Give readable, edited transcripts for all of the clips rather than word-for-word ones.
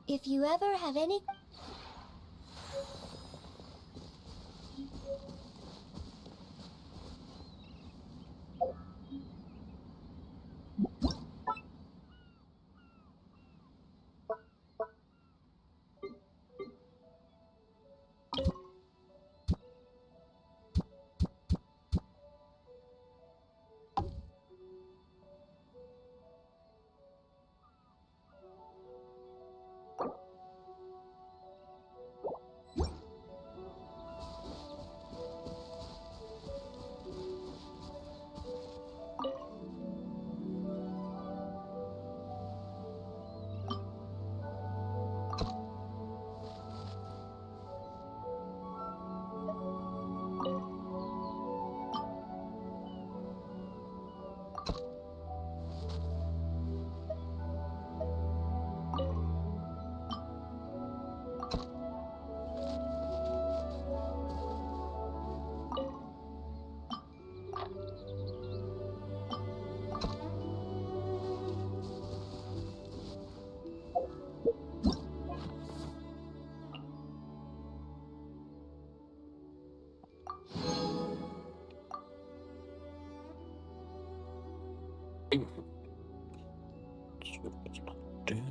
If you ever have any... So it's not dead.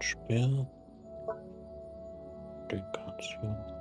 Speer. Den kannst du.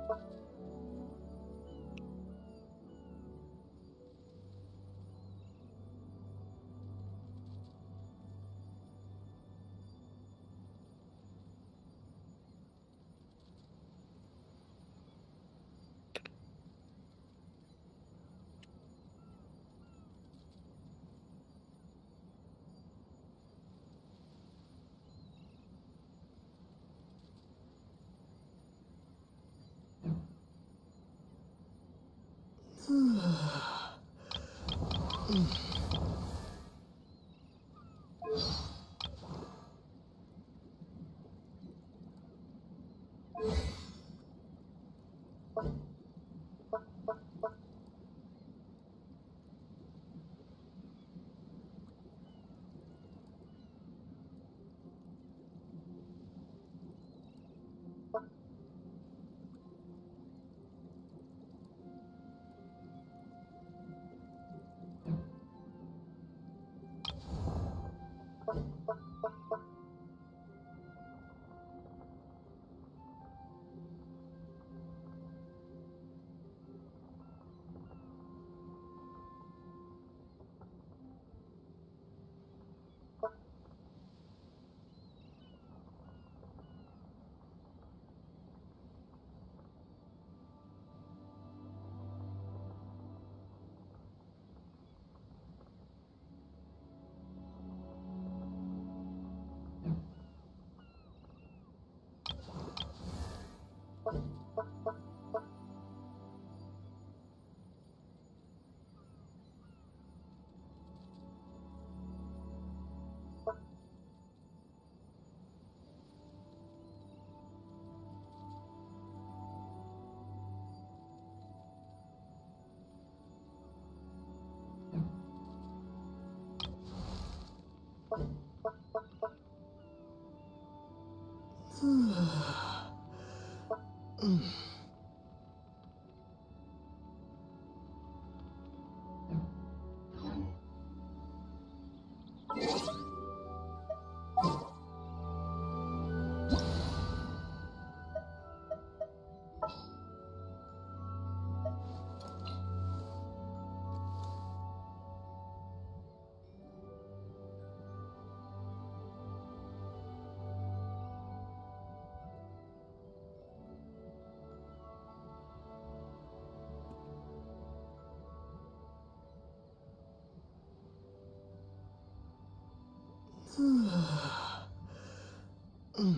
Im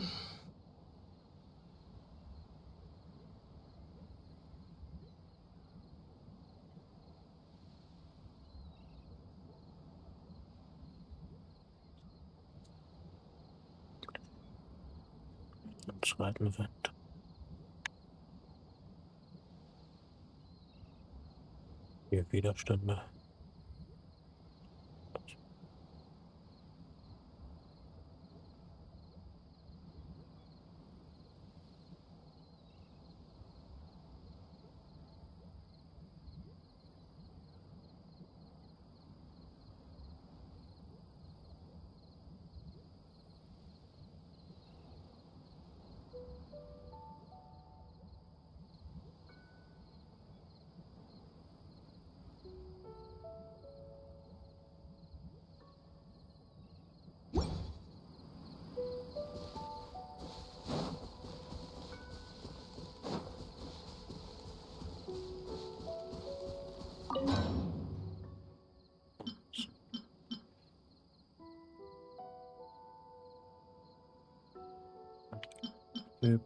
zweiten Event. Hier Widerstände. Typ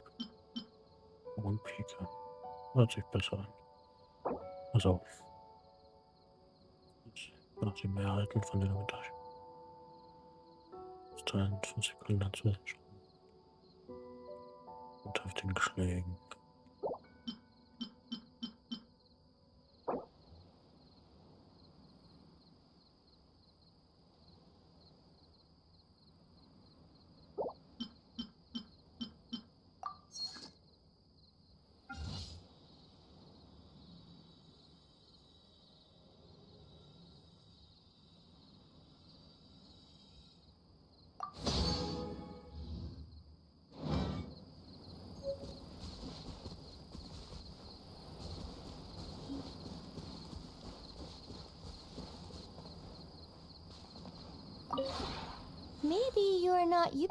und Pike. Hört sich besser an. Also, nach die Mehrheiten von den Unterschieden. 23 Sekunden dazwischen. Und auf den Schlägen. Maybe you're not you.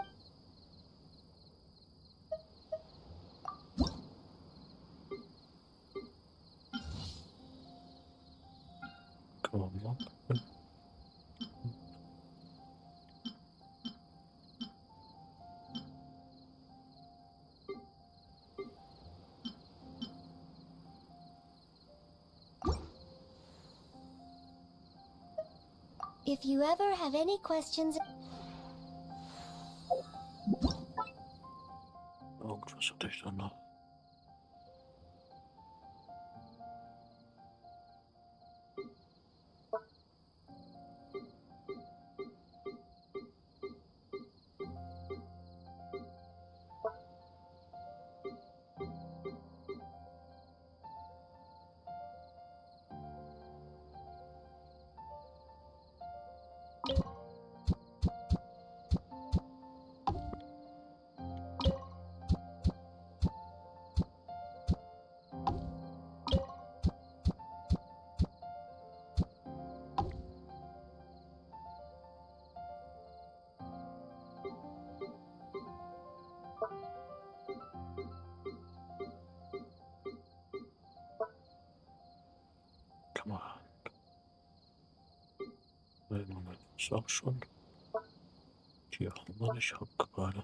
Komm mal. If you ever have any questions. Irgendwas hatte ich dann noch. Kamera. Moment, ist auch schon. Die haben wir nicht gerade.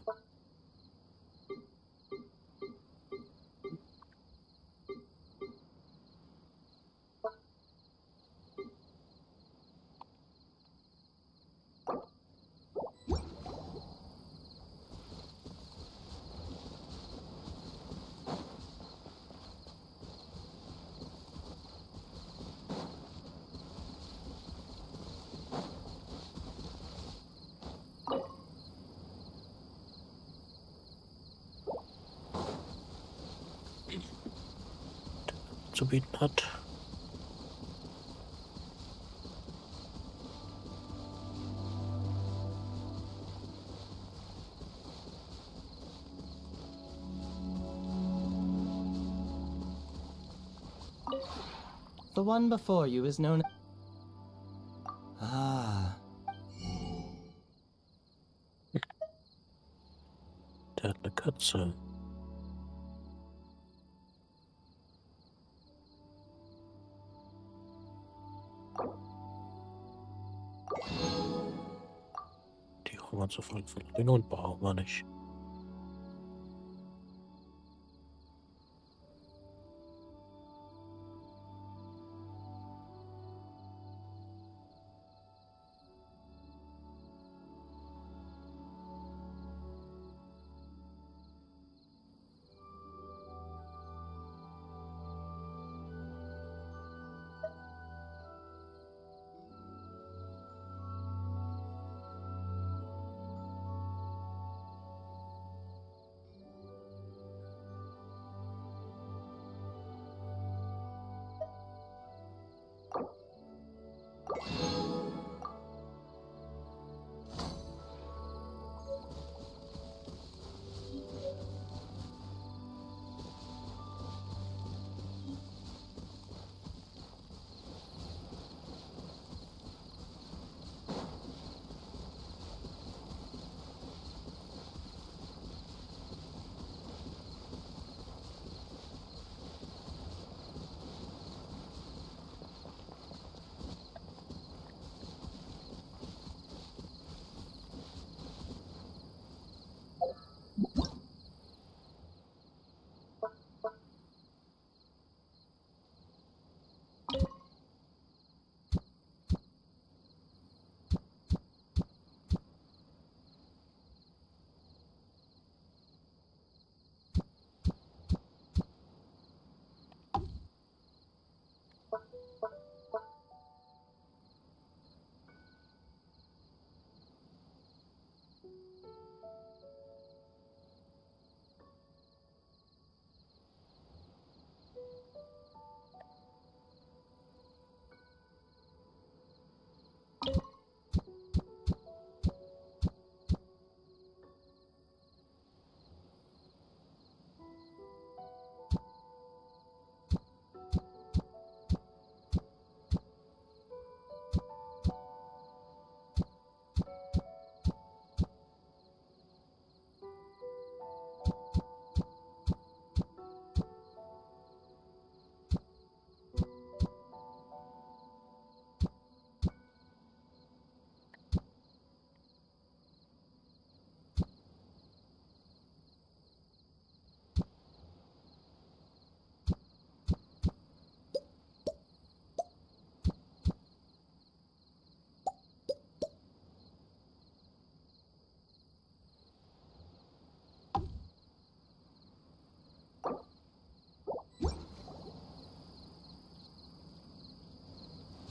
Zu bieten hat. The one before you is known. Ah. Der hat eine Katze. Die haben wir sofort von den und brauchen wir nicht.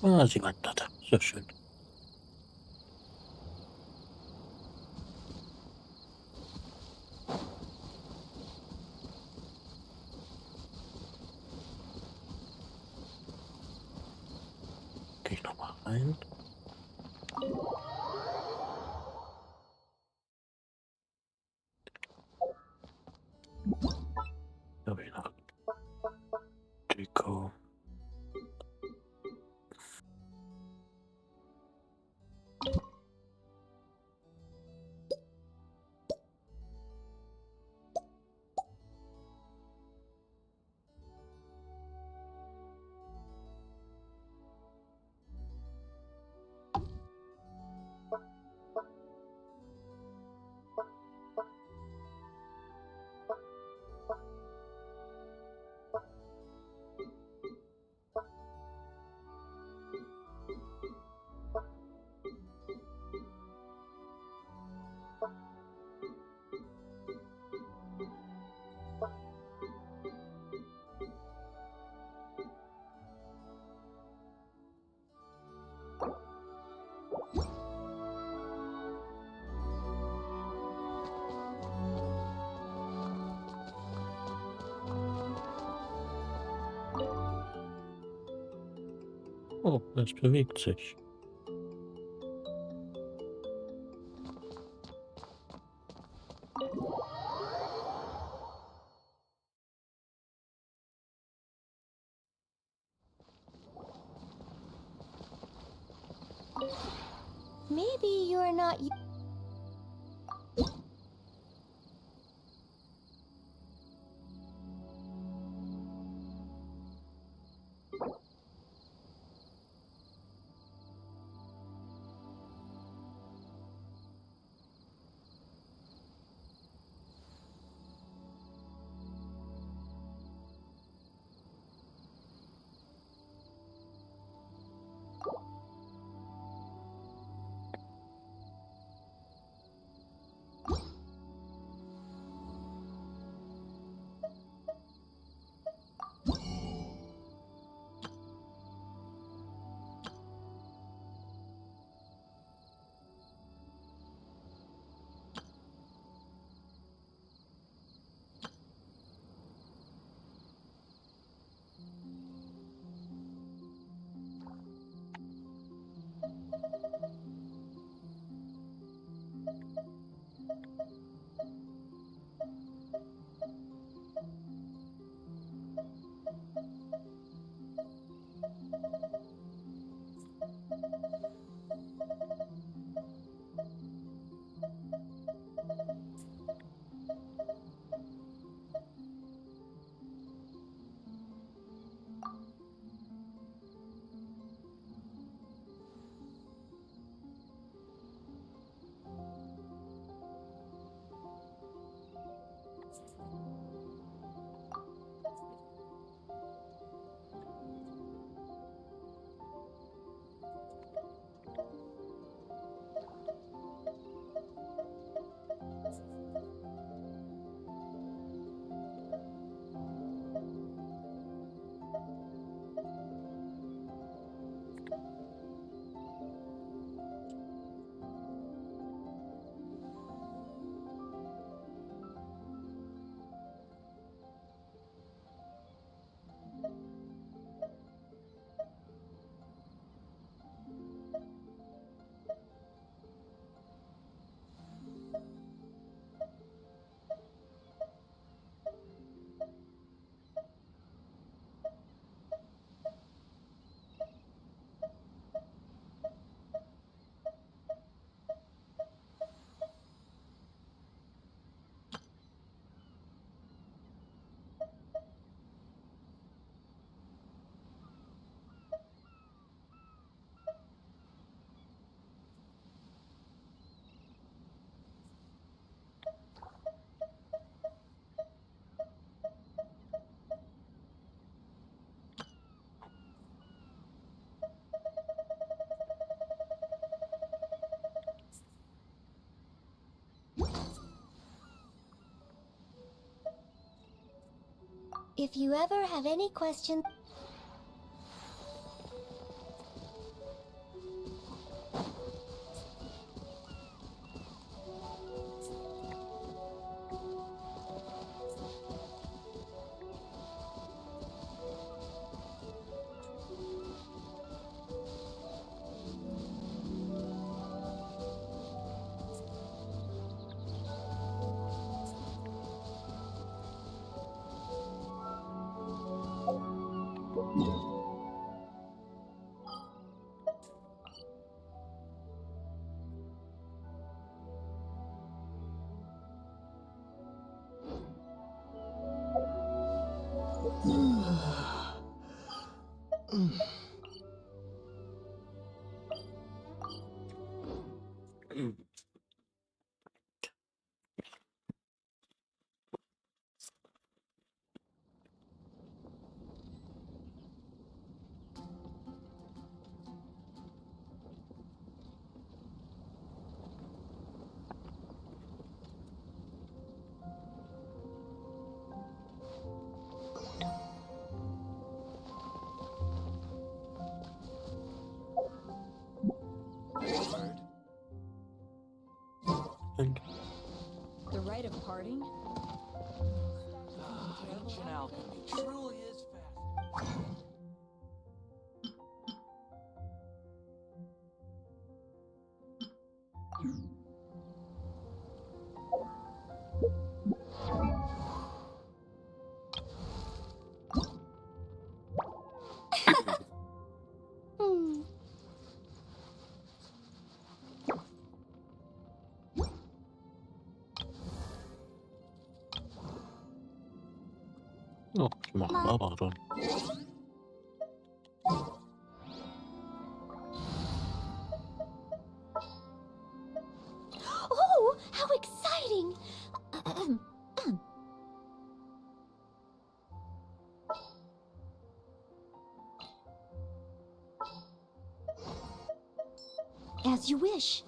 Ah, sie wandert. Sehr schön. Gehe ich nochmal rein. Da habe ich noch Deko. Oh, es bewegt sich. Maybe you're not. If you ever have any questions. And The rite of parting? Ancient alchemy truly is fast. Hmm. oh, 말아봐라. Oh, how exciting! As you wish.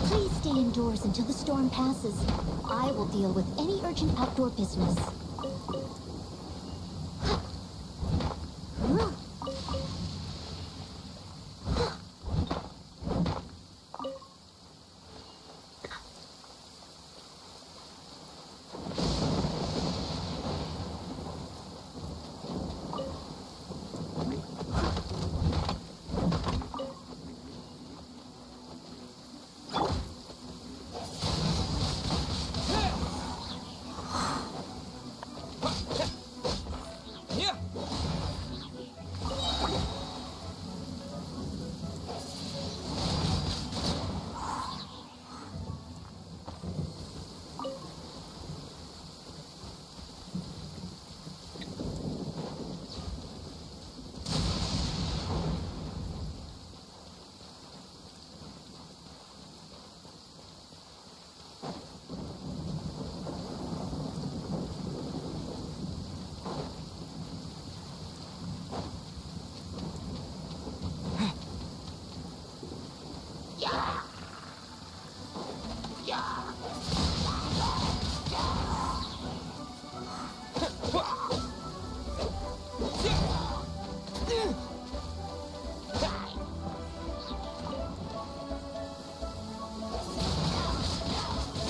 Please stay indoors until the storm passes. I will deal with any urgent outdoor business. Yeah.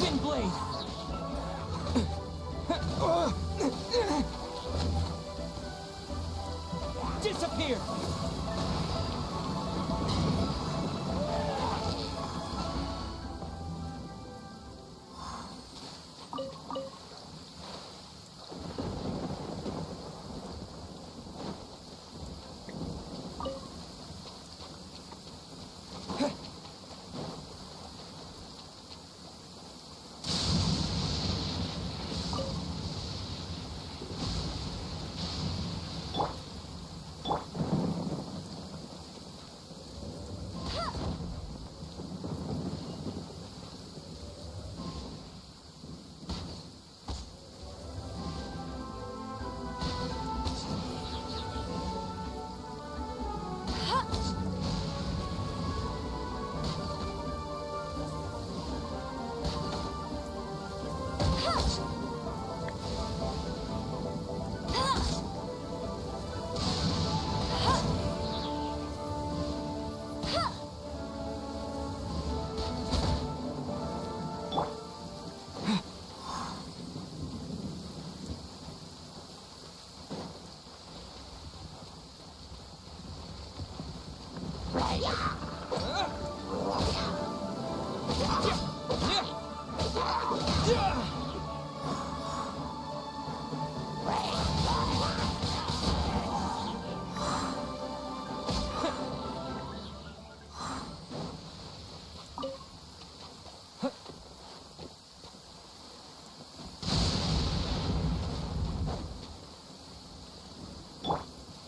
Wind blade. Disappear.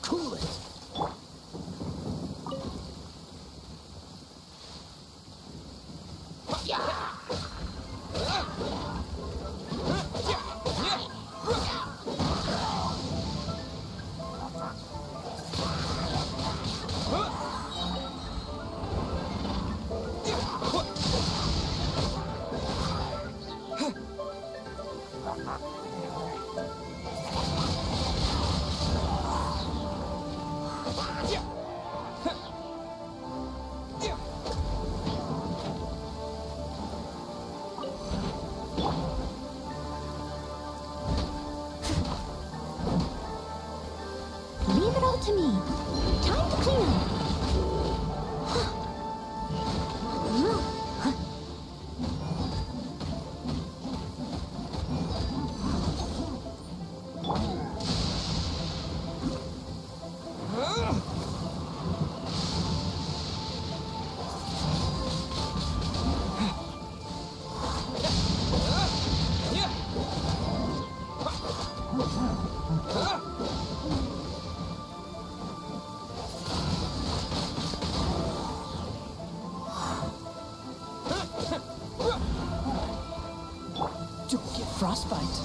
Cool it. Leave it all to me. Time to clean up. Don't get frostbite.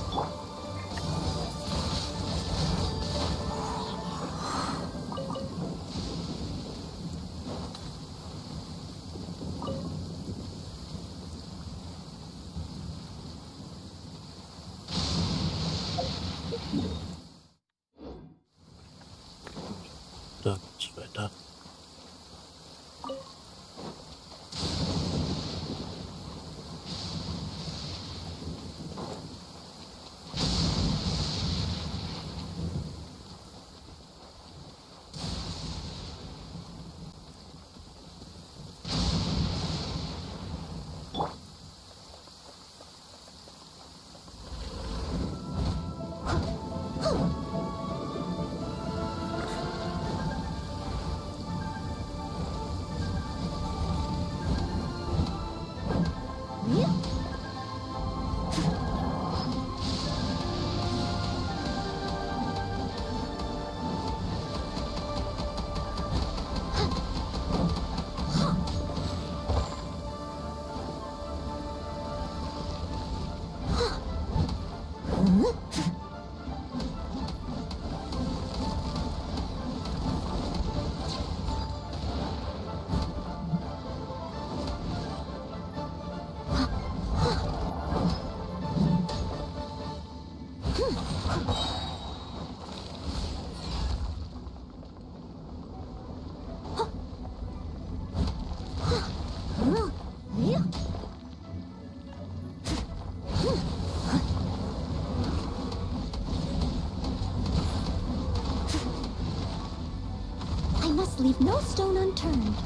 Da geht's weiter. I must leave no stone unturned.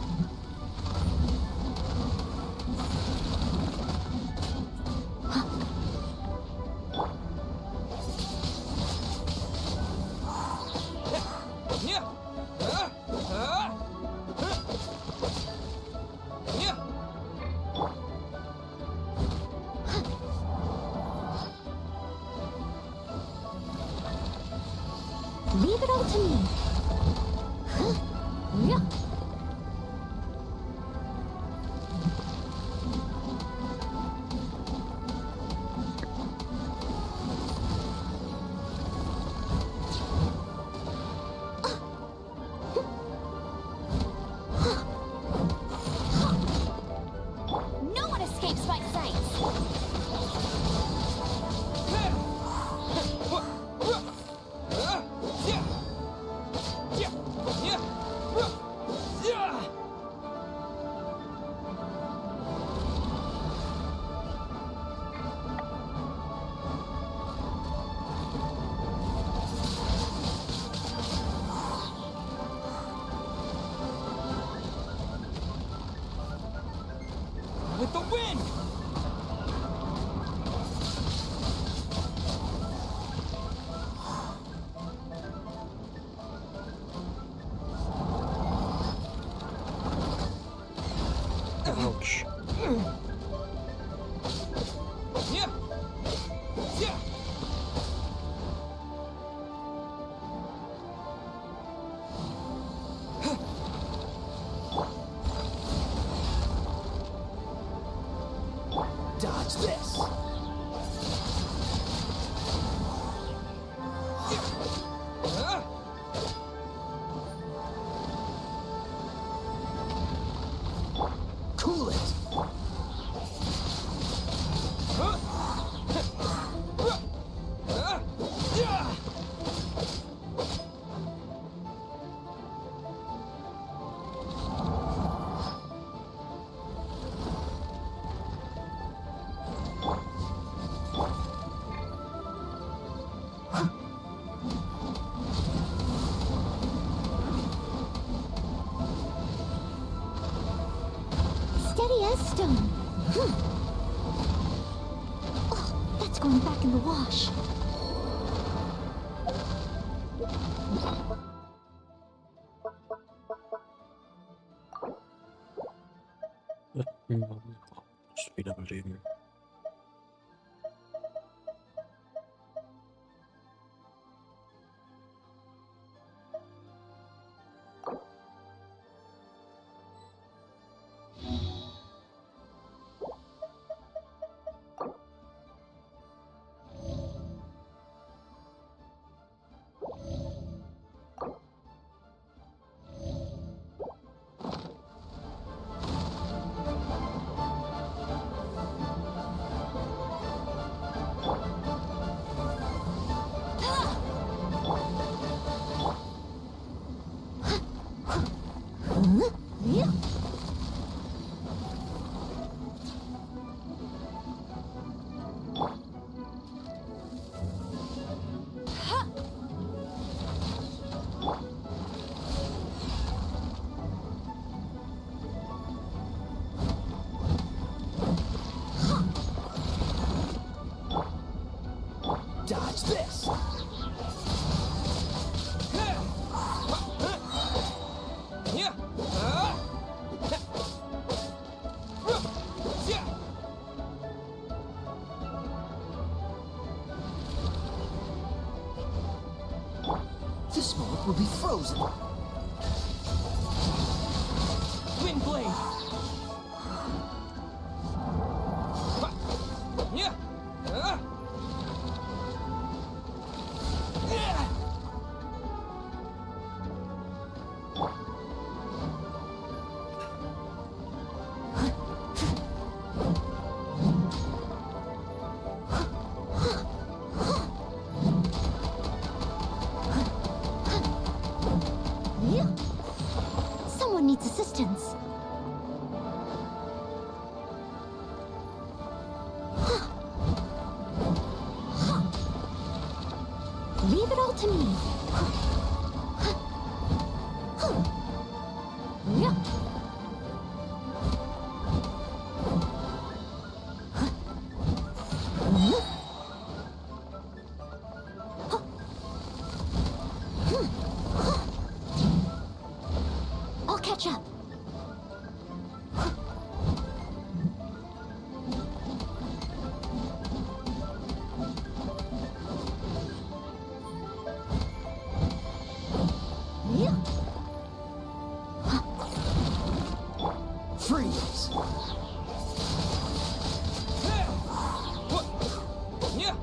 Leave it all to me. Yeah. No one escapes my sight. the wind! Ouch. Yeah. Yeah. Dodge this. Cool it. Steady as stone. Oh, that's going back in the wash. Speed up Leben. Yeah. Dodge this. Yeah. This moment will be frozen. Wind blade. Yeah. Yeah. Someone needs assistance. Leave it all to me. Yeah. I'll catch up. Yeah. Freeze. Yeah.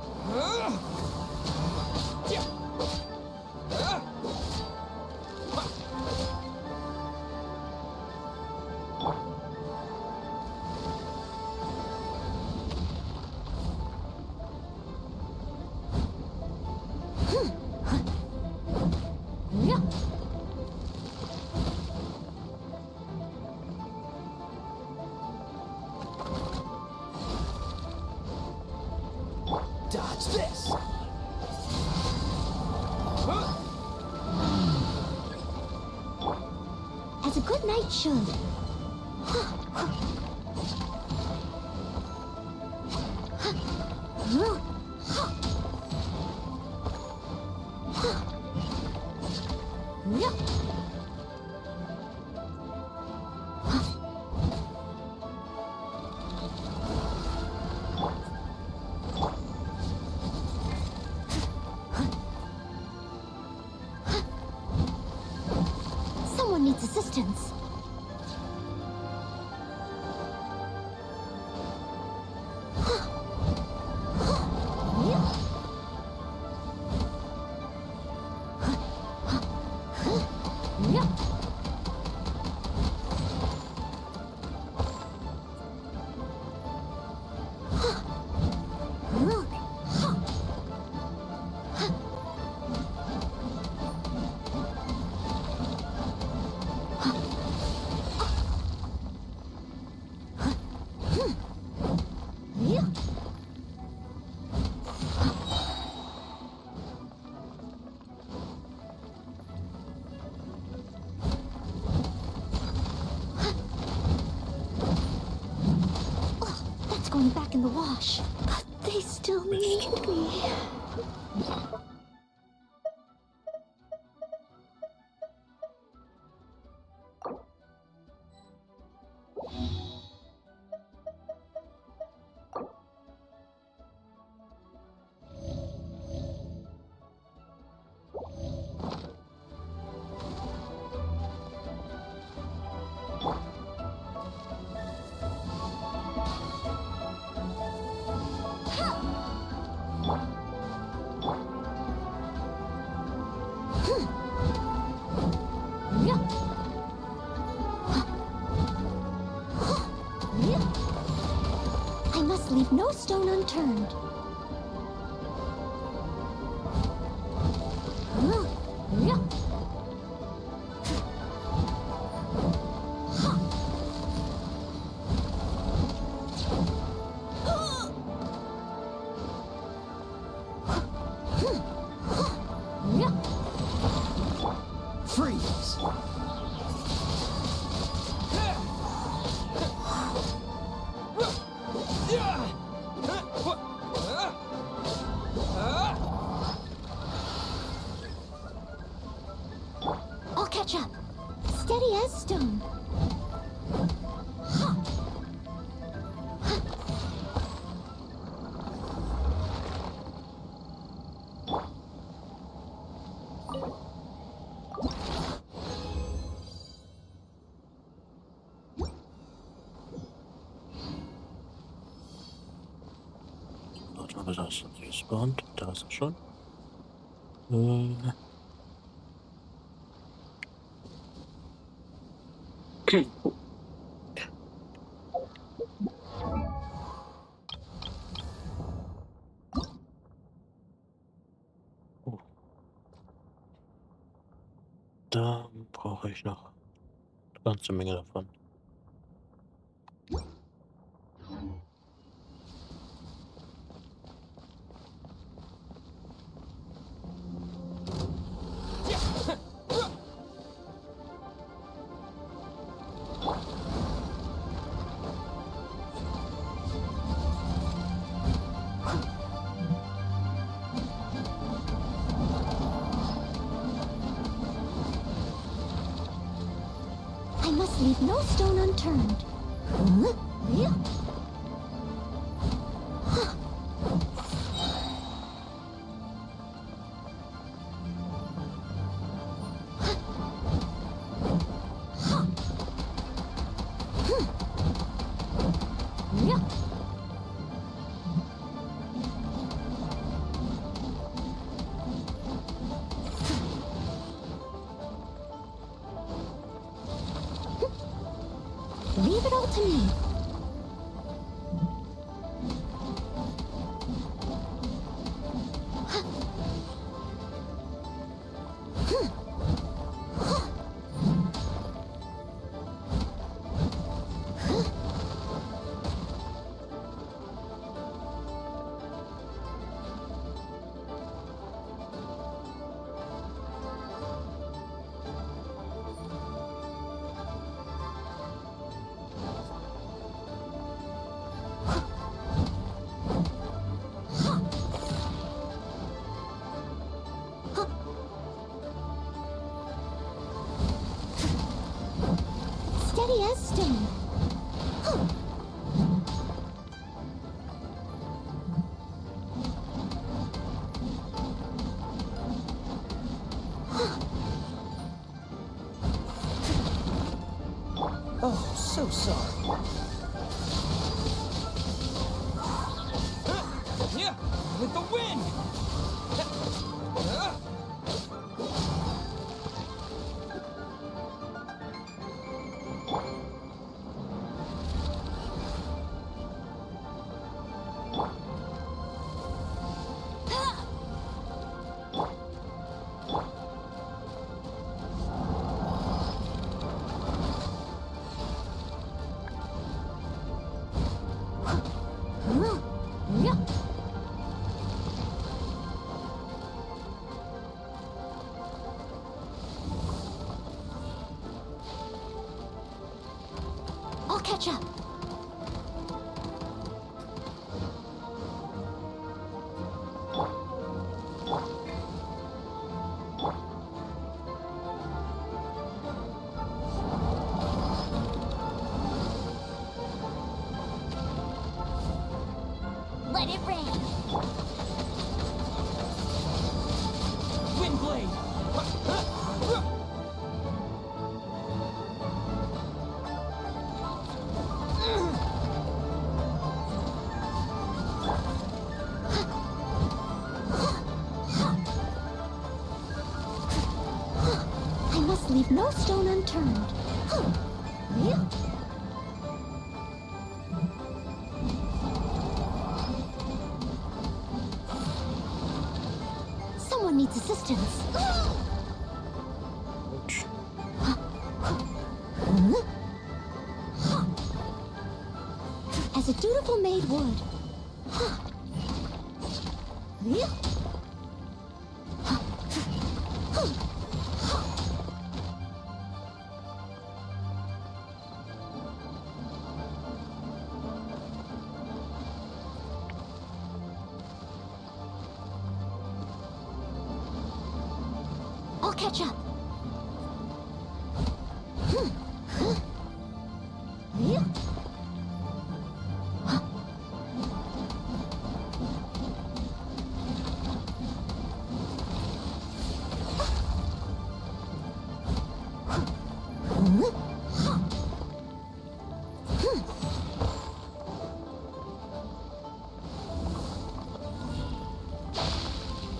Yeah. Dodge this. As a good knight should. Someone needs assistance. That's going back in the wash. But they still need me. I must leave no stone unturned. Freeze! I'll catch up. Steady as stone. Warte mal, da ist respawned. Da ist er schon. Oh. Da brauche ich noch eine ganze Menge davon. I must leave no stone unturned. Leave it all to me. Steady as stone. Huh. Oh, so sorry. Yeah, with the wind! I'll catch up. Let it rain. Windblade! I must leave no stone unturned. Huh. Yeah. Someone needs assistance. Ouch. As a dutiful maid would. Yeah. I'll catch up. Yeah.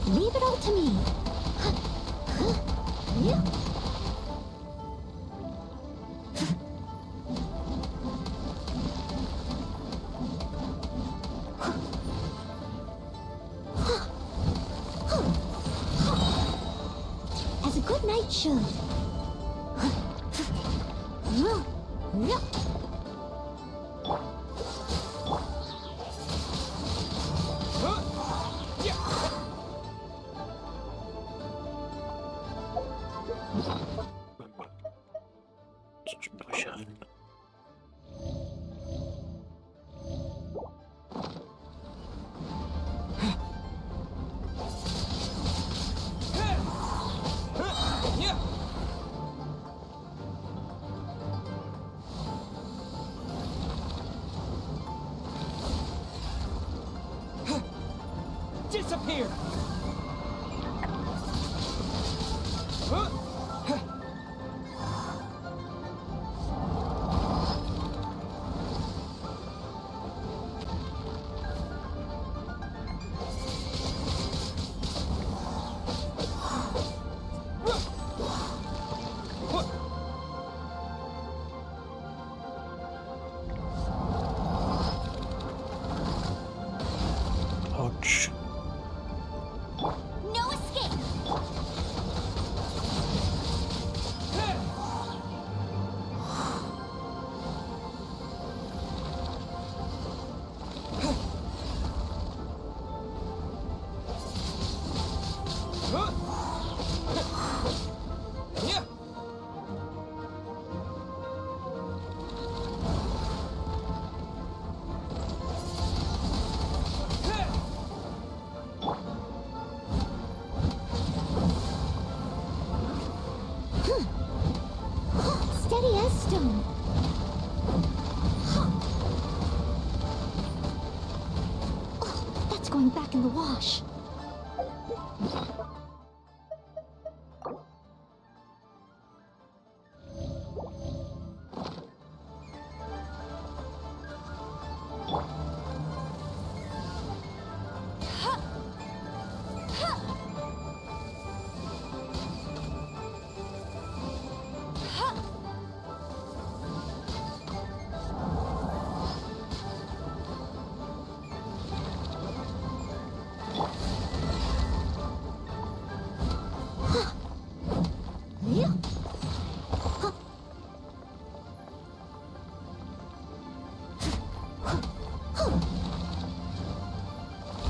Leave it all to me. Yeah. As a good knight should. Yeah. Coś musiałem. Yeah! Disappear! Ouch. No escape. Yeah! Steady as stone. going back in the wash.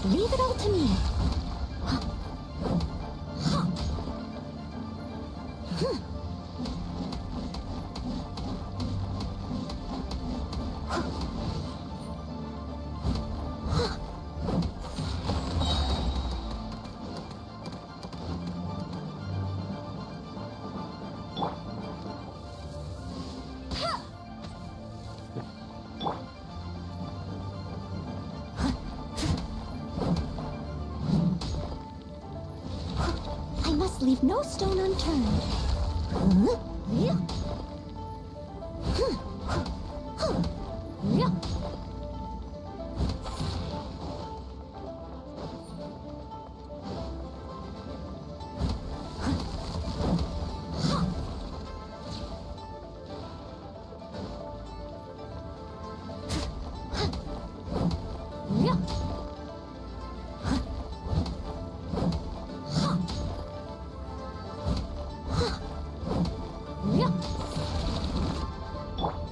Leave it all to me. I must leave no stone unturned.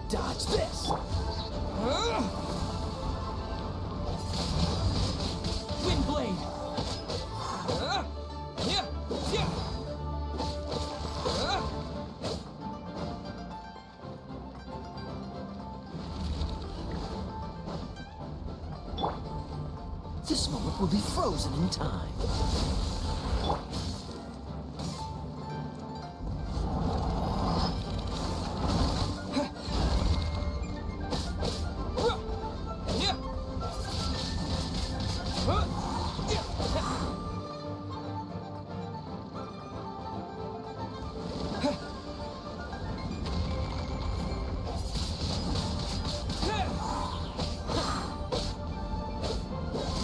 Dodge this! Wind blade. Yeah, yeah. This moment will be frozen in time.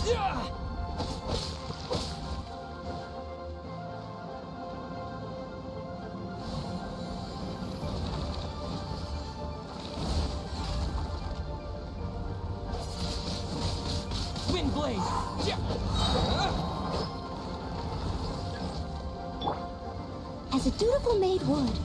Yeah. Wind blade. Yeah. As a dutiful maid would.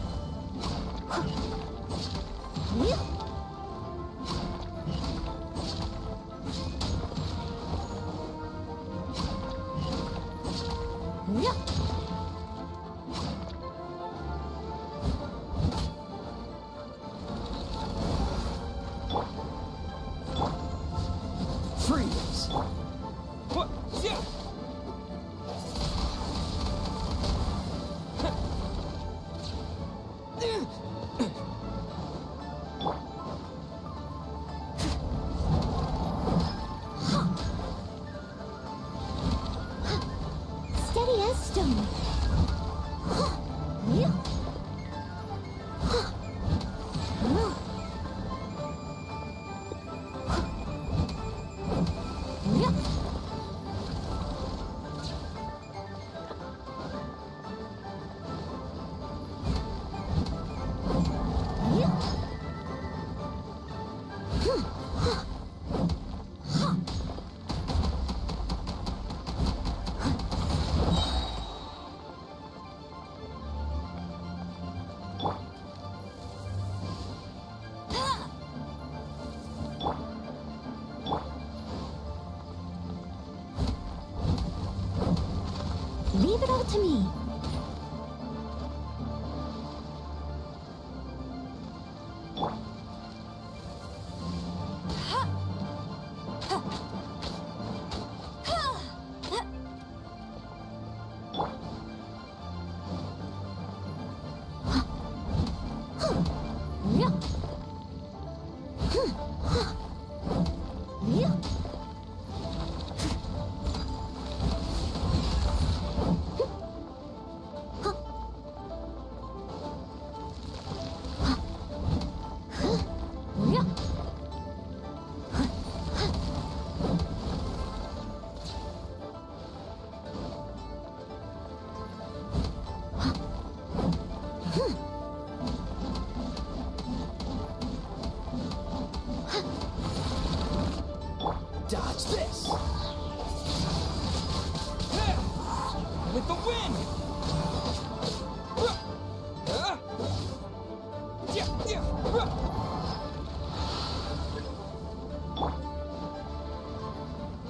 Freeze! What? Yeah. Steady as stone. Leave it all to me.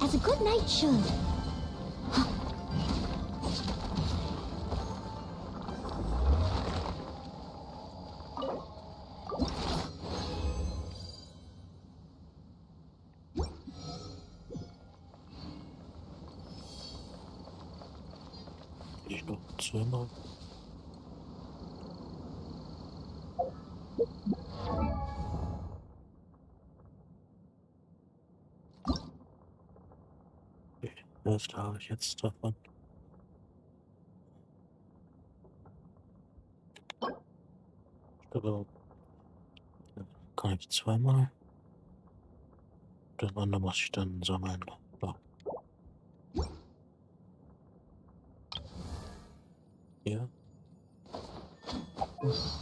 As a good knight should. Ich noch zweimal. Okay, was habe ich jetzt davon? Aber kann ich zweimal? Den anderen muss ich dann sammeln. So. Hier.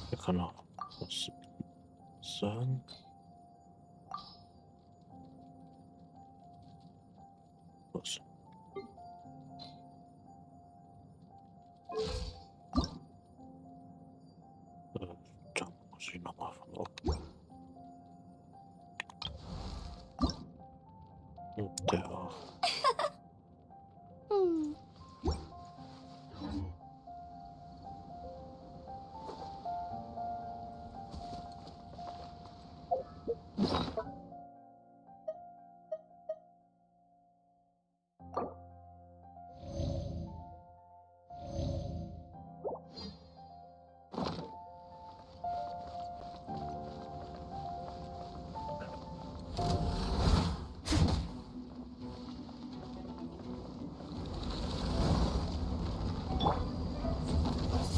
Hier kann auch was sagen. Was? Da muss ich nochmal von oben. Und der auch. Hmm.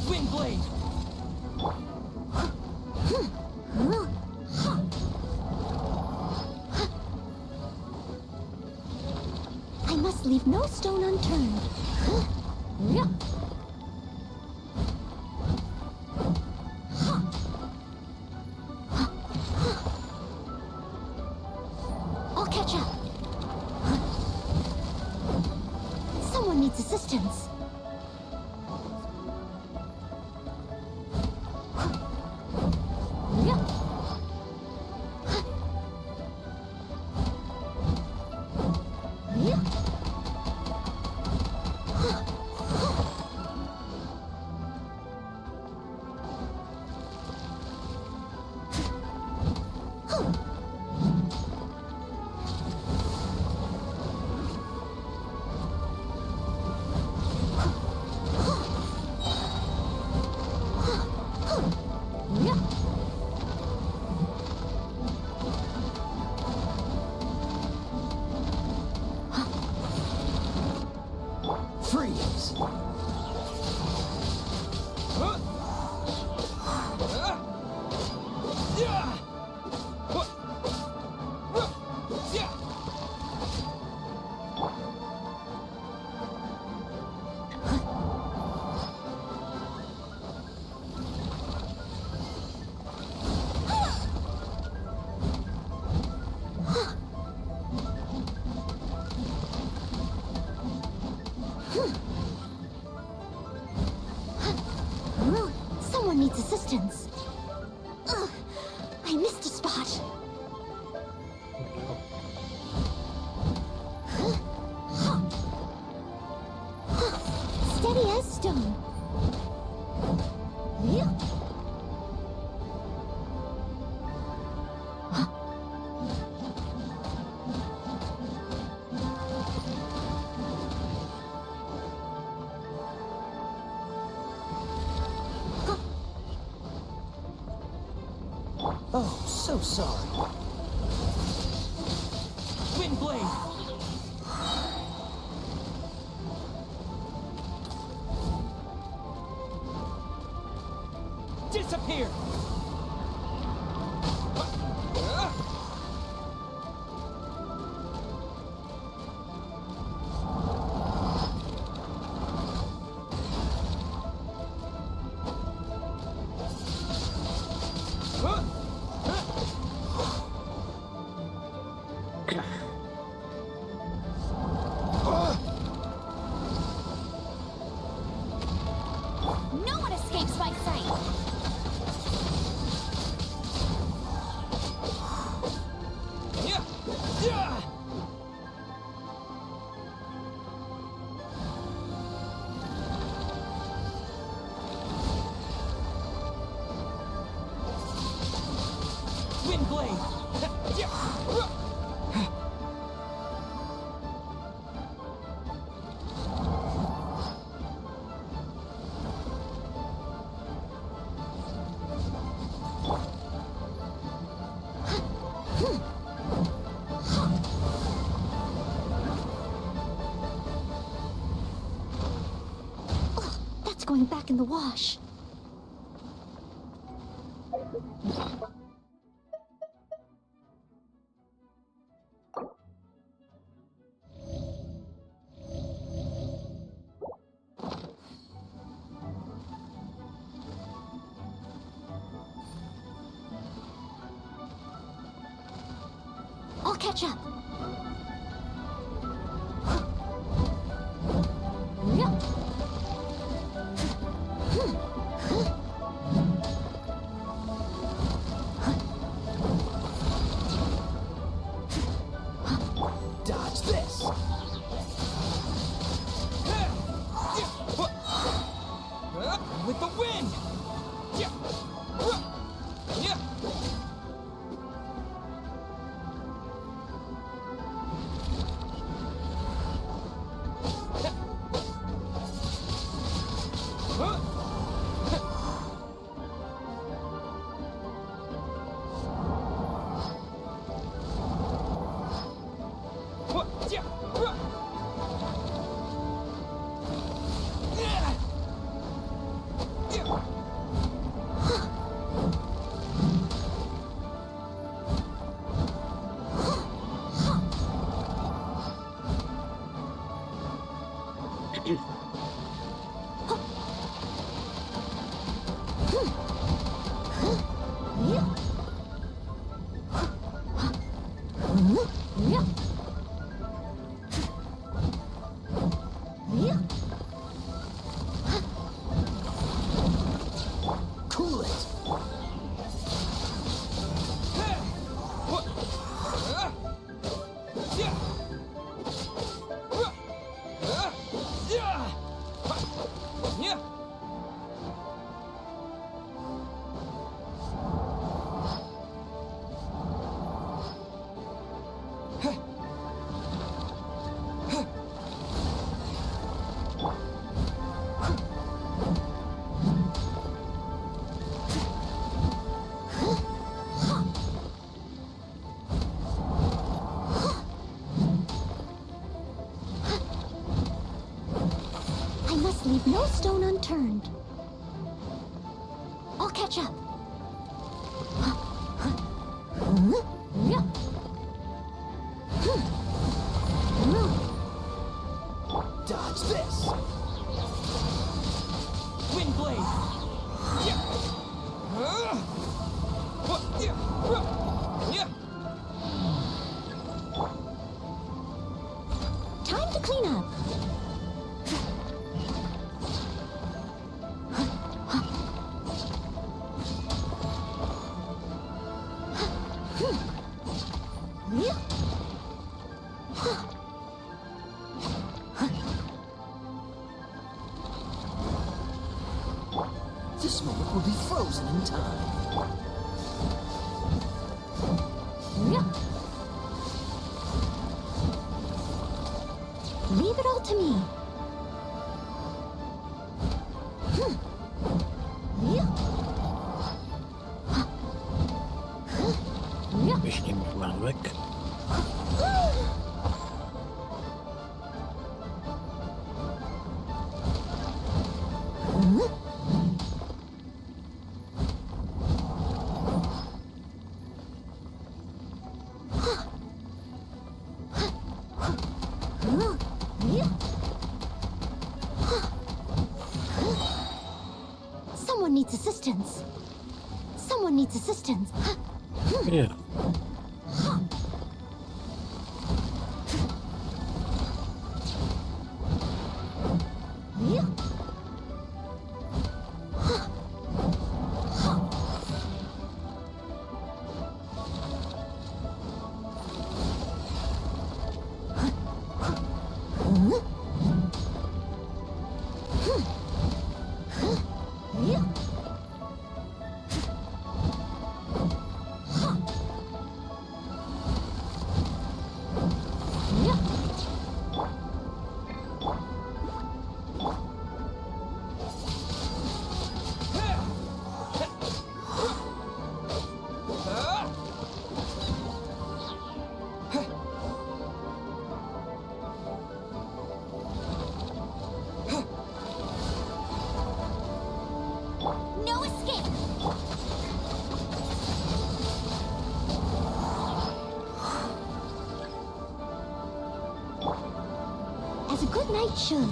Wind blade. I must leave no stone unturned. I'll catch up. Someone needs assistance. Freeze! Someone needs assistance. Ugh, I missed a spot. Steady as stone. Oh, so sorry. Wind blade. Disappear. No one escapes my sight. Wind blade. That's going back in the wash. I'll catch up. Dodge this. With the wind. Cool it. I must leave no stone unturned. I'll catch up. Dodge this. Wind blade. Time to clean up. This moment will be frozen in time. Leave it all to me. Ich nehme mich mal weg. Someone needs assistance. Someone needs assistance. Ja. knight should.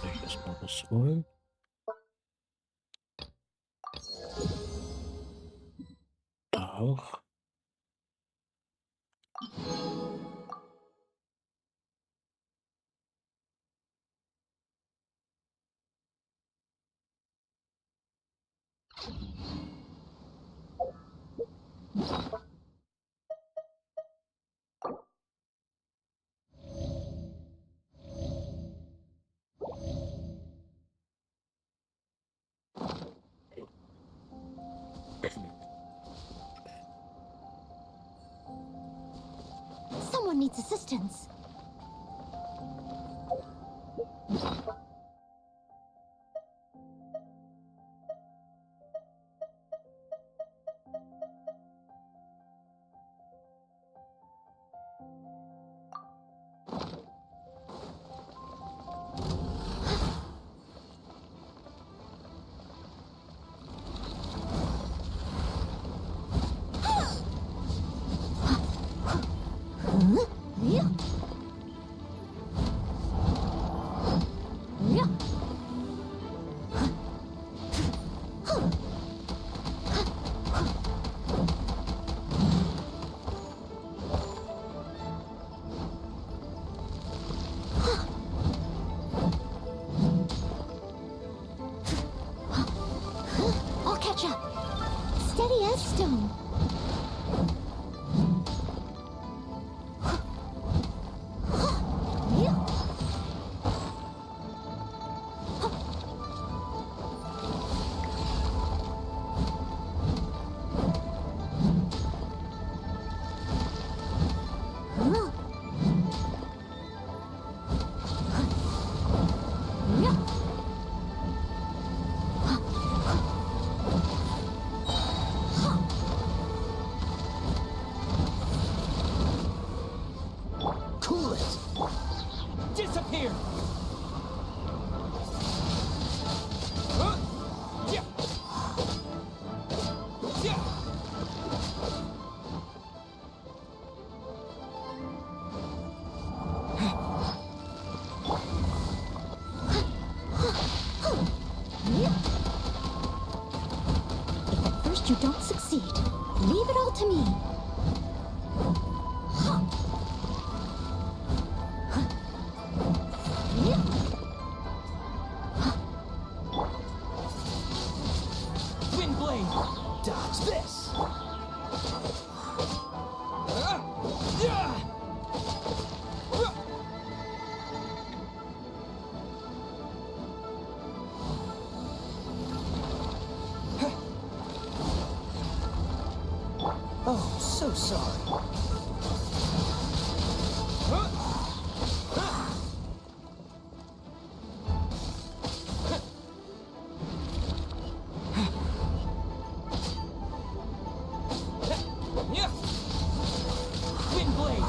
Welches war das wohl? Auch. Someone needs assistance. I'll catch up. Steady as stone. Cool it. Disappear! Yeah. Yeah. If at first you don't succeed, leave it all to me. Wind blade! Dodge this. Yeah. Oh, so sorry. Yeah. Wind blade!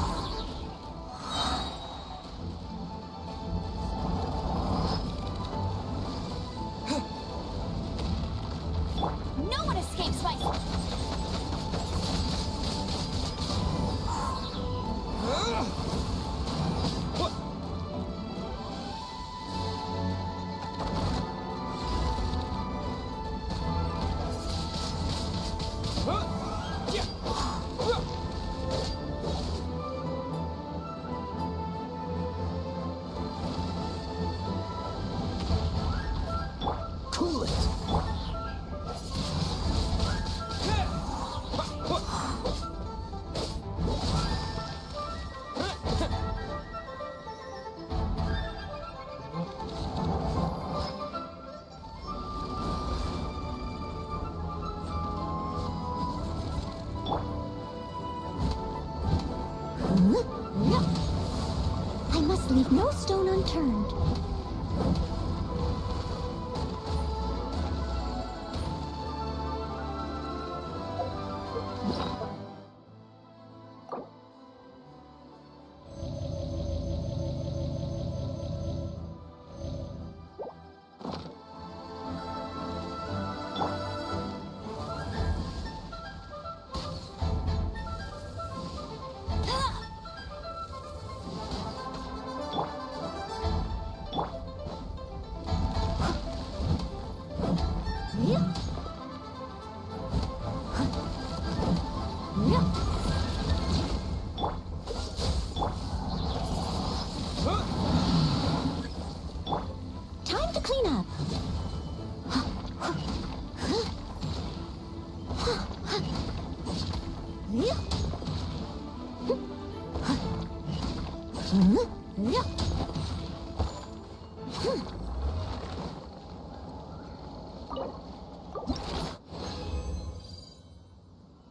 No one escapes my... Cool it. I must leave no stone unturned.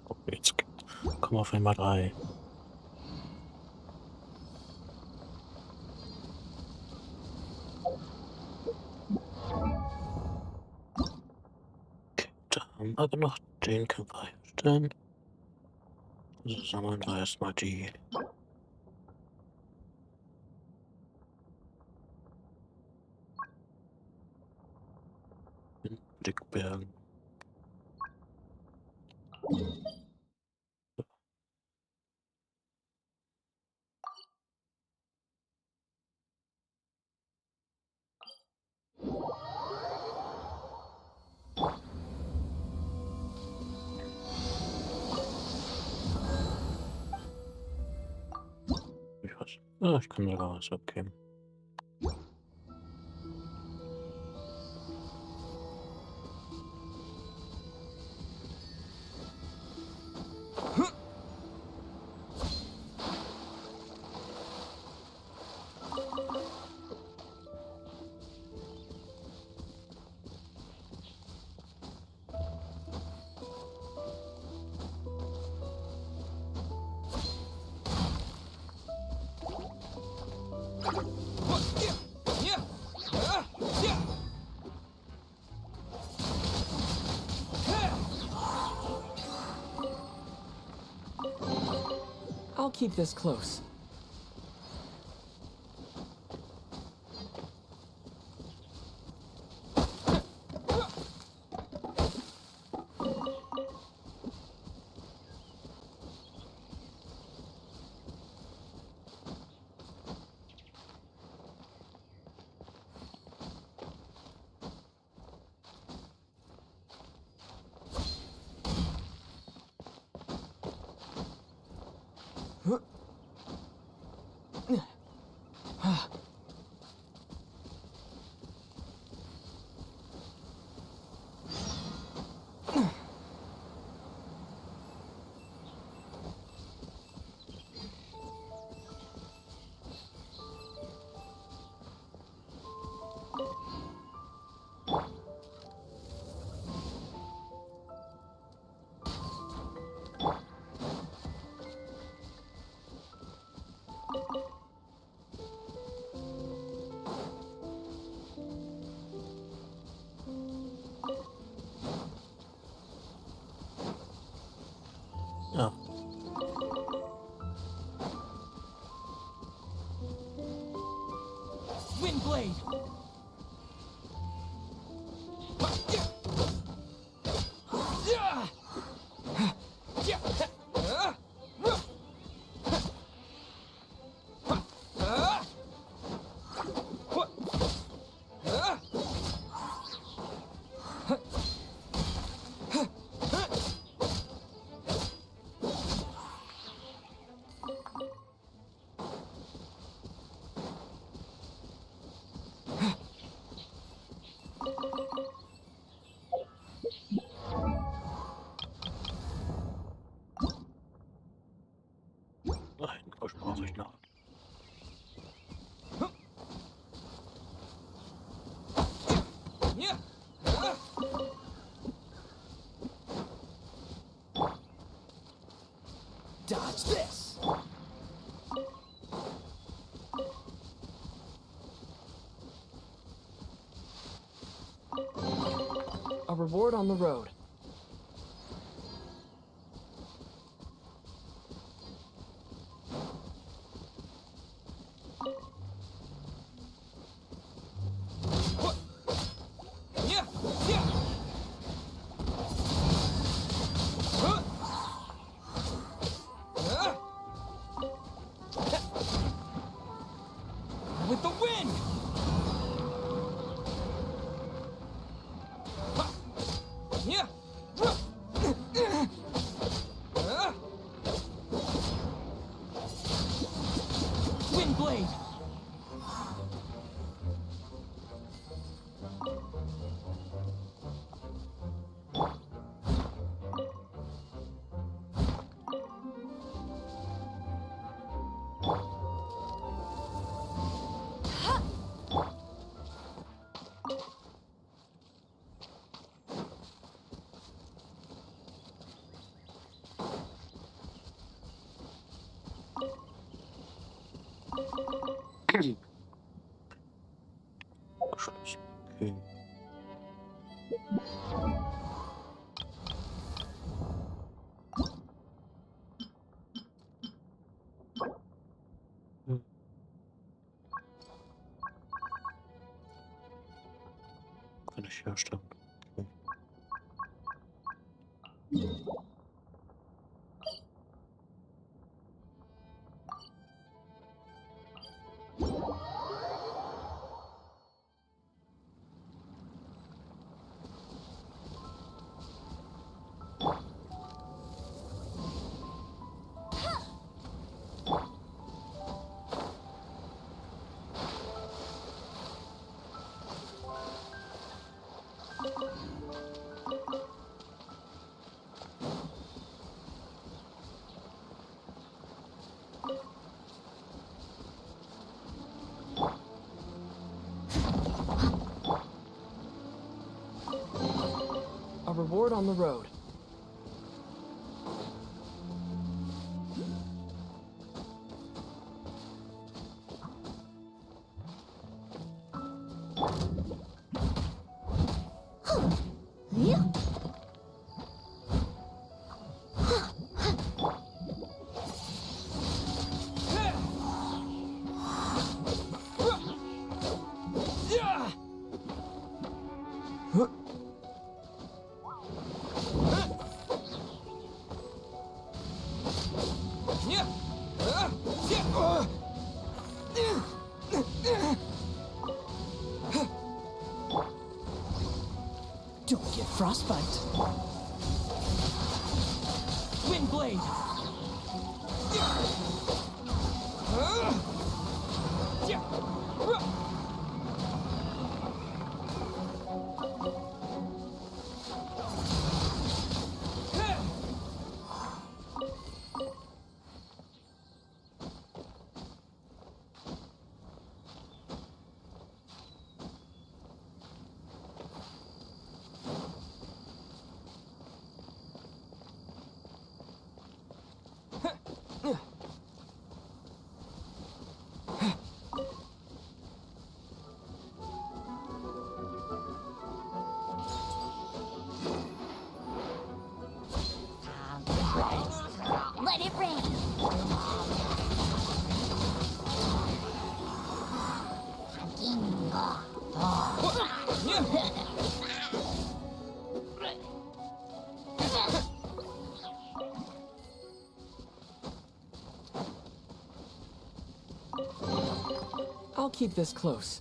Okay, jetzt kommen auf einmal 3. Da haben wir aber noch den können wir herstellen. Also sammeln wir erstmal die Blickbergen. Ich weiß. Ah, ich kann sogar was abgeben. I'll keep this close. Ja. Windblade! Nein, was brauche ich noch? Dodge this! A reward on the road. With the wind! Windblade! Okay. Hm. Kann ich herstellen. Okay. A reward on the road. Yeah. Don't get frostbite. Wind blade. Let it rain. I'll keep this close.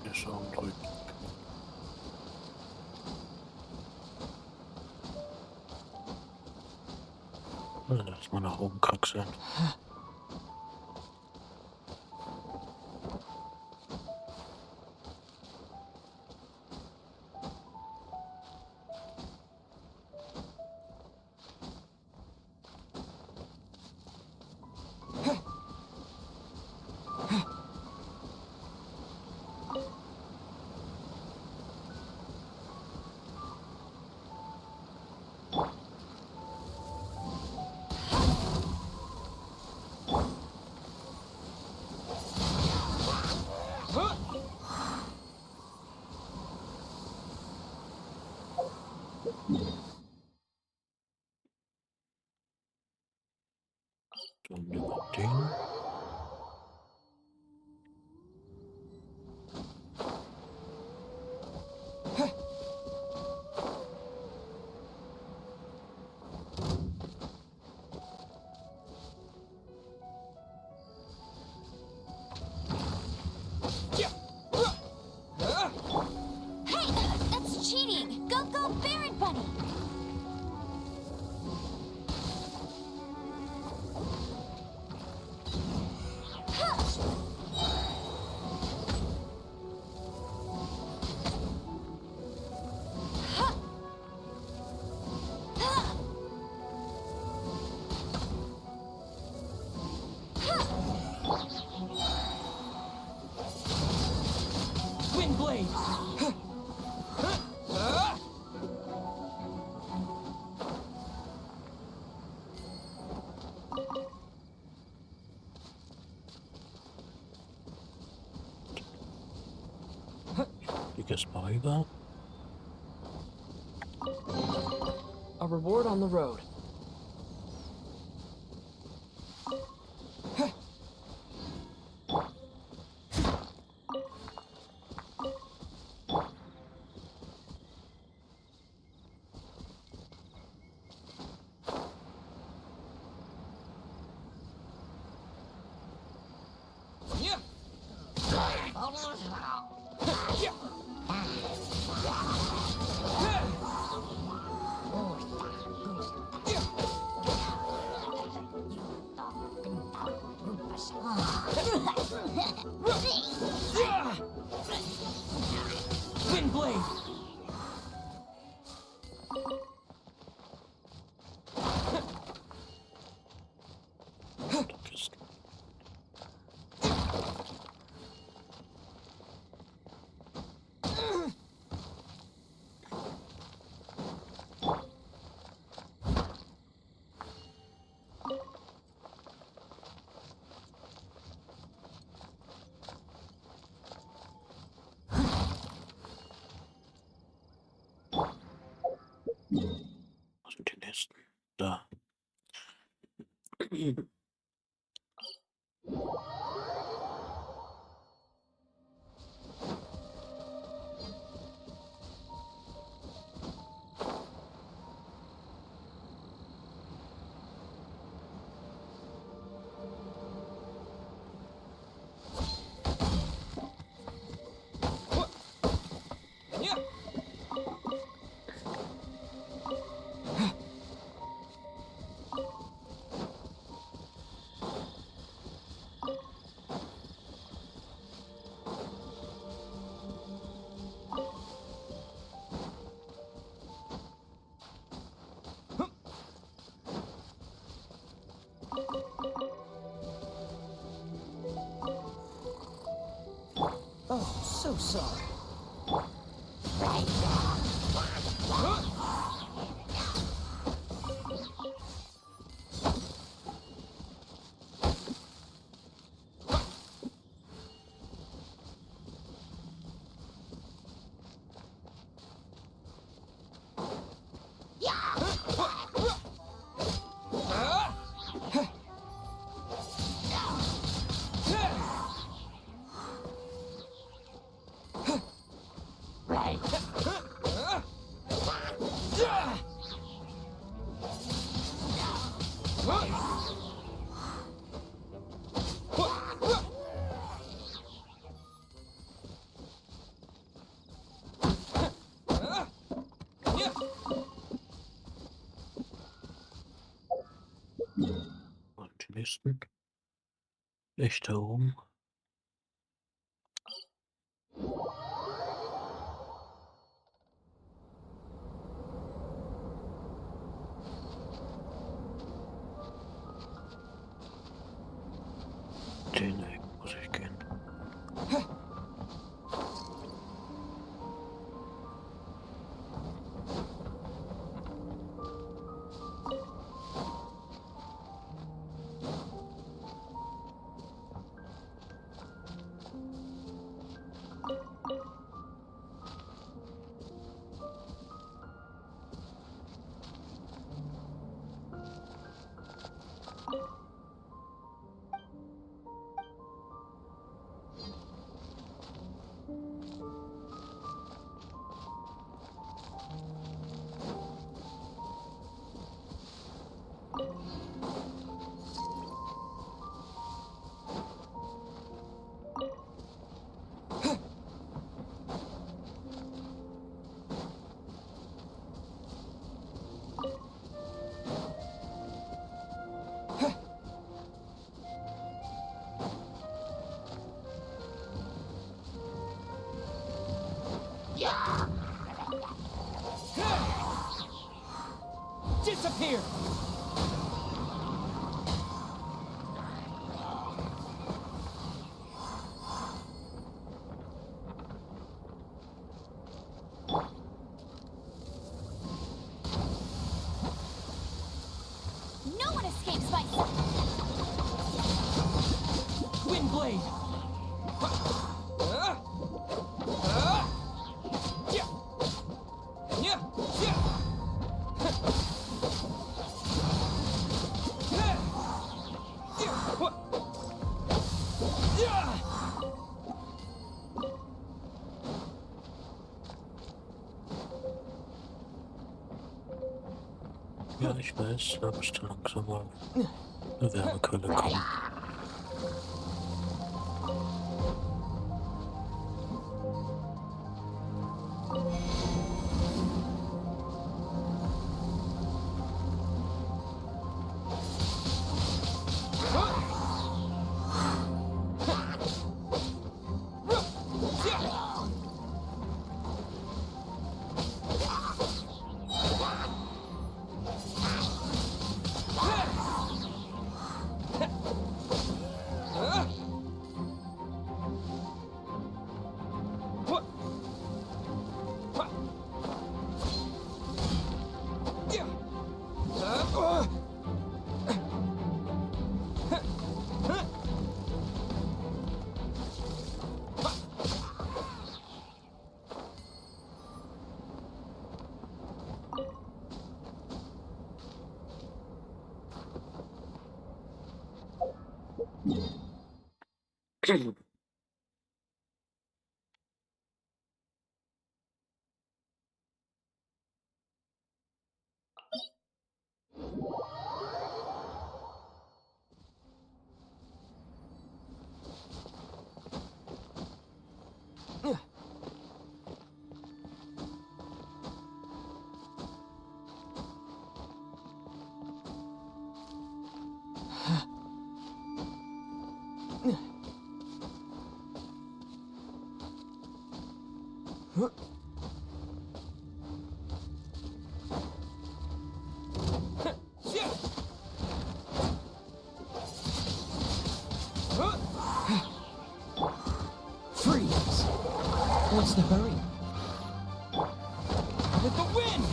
Jetzt Arm drücken. Lass mal nach oben kraxeln. blade! Biggest that. A reward on the road. Wind blade! Just was sind die nächsten? Da. Oh, so sorry. Und die nächsten. Echt da oben. Den Weg muss ich gehen. blade! Ja, ich weiß, da müsste langsam mal eine Wärmequelle kommen. Freeze! What's the hurry? With the wind!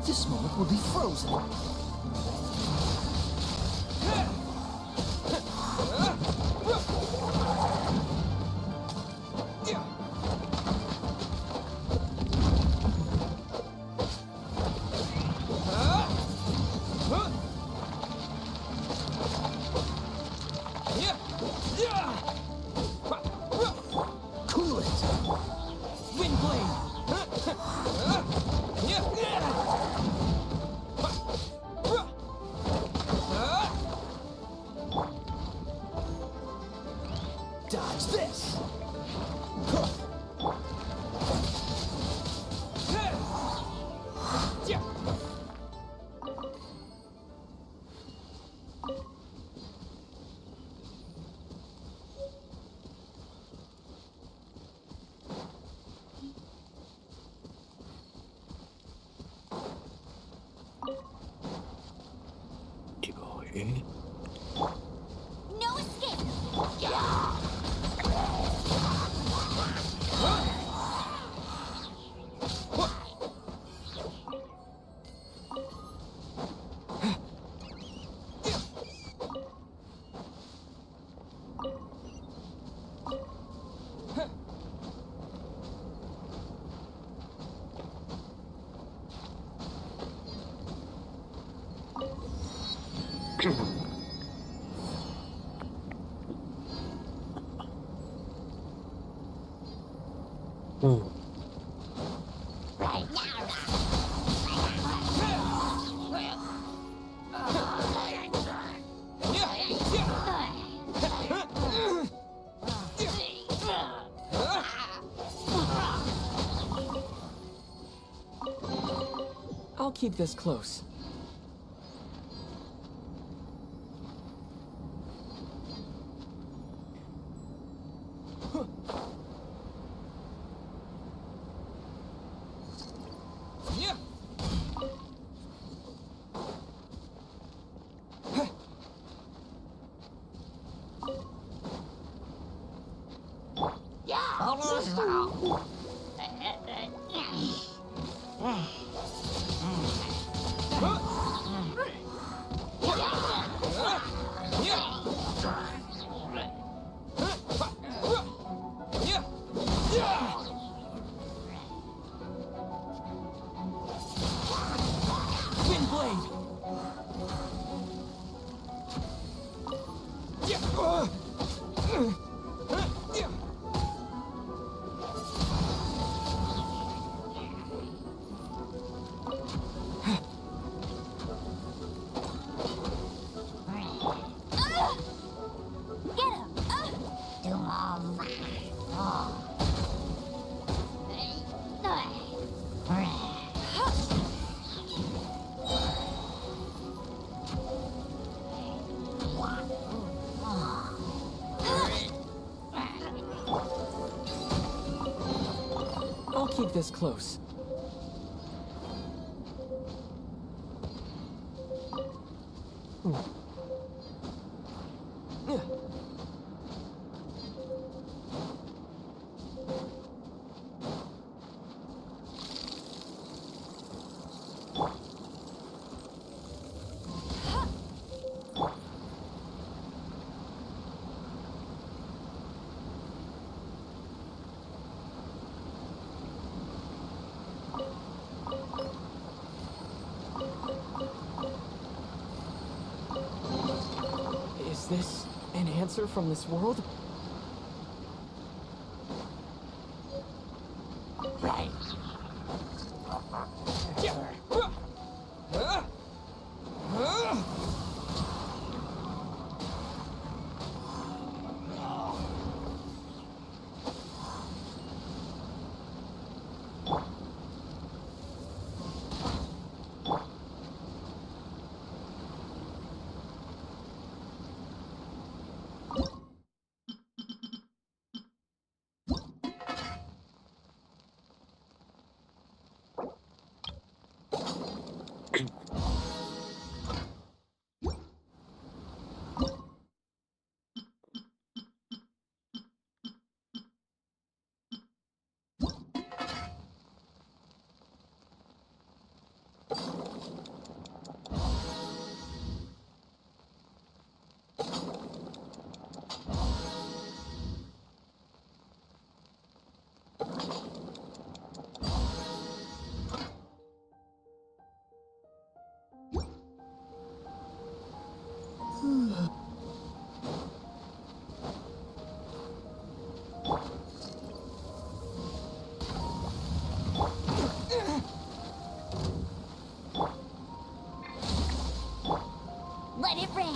This moment will be frozen. Cool it. Wind blade! Dodge this. Die brauche ich eh. No escape! Hm. I'll keep this close. Windblade! Get him! Do all I'll keep this close. Is this an answer from this world? Let it rain!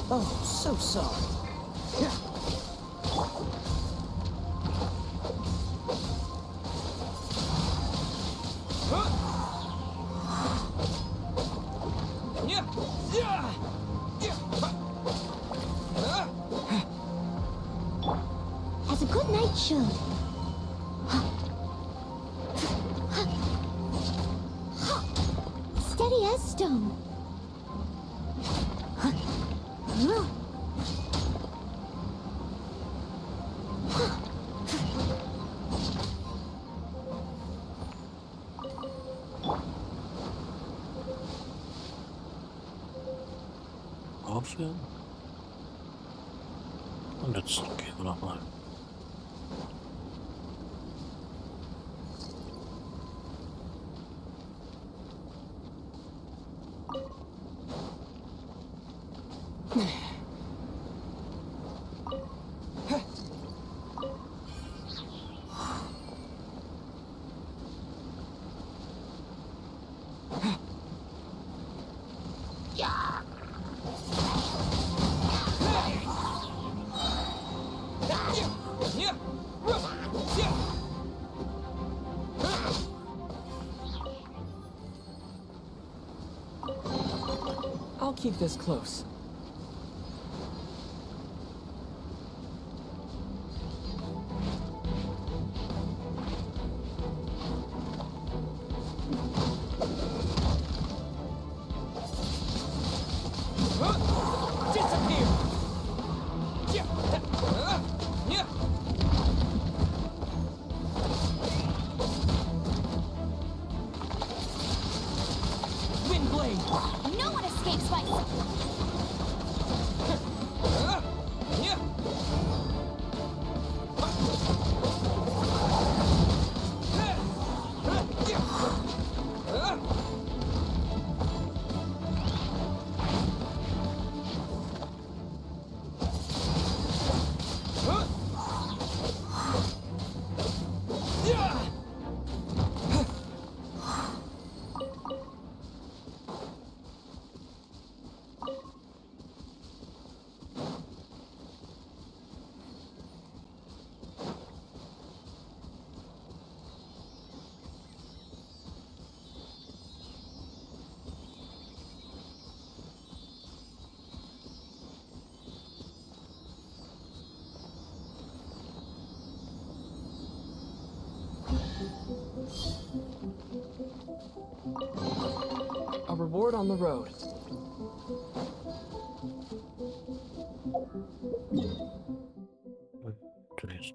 Oh, so sorry. As a good knight should. Steady as stone. Aufhören? Und jetzt gehen wir nochmal. I'll keep this close. A reward on the road. Today's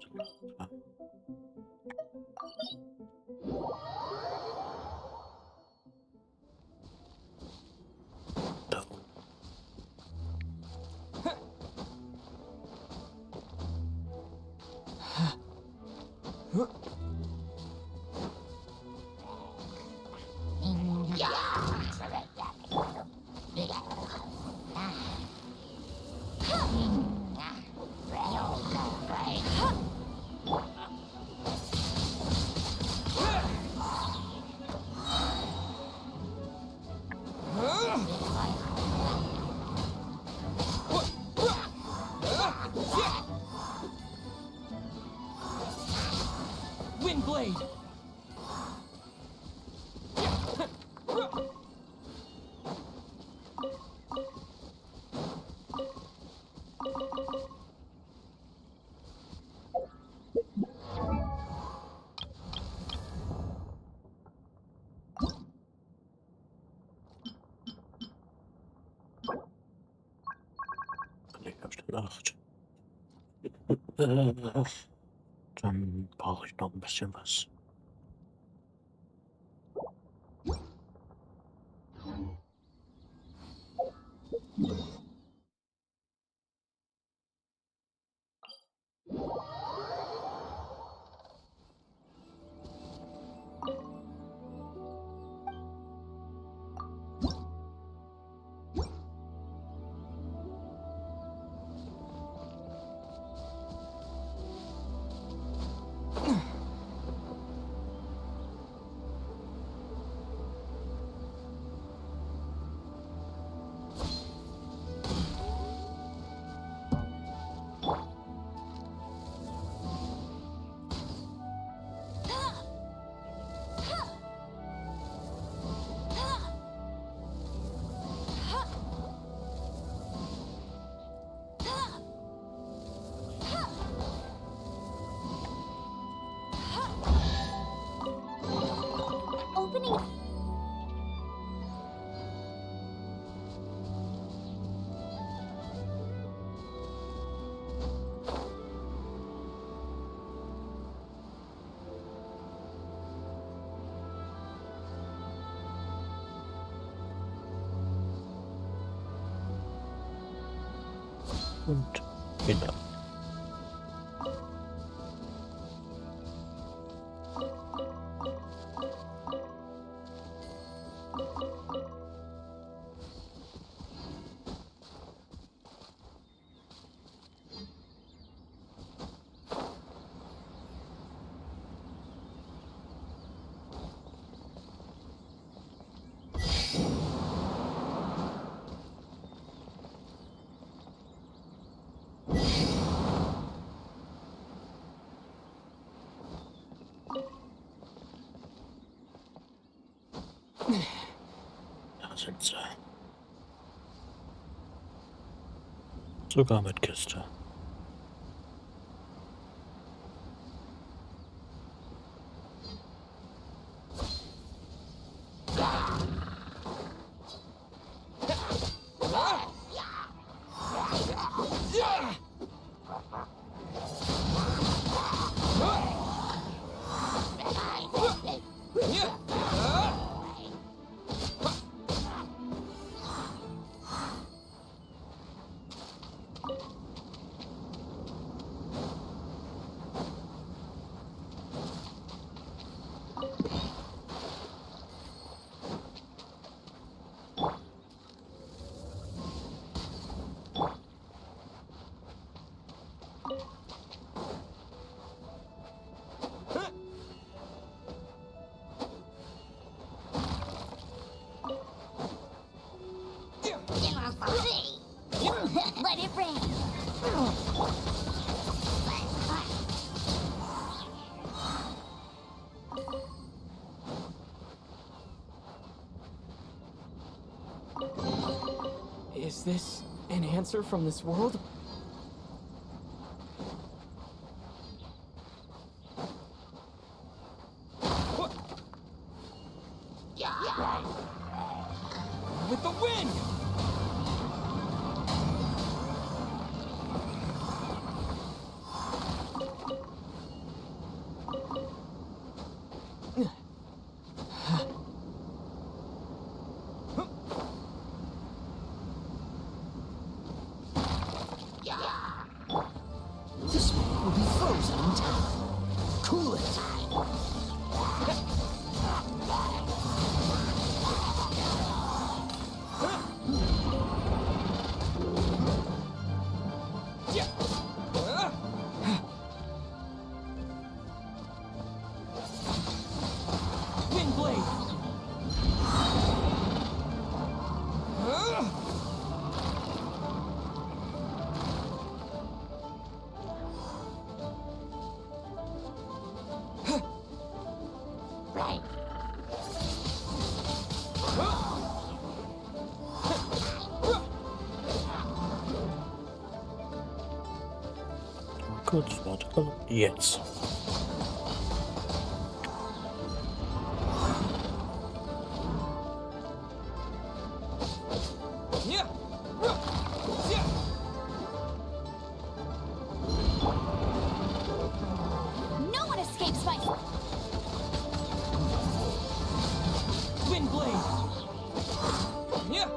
Windblade! auf der Nacht. Dann brauche ich noch ein bisschen was. Opening. Und genau. Da sind sie. Sogar mit Kiste. Let it rain. Is this an answer from this world? town. Cool it. Wind blade. Good, vertical. Yes. Yeah. No one escapes my... Wind blade. Yeah.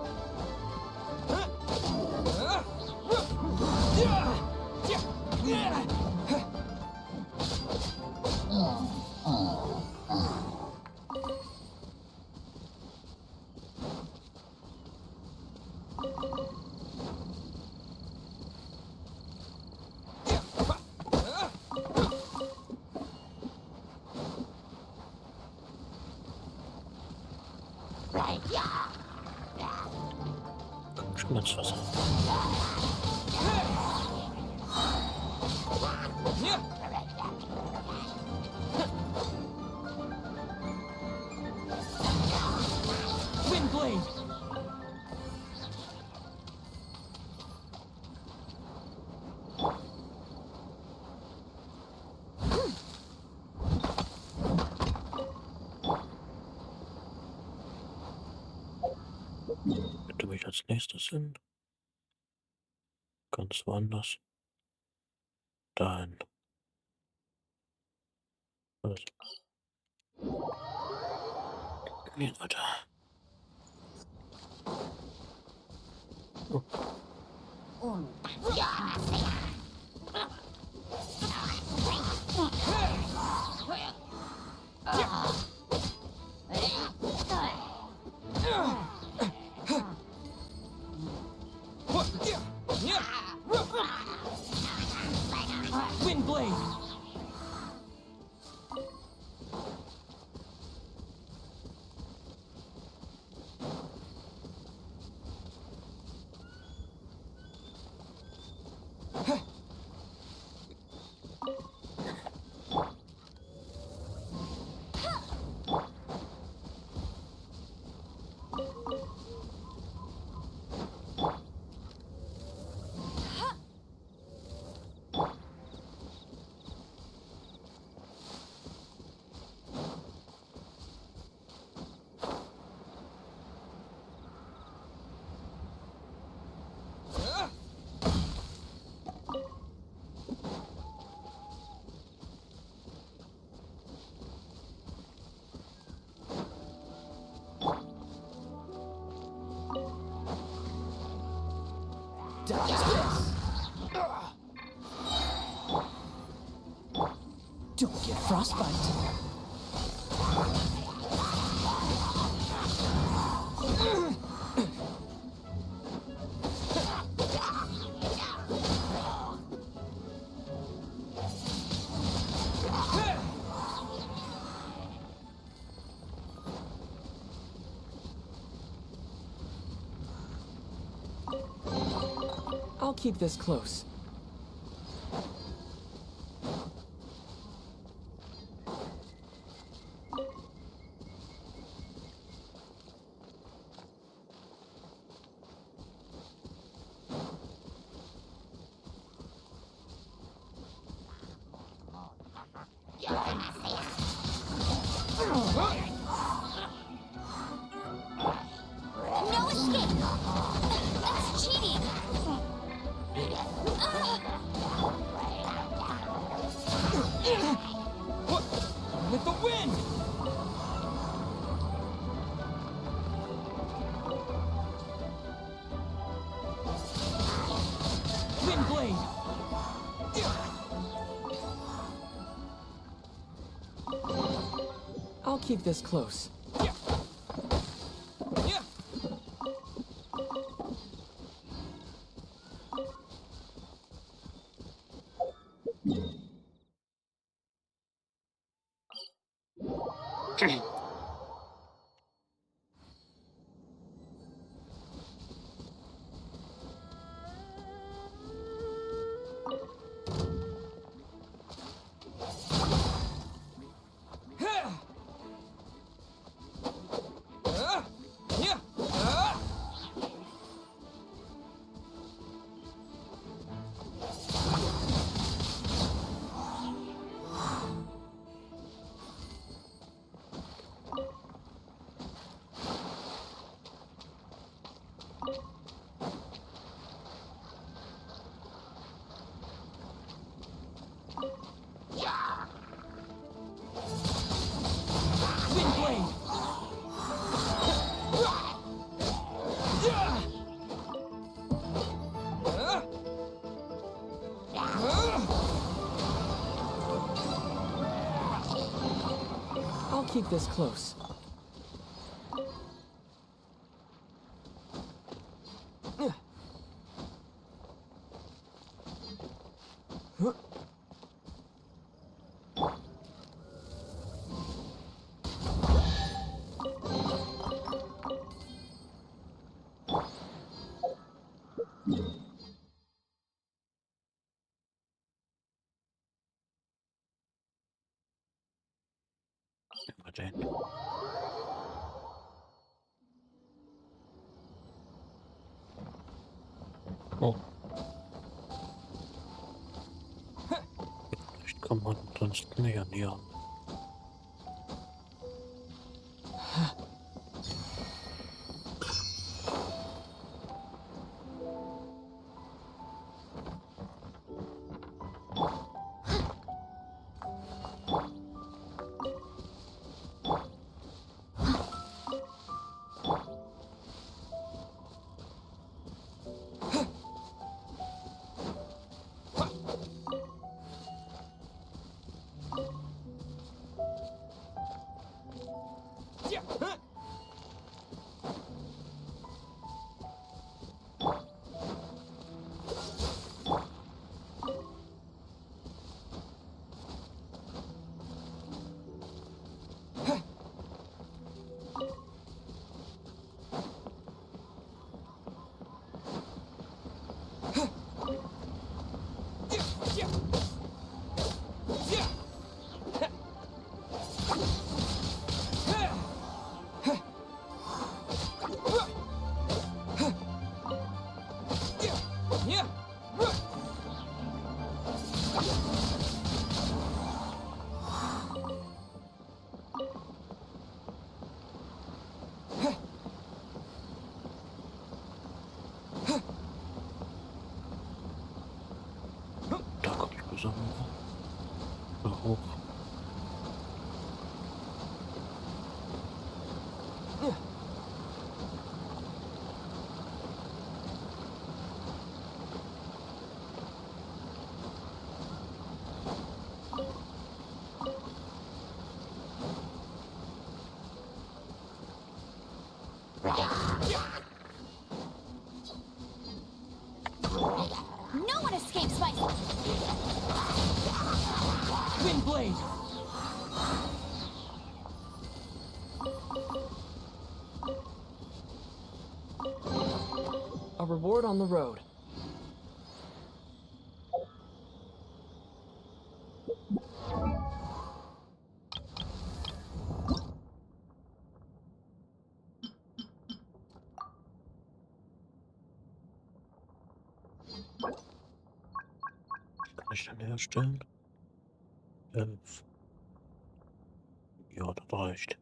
Schon ins Wasser. Yeah. Wind blade. Du mich als nächstes hin. Ganz woanders. Dahin. Also. Gehen weiter. Oh. Wind blade. Dodge this. Don't get frostbite. I'll keep this close. No escape! That's cheating! With the wind! Wind blade! I'll keep this close. Yeah. Yeah. I'll keep this close. Imagine. Oh. Vielleicht kommt man sonst näher näher. Da komme ich zusammen. Da hoch. No one escapes my... Twin blade! A reward on the road. Kann ich dann herstellen? 11. Ja, das reicht.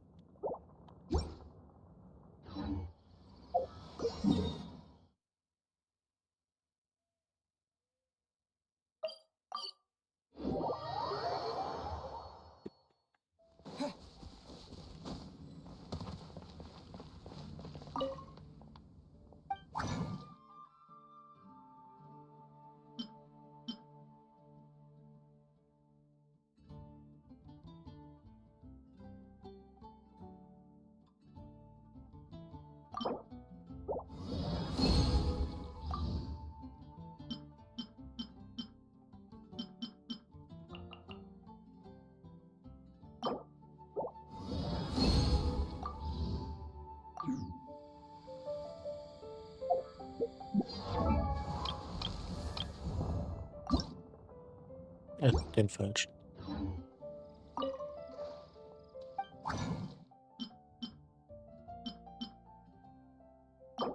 Den falschen.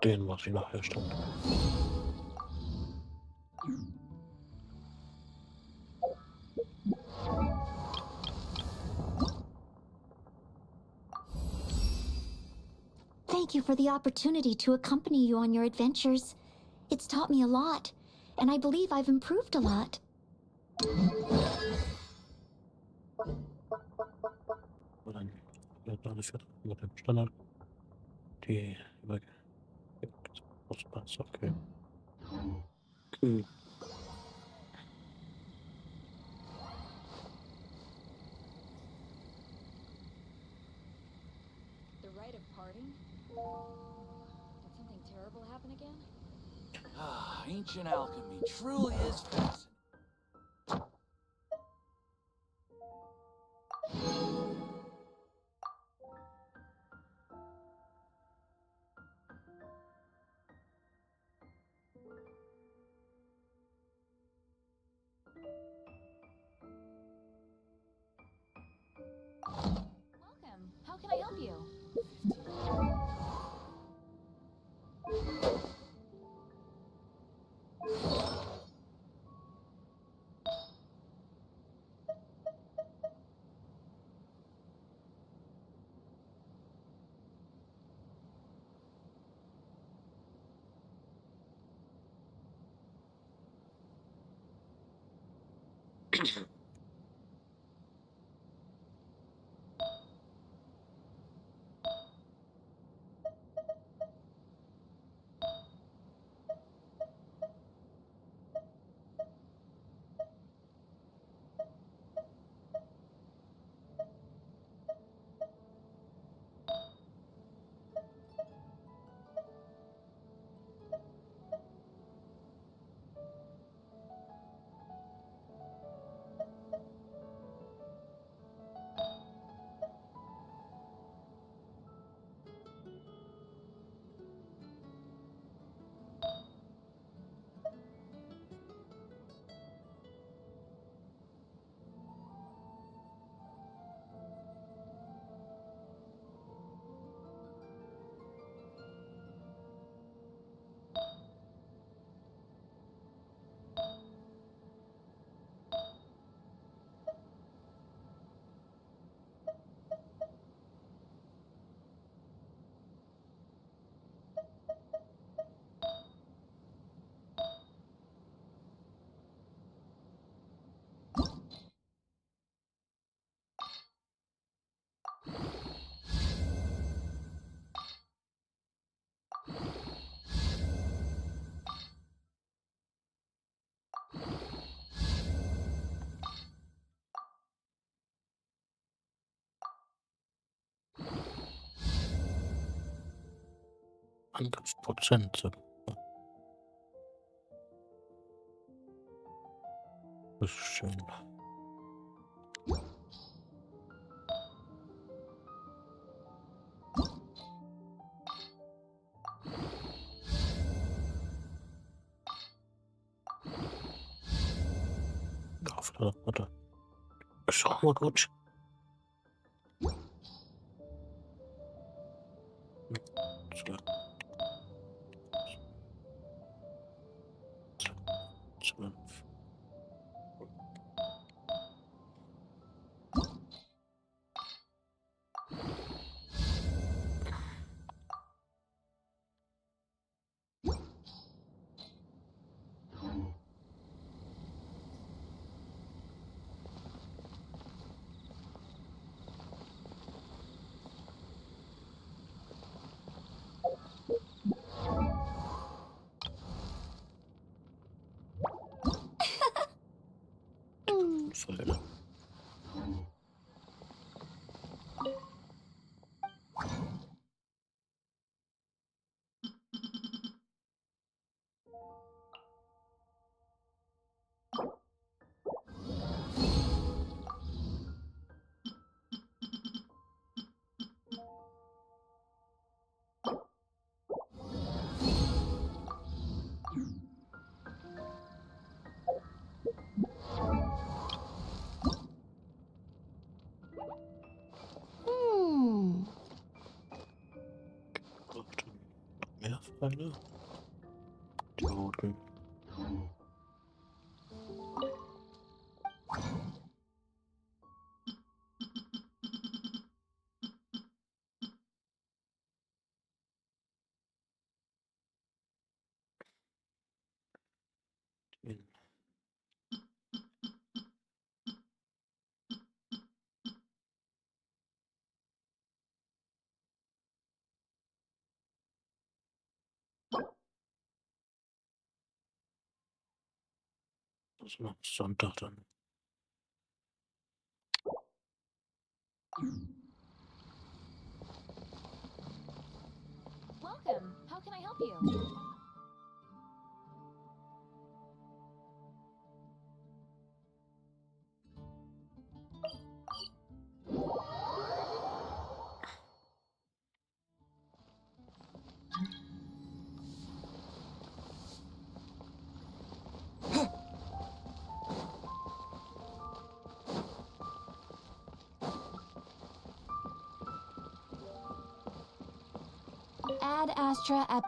Den muss ich noch herstellen. Thank you for the opportunity to accompany you on your adventures. It's taught me a lot, and I believe I've improved a lot. Und dann wird noch eine vierte mit dem Standard. Die über Auspass, okay. The rite of parting? Did something terrible happen again? Ah, ancient alchemy truly is fascinating. Welcome. How can I help you? Angriffsprozent. Das ist schön. Warte. Ist auch mal gut. So. 12. Eine. Die roten. Den. Das ist noch Sonntag dann. Welcome. How can I help you? Ad Astra Ep.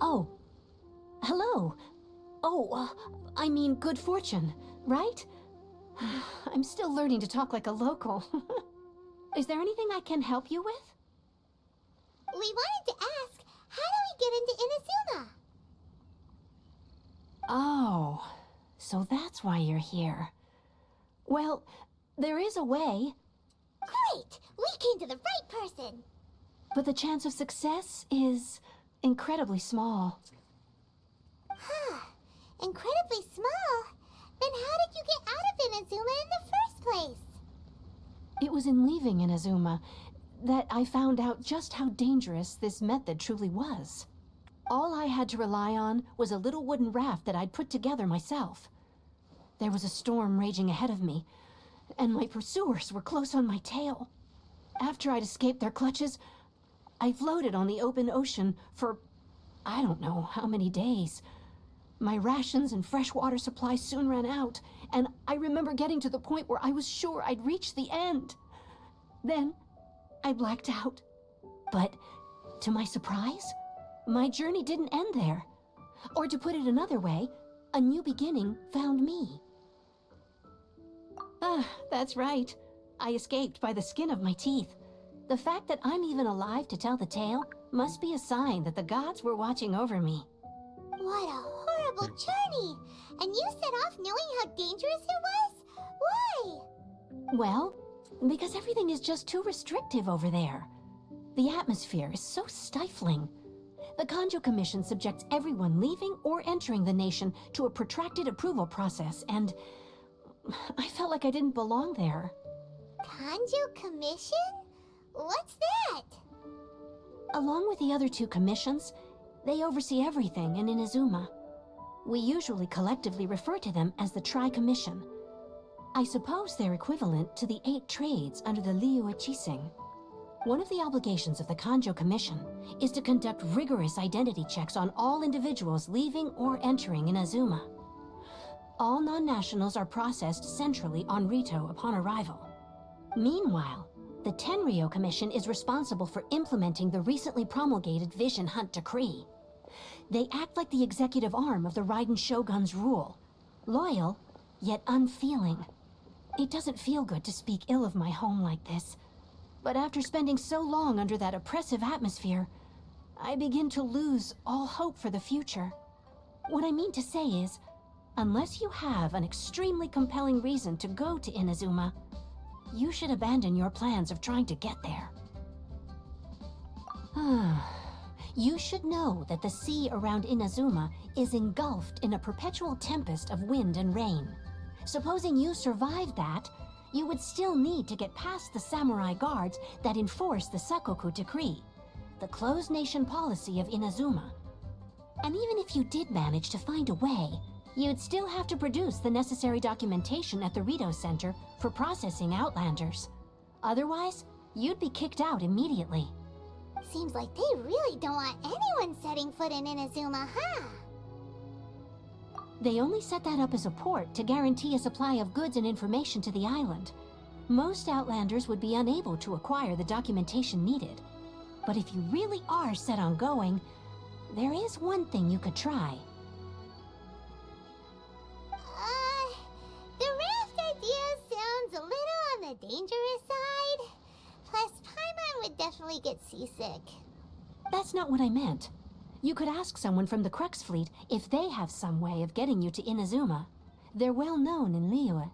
Oh. Hello. Oh, I mean good fortune, right? I'm still learning to talk like a local. Is there anything I can help you with? We wanted to ask, how do we get into Inazuma? Oh, so that's why you're here. Well, there is a way, Great! We came to the right person! but the chance of success is incredibly small. Huh. Incredibly small? Then how did you get out of Inazuma in the first place? It was in leaving Inazuma that I found out just how dangerous this method truly was. All I had to rely on was a little wooden raft that I'd put together myself. There was a storm raging ahead of me, and my pursuers were close on my tail. After I'd escaped their clutches, I floated on the open ocean for I don't know how many days. My rations and fresh water supply soon ran out, and I remember getting to the point where I was sure I'd reached the end. Then, I blacked out. But, to my surprise, my journey didn't end there. Or to put it another way, a new beginning found me. Ah, that's right. I escaped by the skin of my teeth. The fact that I'm even alive to tell the tale must be a sign that the gods were watching over me. What a horrible journey! And you set off knowing how dangerous it was? Why? Well, because everything is just too restrictive over there. The atmosphere is so stifling. The Kanjo Commission subjects everyone leaving or entering the nation to a protracted approval process, and I felt like I didn't belong there. Kanjo Commission? What's that? Along with the other two commissions, they oversee everything in Inazuma. We usually collectively refer to them as the Tri-Commission. I suppose they're equivalent to the 8 trades under the Liu Ichising. One of the obligations of the Kanjo Commission is to conduct rigorous identity checks on all individuals leaving or entering Inazuma. All non-nationals are processed centrally on Rito upon arrival. Meanwhile, the Tenryo Commission is responsible for implementing the recently promulgated Vision Hunt Decree. They act like the executive arm of the Raiden Shogun's rule. Loyal, yet unfeeling. It doesn't feel good to speak ill of my home like this. But after spending so long under that oppressive atmosphere, I begin to lose all hope for the future. What I mean to say is, Unless you have an extremely compelling reason to go to Inazuma, you should abandon your plans of trying to get there. You should know that the sea around Inazuma is engulfed in a perpetual tempest of wind and rain. Supposing you survived that, you would still need to get past the samurai guards that enforce the Sakoku Decree, the closed nation policy of Inazuma. And even if you did manage to find a way, you'd still have to produce the necessary documentation at the Rito Center for processing Outlanders. Otherwise, you'd be kicked out immediately. Seems like they really don't want anyone setting foot in Inazuma, huh? They only set that up as a port to guarantee a supply of goods and information to the island. Most Outlanders would be unable to acquire the documentation needed. But if you really are set on going, there is one thing you could try. The raft idea sounds a little on the dangerous side. Plus, Paimon would definitely get seasick. That's not what I meant. You could ask someone from the Crux Fleet if they have some way of getting you to Inazuma. They're well known in Liyue.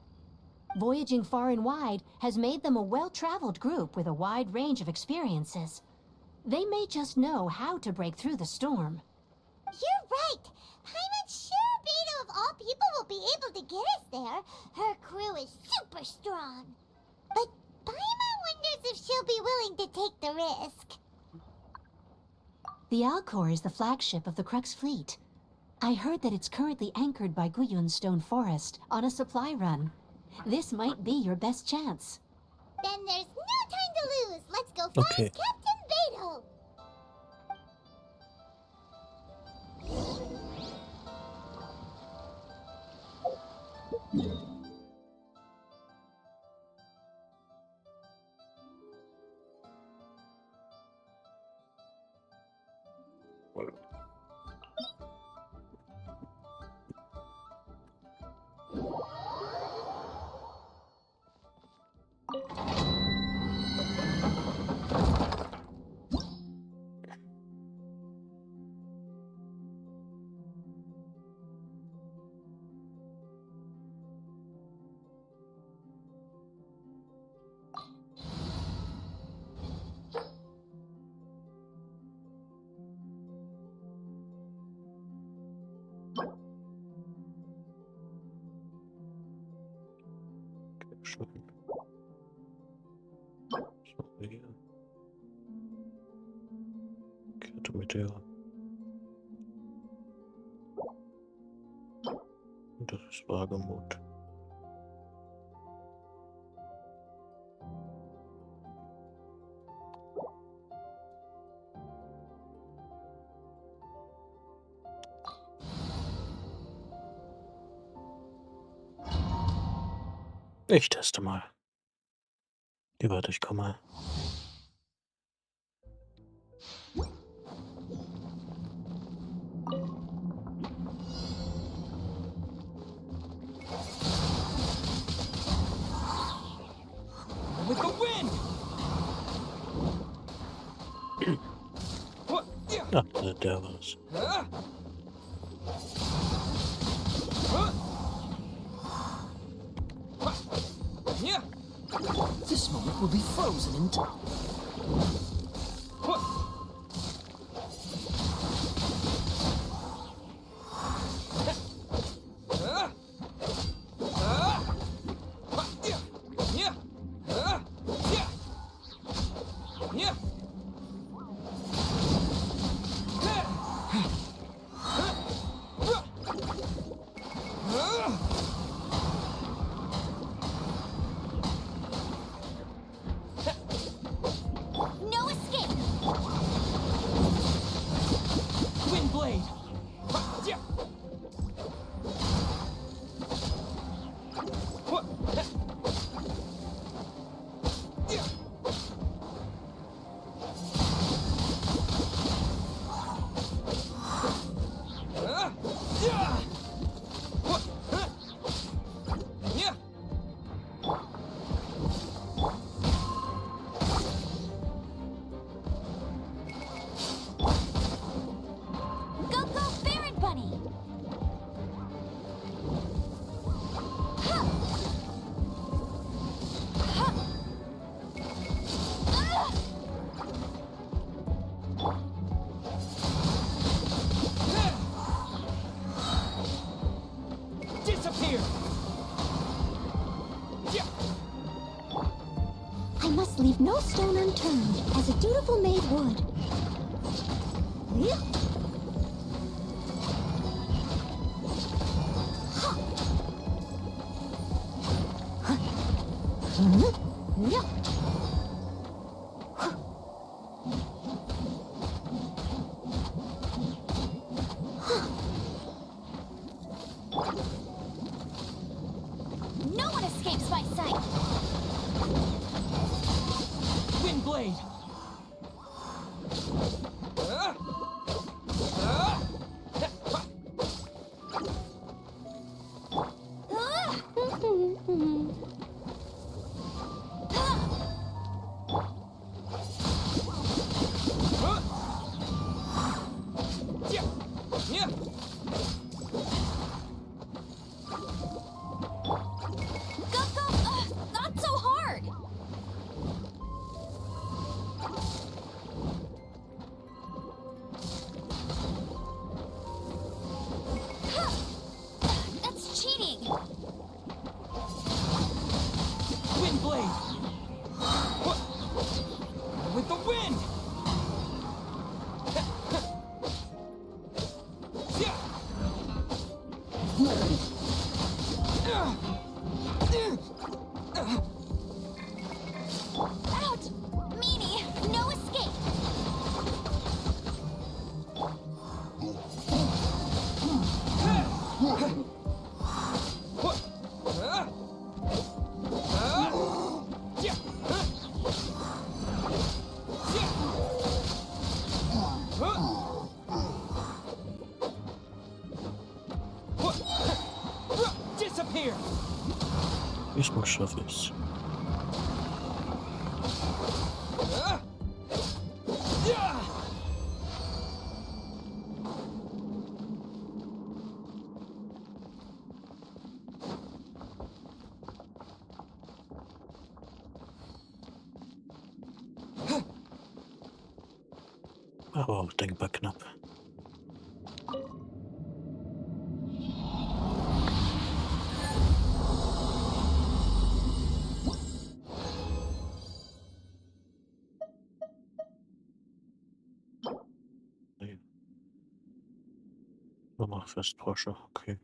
Voyaging far and wide has made them a well-traveled group with a wide range of experiences. They may just know how to break through the storm. You're right! Paimon sure Beto of all people will be able to get us there. Her crew is super strong. But Paimon wonders if she'll be willing to take the risk. The Alcor is the flagship of the Crux Fleet. I heard that it's currently anchored by Guyun's Stone Forest on a supply run. This might be your best chance. Then there's no time to lose. Let's go find Okay. Captain Beto. Schön. So, hier. Kette mit der. Und das ist Wagemut. Ich teste mal. Warte, ich komme. With the wind! What? Ach, der war's. Yeah. This moment will be frozen in time. No escape! No stone unturned, as a dutiful maid would. Yeah. Yeah. No one escapes my sight. Wind blade! Go, go! Not so hard! That's cheating! Wind blade! With the wind! Out! Meanie, no escape! Disappear! Diesmal schaffe ich's. Aber auch denkbar knapp. Nee. Nur noch fest Porsche, okay.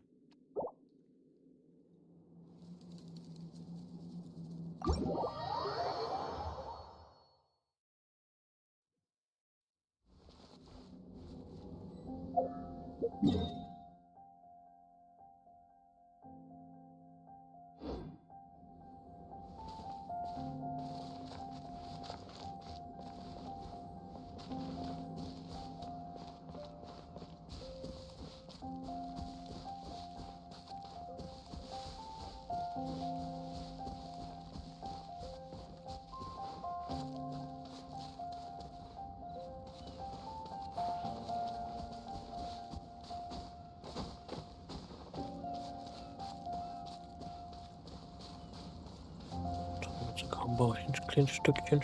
Jetzt kaum ein kleines Stückchen.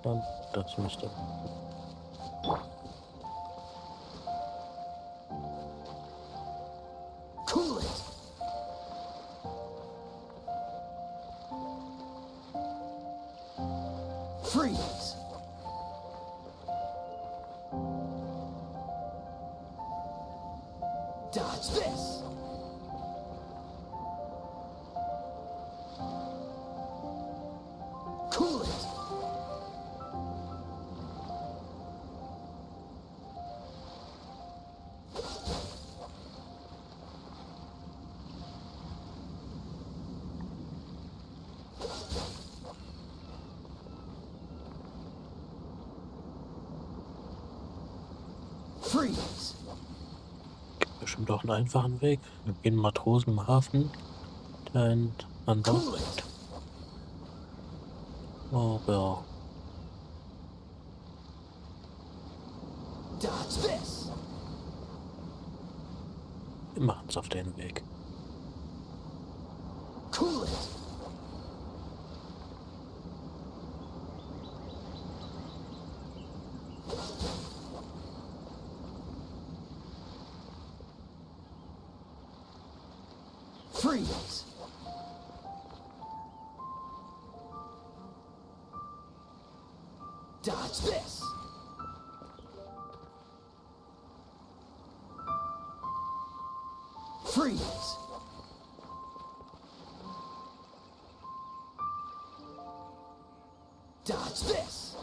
Dann das müsste. Cool it! Freeze! Dodge this! Cool it! Freeze! Gibt bestimmt auch einen einfachen Weg. Wir gehen Matrosen im Hafen, der einen an Bord Cool bringt. it! Aber Dodge this! wir machen es auf den Weg. Cool it! Freeze! Freeze! Dodge this!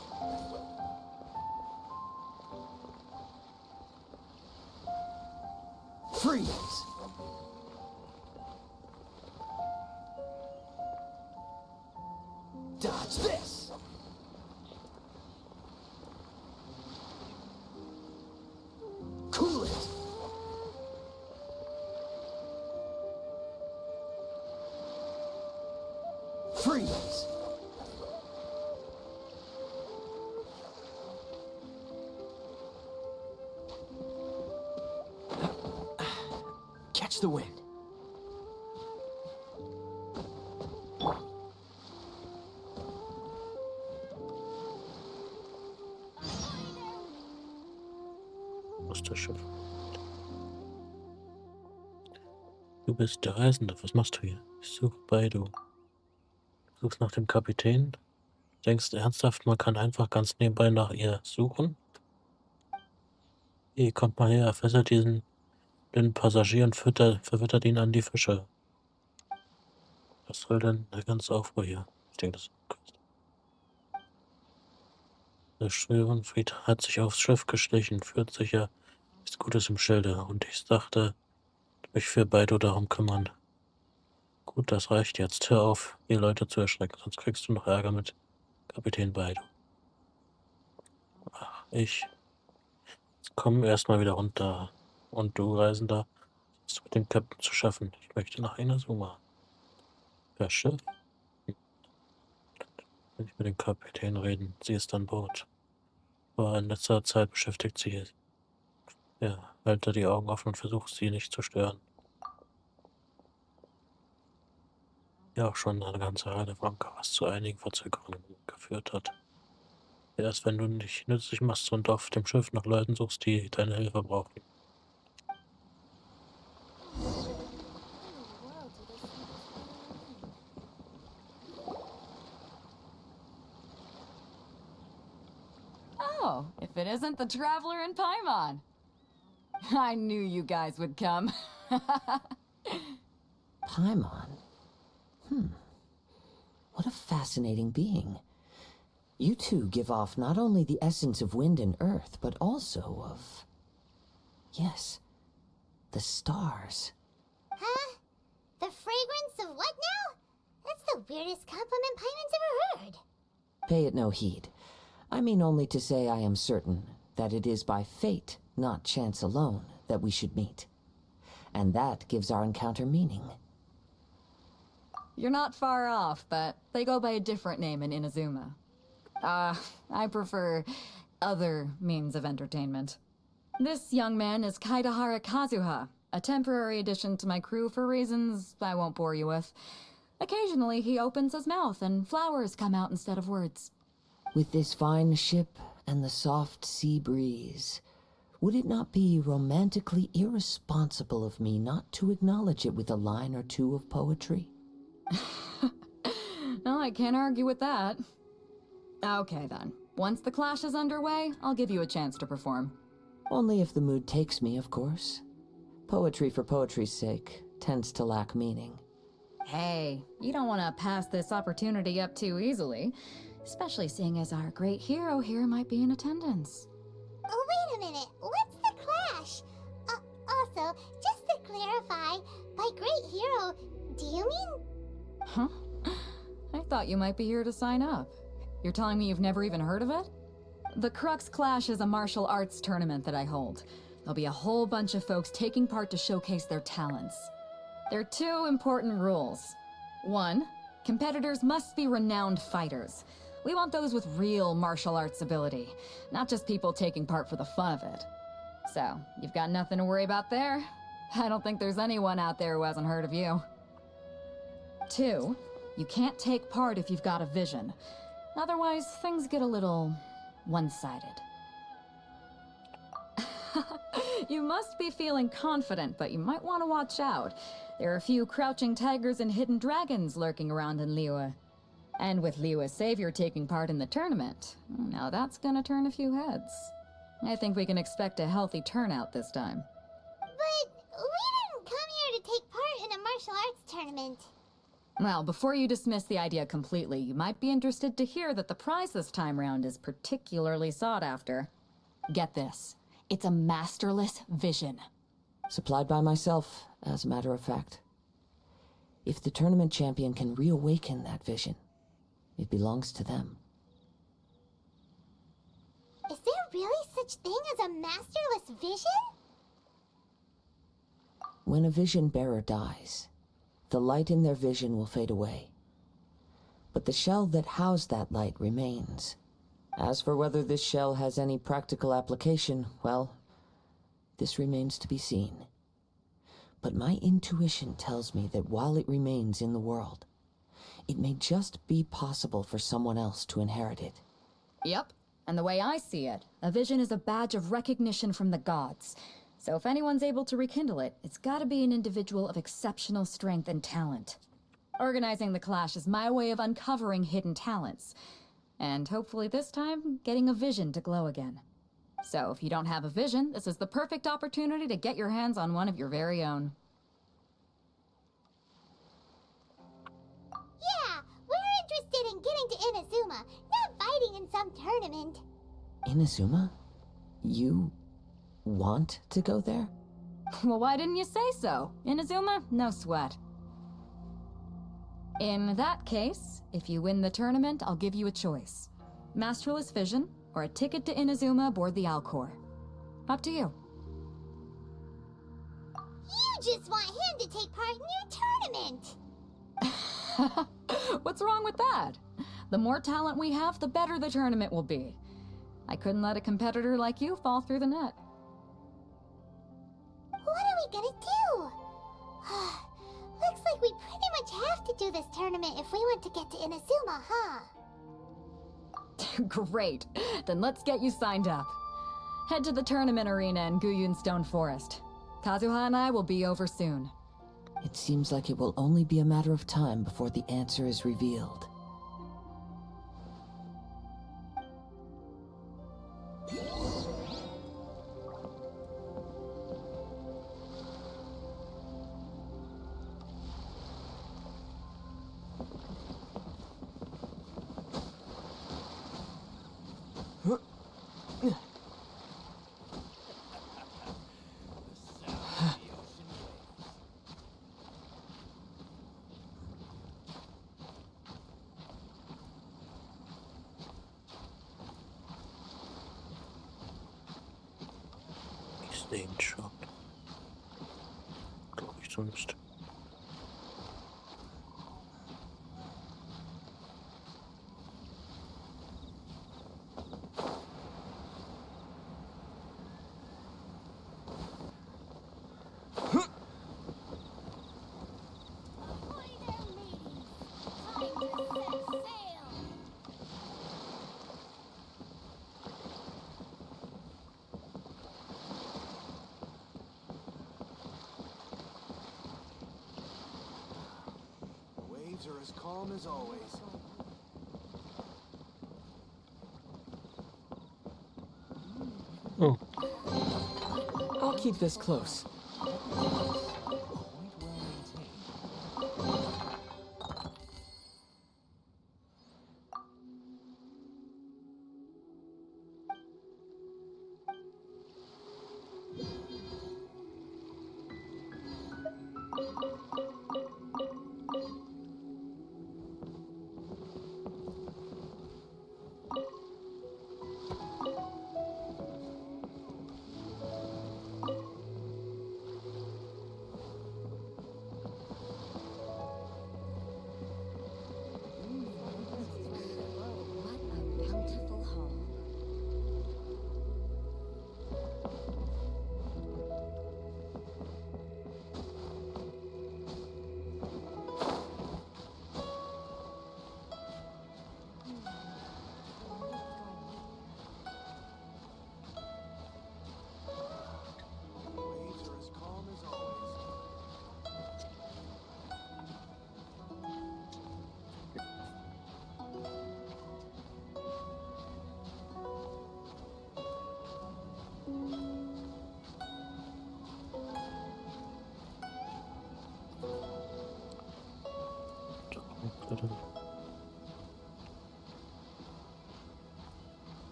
Freeze! Dodge this! Cool it! Freeze! Catch the wind. Wo ist das Schiff? Du bist der Reisende. Was machst du hier? Ich suche Baidu. Du suchst nach dem Kapitän? Denkst du ernsthaft, man kann einfach ganz nebenbei nach ihr suchen? Hier, kommt mal her, fesselt diesen blinden Passagier und verwittert ihn an die Fische. Was soll denn der ganze Aufruhr hier? Ich denke, das ist der Störenfried hat sich aufs Schiff geschlichen, führt sicher nichts Gutes im Schilde. Und ich dachte, mich für Baidu darum kümmern. Gut, das reicht jetzt. Hör auf, die Leute zu erschrecken, sonst kriegst du noch Ärger mit Kapitän Baidu. Ach, ich. Jetzt komm erstmal wieder runter. Und du, Reisender, hast du mit dem Captain zu schaffen. Ich möchte nach Inazuma. Per Schiff? Will ich mit dem Kapitän reden. Sie ist an Bord. Aber in letzter Zeit beschäftigt sie es. Ja, halte die Augen offen und versuch sie nicht zu stören. Ja, auch schon eine ganze Reihe von was zu einigen Verzögerungen geführt hat. Erst wenn du dich nützlich machst und auf dem Schiff nach Leuten suchst, die deine Hilfe brauchen. Oh, if it isn't the Traveler in Paimon. I knew you guys would come. Paimon? What a fascinating being. You two give off not only the essence of wind and earth, but also of... Yes, the stars. Huh? The fragrance of what now? That's the weirdest compliment Paimon's ever heard. Pay it no heed. I mean only to say I am certain that it is by fate, not chance alone, that we should meet. And that gives our encounter meaning. You're not far off, but they go by a different name in Inazuma. I prefer other means of entertainment. This young man is Kaidahara Kazuha, a temporary addition to my crew for reasons I won't bore you with. Occasionally, he opens his mouth and flowers come out instead of words. With this fine ship and the soft sea breeze, would it not be romantically irresponsible of me not to acknowledge it with a line or two of poetry? No, I can't argue with that. Okay then. Once the clash is underway, I'll give you a chance to perform. Only if the mood takes me, of course. Poetry for poetry's sake tends to lack meaning. Hey, you don't want to pass this opportunity up too easily, especially seeing as our great hero here might be in attendance. Oh, wait a minute. What's the clash? Also, just to clarify, by great hero, do you mean... Huh? I thought you might be here to sign up. You're telling me you've never even heard of it? The Crux Clash is a martial arts tournament that I hold. There'll be a whole bunch of folks taking part to showcase their talents. There are two important rules. One, competitors must be renowned fighters. We want those with real martial arts ability, not just people taking part for the fun of it. So, you've got nothing to worry about there. I don't think there's anyone out there who hasn't heard of you. Two, you can't take part if you've got a vision. Otherwise, things get a little one-sided. You must be feeling confident, but you might want to watch out. There are a few crouching tigers and hidden dragons lurking around in Liyue. And with Liyue's savior taking part in the tournament, now that's gonna turn a few heads. I think we can expect a healthy turnout this time. But we didn't come here to tournament. Well, before you dismiss the idea completely, you might be interested to hear that the prize this time round is particularly sought after. Get this. It's a masterless vision. Supplied by myself, as a matter of fact. If the tournament champion can reawaken that vision, it belongs to them. Is there really such thing as a masterless vision? When a vision bearer dies, the light in their vision will fade away. But the shell that housed that light remains. As for whether this shell has any practical application, well, this remains to be seen. But my intuition tells me that while it remains in the world, it may just be possible for someone else to inherit it. Yep. And the way I see it, a vision is a badge of recognition from the gods. So if anyone's able to rekindle it, it's gotta be an individual of exceptional strength and talent. Organizing the clash is my way of uncovering hidden talents. And hopefully this time, getting a vision to glow again. So if you don't have a vision, this is the perfect opportunity to get your hands on one of your very own. Yeah, we're interested in getting to Inazuma, not fighting in some tournament. Inazuma? You want to go there? Well, why didn't you say so? Inazuma? No sweat. In that case, if you win the tournament, I'll give you a choice. Masterless Vision, or a ticket to Inazuma aboard the Alcor. Up to you. You just want him to take part in your tournament. What's wrong with that? The more talent we have, the better the tournament will be. I couldn't let a competitor like you fall through the net. What are we gonna do? Looks like we pretty much have to do this tournament if we want to get to Inazuma, huh? Great. Then let's get you signed up. Head to the tournament arena in Guyun Stone Forest. Kazuha and I will be over soon. It seems like it will only be a matter of time before the answer is revealed. Ich sehe ihn schon. Glaube ich zumindest. Waves are as calm as always. Oh, I'll keep this close.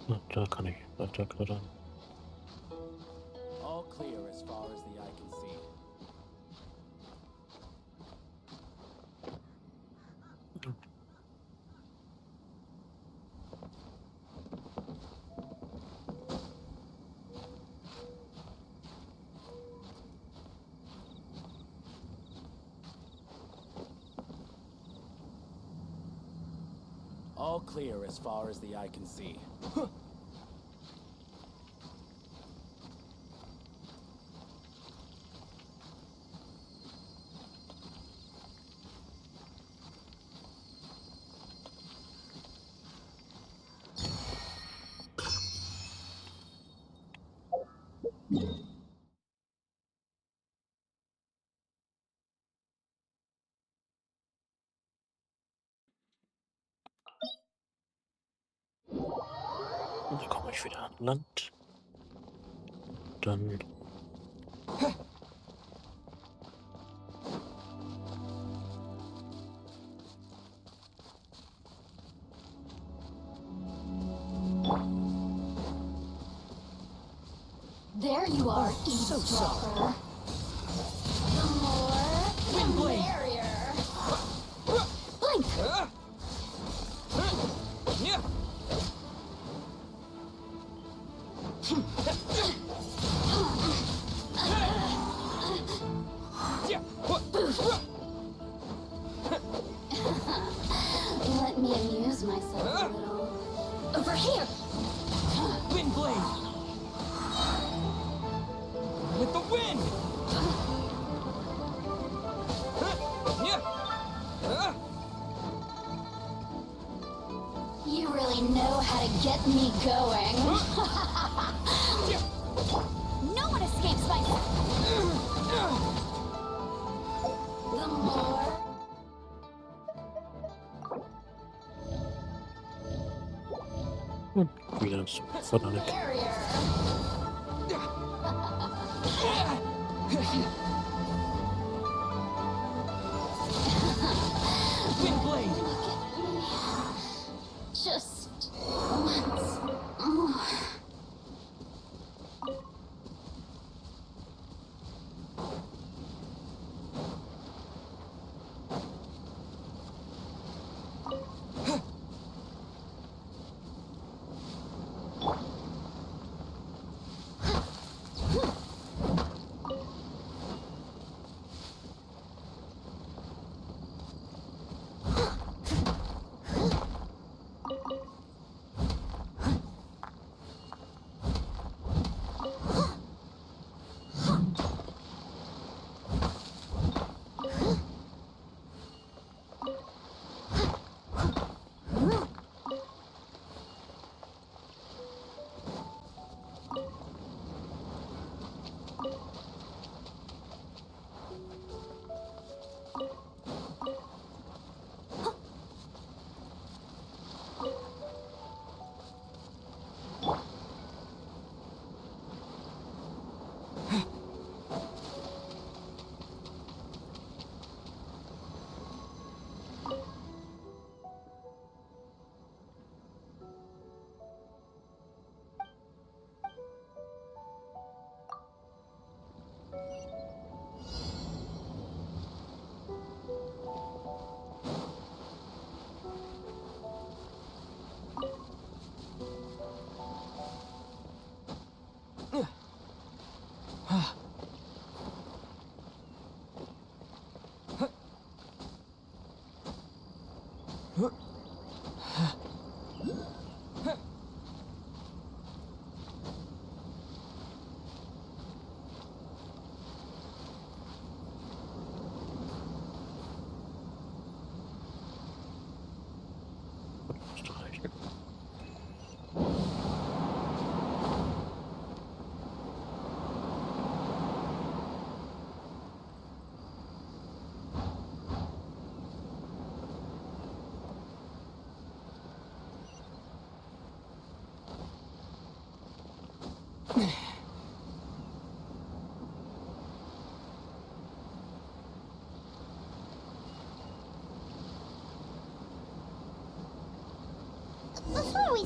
Na, da kann ich weiterklettern. All clear as far as the eye can see. All clear as far as the eye can see. Und dann komme ich wieder an Land. Dann There you are, eavesdropper. The more, the merrier. Blink! Let me amuse myself a little. Over here! Windblade! With the wind! You really know how to get me going. No one escapes my... The more... und wieder ins Vorderdeck. merrier. Windblade! Look at me. Just once more.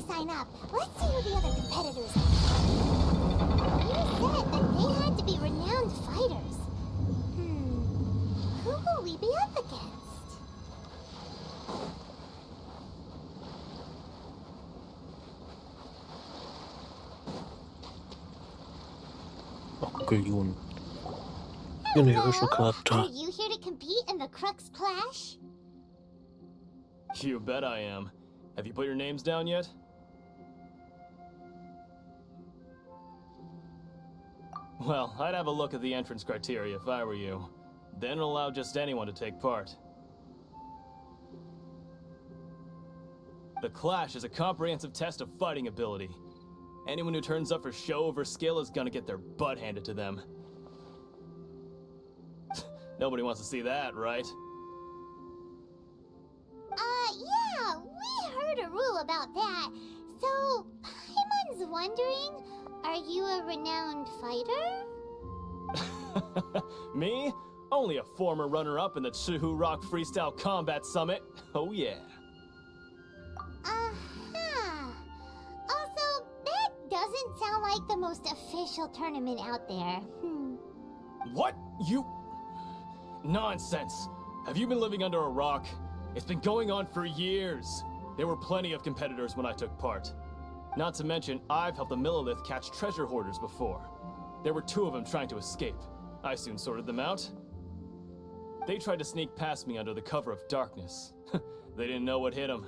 sign up. Let's see who the other competitors are. You said that they had to be renowned fighters. Who will we be up against? Onkel generische Are Charakter. you here to compete in the Crux Clash? You bet I am. Have you put your names down yet? Well, I'd have a look at the entrance criteria if I were you. Then allow just anyone to take part. The Clash is a comprehensive test of fighting ability. Anyone who turns up for show over skill is gonna get their butt handed to them. Nobody wants to see that, right? Yeah, we heard a rule about that. So, Paimon's wondering, are you a renowned fighter? Me? Only a former runner-up in the Chihu Rock Freestyle Combat Summit. Oh yeah. Also, that doesn't sound like the most official tournament out there. What? You... Nonsense. Have you been living under a rock? It's been going on for years. There were plenty of competitors when I took part. Not to mention, I've helped the Millilith catch treasure hoarders before. There were 2 of them trying to escape. I soon sorted them out. They tried to sneak past me under the cover of darkness. They didn't know what hit them.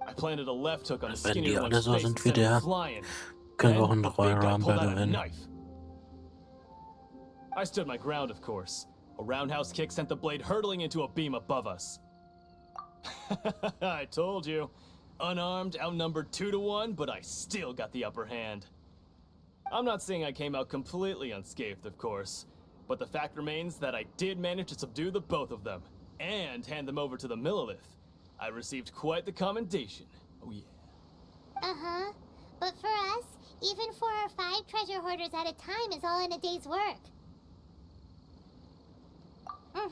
I planted a left hook on the Wenn skinny die one's alle so face sind and wie sent him der, flying. können wir auch Then einen the big Royal guy Rumble pulled out a gewinnen. knife. I stood my ground, of course. A roundhouse kick sent the blade hurtling into a beam above us. I told you. Unarmed, outnumbered 2 to 1, but I still got the upper hand. I'm not saying I came out completely unscathed, of course, but the fact remains that I did manage to subdue the both of them, and hand them over to the Millilith. I received quite the commendation. Oh yeah. But for us, even 4 or 5 treasure hoarders at a time is all in a day's work. Alright,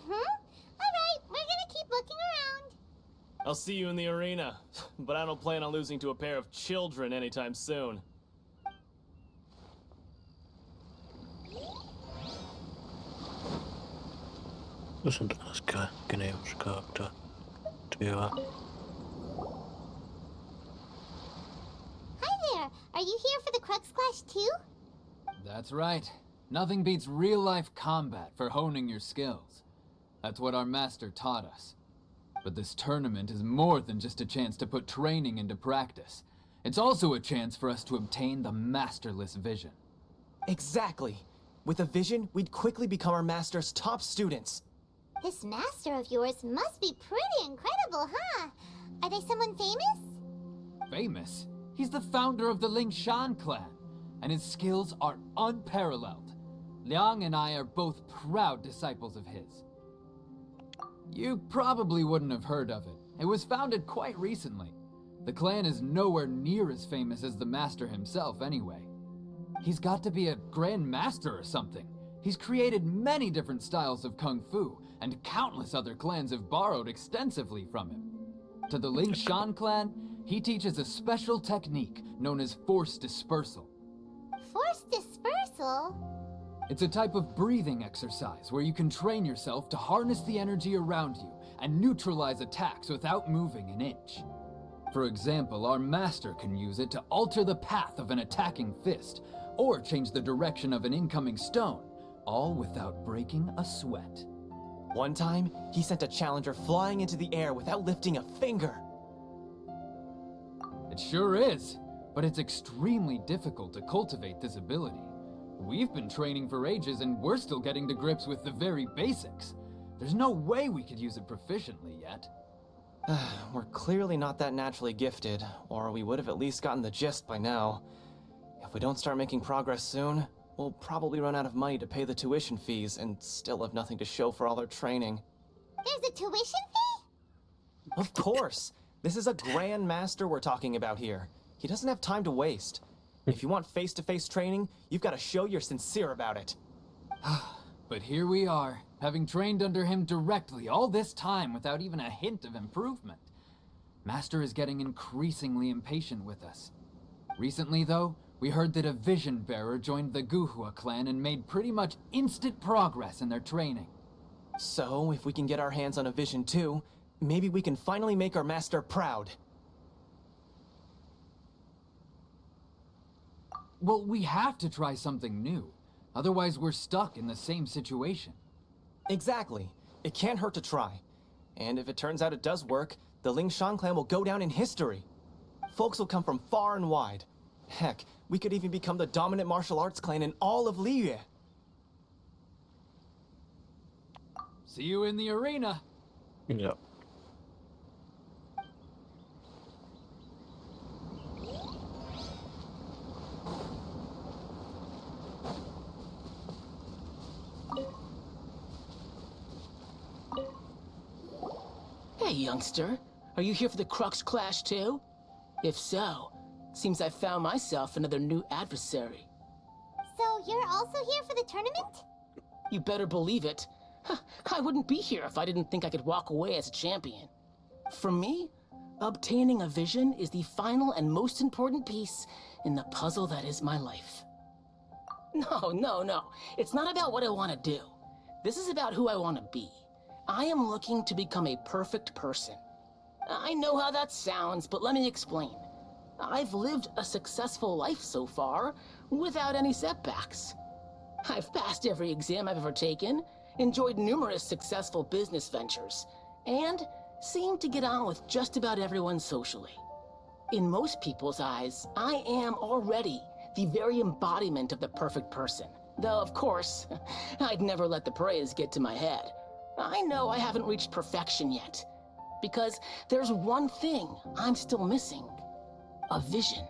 we're gonna keep looking around. I'll see you in the arena, but I don't plan on losing to a pair of children anytime soon. Das sind alles generische Charakter. Ja. Hi there, are you here for the Crux Clash too? That's right. Nothing beats real-life combat for honing your skills. That's what our master taught us. But this tournament is more than just a chance to put training into practice. It's also a chance for us to obtain the masterless vision. Exactly. With a vision, we'd quickly become our master's top students. This master of yours must be pretty incredible, huh? Are they someone famous? Famous? He's the founder of the Lingshan clan, and his skills are unparalleled. Liang and I are both proud disciples of his. You probably wouldn't have heard of it. It was founded quite recently. The clan is nowhere near as famous as the master himself anyway. He's got to be a grand master or something. He's created many different styles of kung fu, and countless other clans have borrowed extensively from him. To the Lingshan clan, he teaches a special technique known as force dispersal. Force dispersal? It's a type of breathing exercise where you can train yourself to harness the energy around you and neutralize attacks without moving an inch. For example, our master can use it to alter the path of an attacking fist, or change the direction of an incoming stone, all without breaking a sweat. One time, he sent a challenger flying into the air without lifting a finger. It sure is, but it's extremely difficult to cultivate this ability. We've been training for ages and we're still getting to grips with the very basics. There's no way we could use it proficiently yet. We're clearly not that naturally gifted, or we would have at least gotten the gist by now. If we don't start making progress soon, we'll probably run out of money to pay the tuition fees and still have nothing to show for all our training. There's a tuition fee? Of course! This is a Grand Master we're talking about here. He doesn't have time to waste. If you want face-to-face training, you've got to show you're sincere about it. But here we are, having trained under him directly all this time without even a hint of improvement. Master is getting increasingly impatient with us. Recently, though, we heard that a Vision Bearer joined the Guhua clan and made pretty much instant progress in their training. So, if we can get our hands on a vision too, maybe we can finally make our master proud. Well, we have to try something new. Otherwise, we're stuck in the same situation. Exactly. It can't hurt to try. And if it turns out it does work, the Ling Shan clan will go down in history. Folks will come from far and wide. Heck, we could even become the dominant martial arts clan in all of Liyue. See you in the arena. Ja. Hey, youngster. Are you here for the Crux Clash too? If so, seems I found myself another new adversary. So you're also here for the tournament? You better believe it. I wouldn't be here if I didn't think I could walk away as a champion. For me, obtaining a vision is the final and most important piece in the puzzle that is my life. No. It's not about what I want to do. This is about who I want to be. I am looking to become a perfect person. I know how that sounds, but let me explain. I've lived a successful life so far, without any setbacks. I've passed every exam I've ever taken, enjoyed numerous successful business ventures, and seem to get on with just about everyone socially. In most people's eyes, I am already the very embodiment of the perfect person. Though, of course, I'd never let the praise get to my head. I know I haven't reached perfection yet, because there's one thing I'm still missing. A vision.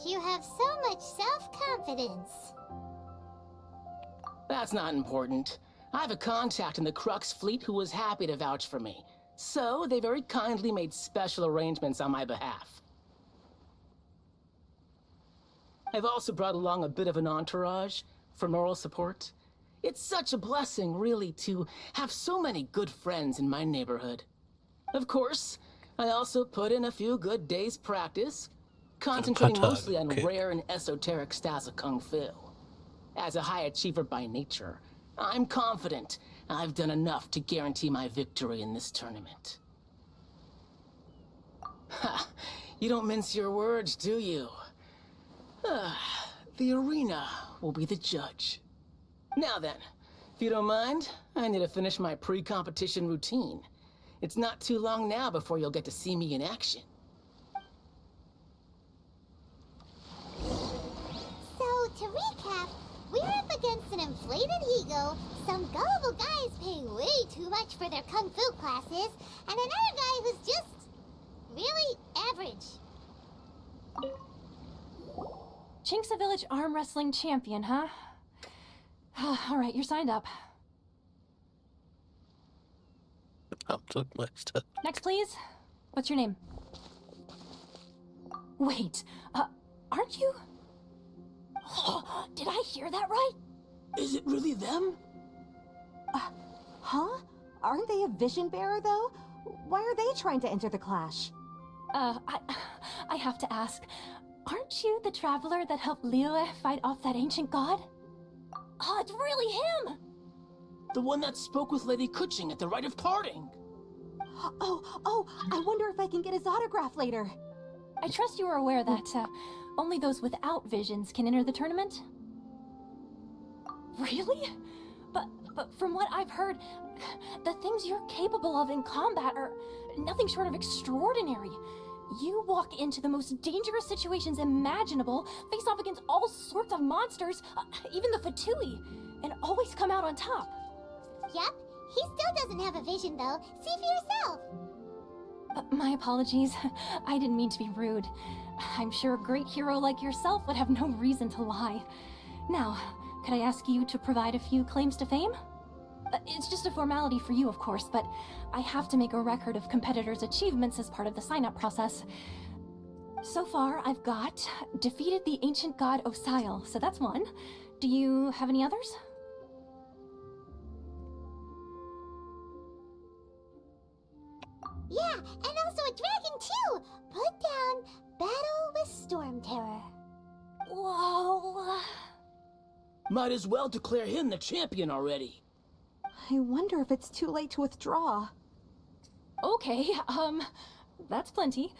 You have so much self-confidence. That's not important. I have a contact in the Crux fleet who was happy to vouch for me, so they very kindly made special arrangements on my behalf. I've also brought along a bit of an entourage for moral support. It's such a blessing, really, to have so many good friends in my neighborhood. Of course, I also put in a few good days' practice, concentrating mostly on rare and esoteric styles of Kung Fu. As a high achiever by nature, I'm confident I've done enough to guarantee my victory in this tournament. Ha! You don't mince your words, do you? The arena will be the judge. Now then, if you don't mind, I need to finish my pre-competition routine. It's not too long now before you'll get to see me in action. So, to recap, we're up against an inflated ego, some gullible guys paying way too much for their kung fu classes, and another guy who's just really average. Chinksa Village arm wrestling champion, huh? All right, you're signed up. Abzugmeister. Next, please. What's your name? Wait, aren't you? Did I hear that right? Is it really them? Huh? Aren't they a vision bearer, though? Why are they trying to enter the clash? I have to ask, aren't you the traveler that helped Liyue fight off that ancient god? Oh, it's really him! The one that spoke with Lady Kuching at the rite of parting. Oh, I wonder if I can get his autograph later. I trust you are aware that, only those without visions can enter the tournament? Really? But from what I've heard, the things you're capable of in combat are nothing short of extraordinary. You walk into the most dangerous situations imaginable, face off against all sorts of monsters, even the Fatui, and always come out on top. Yep, he still doesn't have a vision though. See for yourself. My apologies. I didn't mean to be rude. I'm sure a great hero like yourself would have no reason to lie. Now, could I ask you to provide a few claims to fame? It's just a formality for you, of course, but I have to make a record of competitors' achievements as part of the sign-up process. So far, I've got defeated the ancient god Osial, so that's one. Do you have any others? Yeah, and also a dragon too! Put down Battle with Storm Terror. Whoa. Might as well declare him the champion already. I wonder if it's too late to withdraw. Okay, that's plenty.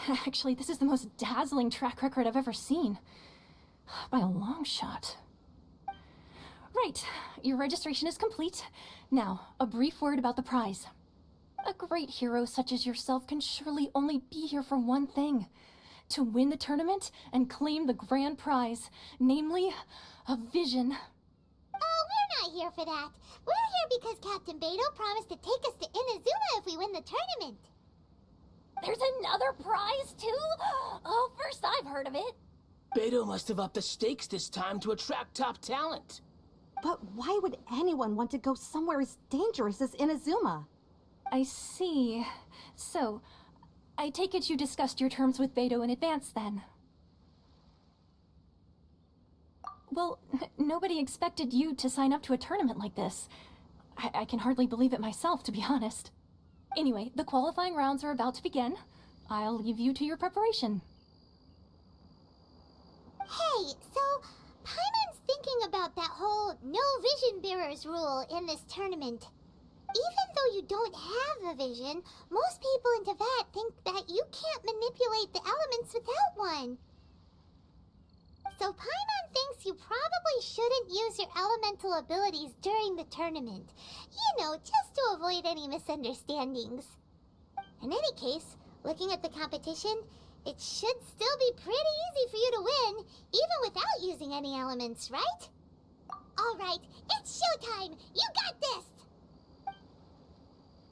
Actually, this is the most dazzling track record I've ever seen. By a long shot. Right, your registration is complete. Now, a brief word about the prize. A great hero such as yourself can surely only be here for one thing. To win the tournament and claim the grand prize, namely, a vision. Oh, we're not here for that. We're here because Captain Beto promised to take us to Inazuma if we win the tournament. There's another prize, too? Oh, first I've heard of it. Beto must have upped the stakes this time to attract top talent. But why would anyone want to go somewhere as dangerous as Inazuma? I see. So, I take it you discussed your terms with Beto in advance, then? Well, nobody expected you to sign up to a tournament like this. I can hardly believe it myself, to be honest. Anyway, the qualifying rounds are about to begin. I'll leave you to your preparation. Hey, so Paimon's thinking about that whole no vision bearers rule in this tournament. Even though you don't have a vision, most people in Teyvat think that you can't manipulate the elements without one. So Paimon thinks you probably shouldn't use your elemental abilities during the tournament. You know, just to avoid any misunderstandings. In any case, looking at the competition, it should still be pretty easy for you to win, even without using any elements, right? Alright, it's showtime! You got this!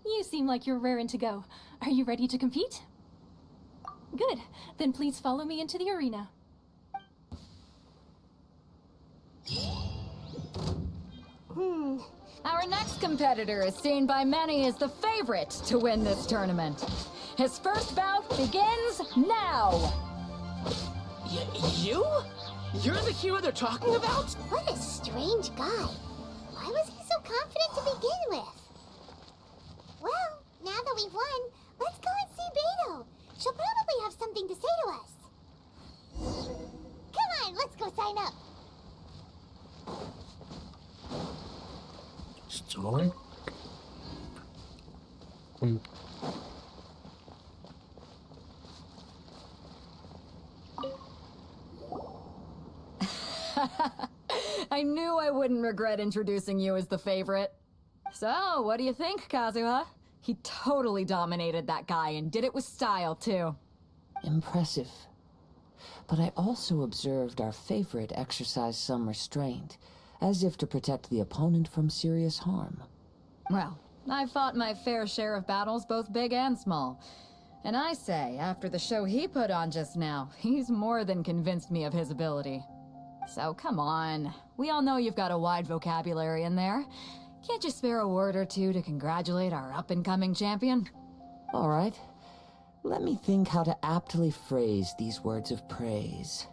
You seem like you're raring to go. Are you ready to compete? Good. Then please follow me into the arena. Our next competitor is seen by many as the favorite to win this tournament. His first bout begins now! You? You're the hero they're talking about? What a strange guy. Why was he so confident to begin with? Well, now that we've won, let's go and see Beto. She'll probably have something to say to us. Come on, let's go sign up. So. Und I knew I wouldn't regret introducing you as the favorite. So, what do you think, Kazuha? He totally dominated that guy and did it with style, too. Impressive. But I also observed our favorite exercise some restraint, as if to protect the opponent from serious harm. Well, I've fought my fair share of battles, both big and small. And I say, after the show he put on just now, he's more than convinced me of his ability. So come on, we all know you've got a wide vocabulary in there. Can't you spare a word or two to congratulate our up-and-coming champion? All right. Let me think how to aptly phrase these words of praise.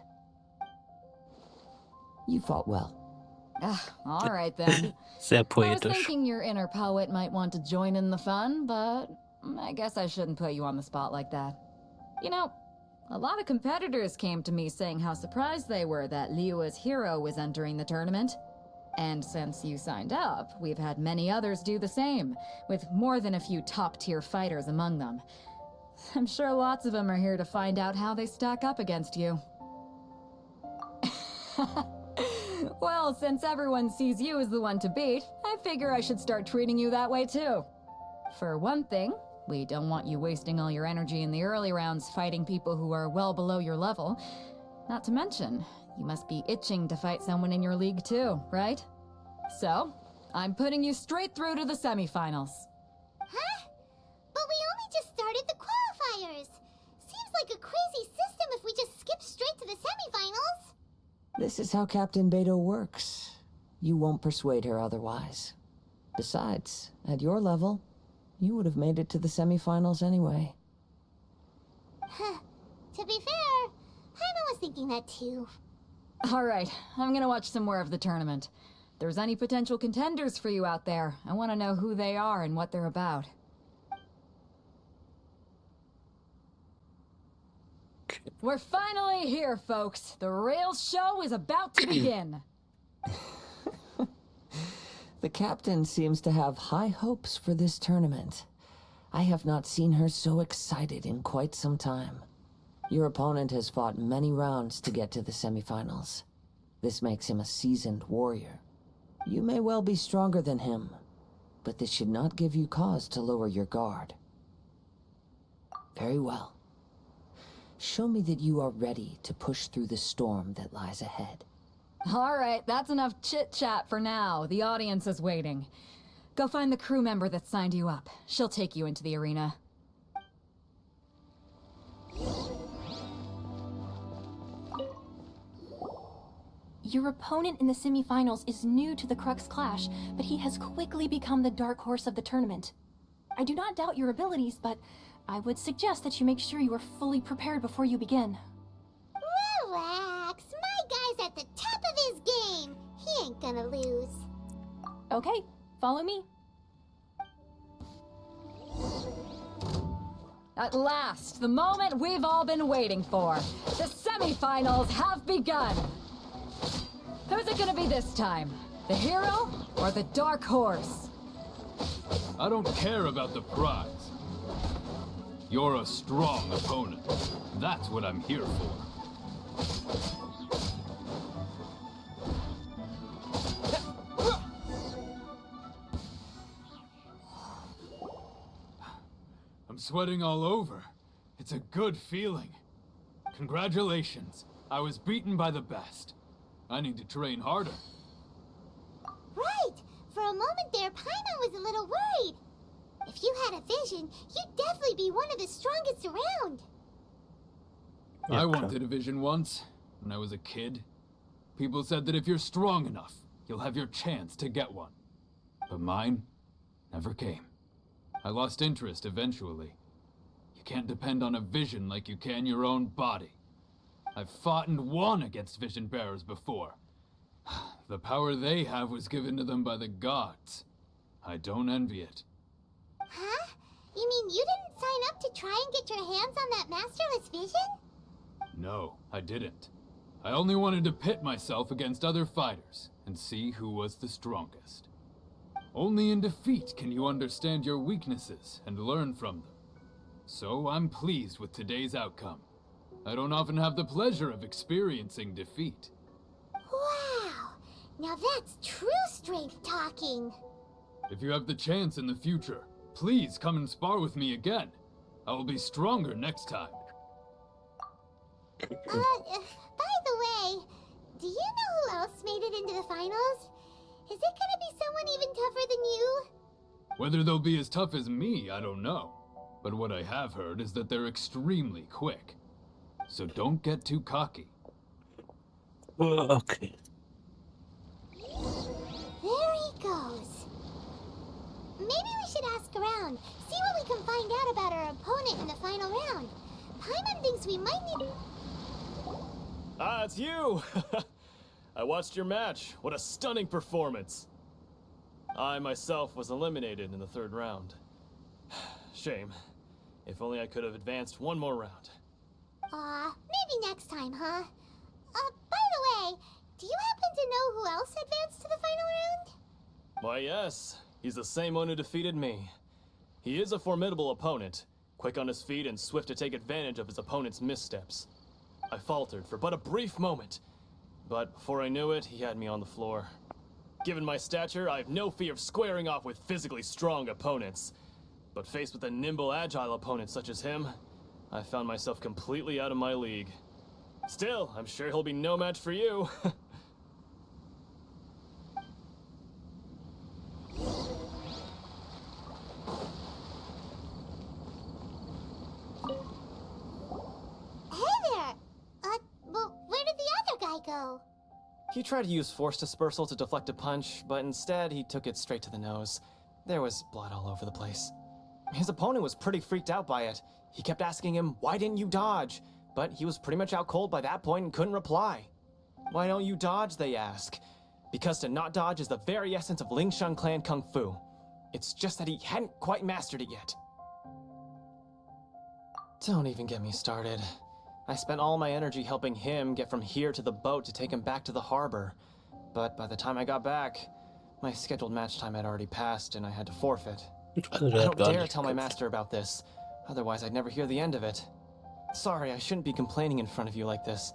You fought well. All right then. sehr I was poetisch. thinking your inner poet might want to join in the fun, but I guess I shouldn't put you on the spot like that. You know, a lot of competitors came to me saying how surprised they were that Liyue's hero was entering the tournament. And since you signed up, we've had many others do the same, with more than a few top-tier fighters among them. I'm sure lots of them are here to find out how they stack up against you. Well, since everyone sees you as the one to beat, I figure I should start treating you that way too. For one thing, we don't want you wasting all your energy in the early rounds fighting people who are well below your level. Not to mention, you must be itching to fight someone in your league too, right? So, I'm putting you straight through to the semifinals. Huh? But we only just started the qualifiers. Seems like a crazy system if we just skip straight to the semifinals. This is how Captain Beto works. You won't persuade her otherwise. Besides, at your level, you would have made it to the semifinals anyway. Huh. To be fair, Paimon was thinking that too. Alright, I'm gonna watch some more of the tournament. If there's any potential contenders for you out there, I want to know who they are and what they're about. We're finally here, folks. The rails show is about to begin. The captain seems to have high hopes for this tournament. I have not seen her so excited in quite some time. Your opponent has fought many rounds to get to the semifinals. This makes him a seasoned warrior. You may well be stronger than him, but this should not give you cause to lower your guard. Very well. Show me that you are ready to push through the storm that lies ahead. All right, that's enough chit-chat for now. The audience is waiting. Go find the crew member that signed you up. She'll take you into the arena. Your opponent in the semifinals is new to the Crux Clash, but he has quickly become the dark horse of the tournament. I do not doubt your abilities, but I would suggest that you make sure you are fully prepared before you begin. Relax. My guy's at the top of his game. He ain't gonna lose. Okay, follow me. At last, the moment we've all been waiting for. The semifinals have begun. Who's it gonna be this time? The hero or the dark horse? I don't care about the prize. You're a strong opponent. That's what I'm here for. I'm sweating all over. It's a good feeling. Congratulations. I was beaten by the best. I need to train harder. Right. For a moment there, Paimon was a little worried. If you had a vision, you'd definitely be one of the strongest around. I wanted a vision once, when I was a kid. People said that if you're strong enough, you'll have your chance to get one. But mine never came. I lost interest eventually. You can't depend on a vision like you can your own body. I've fought and won against vision bearers before. The power they have was given to them by the gods. I don't envy it. Huh? You mean you didn't sign up to try and get your hands on that masterless vision? No, I didn't. I only wanted to pit myself against other fighters and see who was the strongest. Only in defeat can you understand your weaknesses and learn from them. So I'm pleased with today's outcome. I don't often have the pleasure of experiencing defeat. Wow! Now that's true strength talking. If you have the chance in the future, please come and spar with me again. I will be stronger next time. By the way, do you know who else made it into the finals? Is it gonna be someone even tougher than you? Whether they'll be as tough as me, I don't know. But what I have heard is that they're extremely quick. So don't get too cocky. Okay. There he goes. Maybe we should ask around, see what we can find out about our opponent in the final round. Paimon thinks we might need... Ah, it's you! I watched your match. What a stunning performance. I myself was eliminated in the third round. Shame. If only I could have advanced one more round. Maybe next time, huh? By the way, do you happen to know who else advanced to the final round? Why, yes. He's the same one who defeated me. He is a formidable opponent, quick on his feet and swift to take advantage of his opponent's missteps. I faltered for but a brief moment, but before I knew it, he had me on the floor. Given my stature, I have no fear of squaring off with physically strong opponents. But faced with a nimble, agile opponent such as him, I found myself completely out of my league. Still, I'm sure he'll be no match for you. Hey there! Well, where did the other guy go? He tried to use force dispersal to deflect a punch, but instead he took it straight to the nose. There was blood all over the place. His opponent was pretty freaked out by it. He kept asking him, "Why didn't you dodge?" But he was pretty much out cold by that point and couldn't reply. "Why don't you dodge?" they ask. Because to not dodge is the very essence of Lingshan clan kung fu. It's just that he hadn't quite mastered it yet. Don't even get me started. I spent all my energy helping him get from here to the boat to take him back to the harbor. But by the time I got back, my scheduled match time had already passed and I had to forfeit. Also, I der hat don't gar dare nicht tell my gekämpft. master about this, otherwise I'd never hear the end of it. Sorry, I shouldn't be complaining in front of you like this.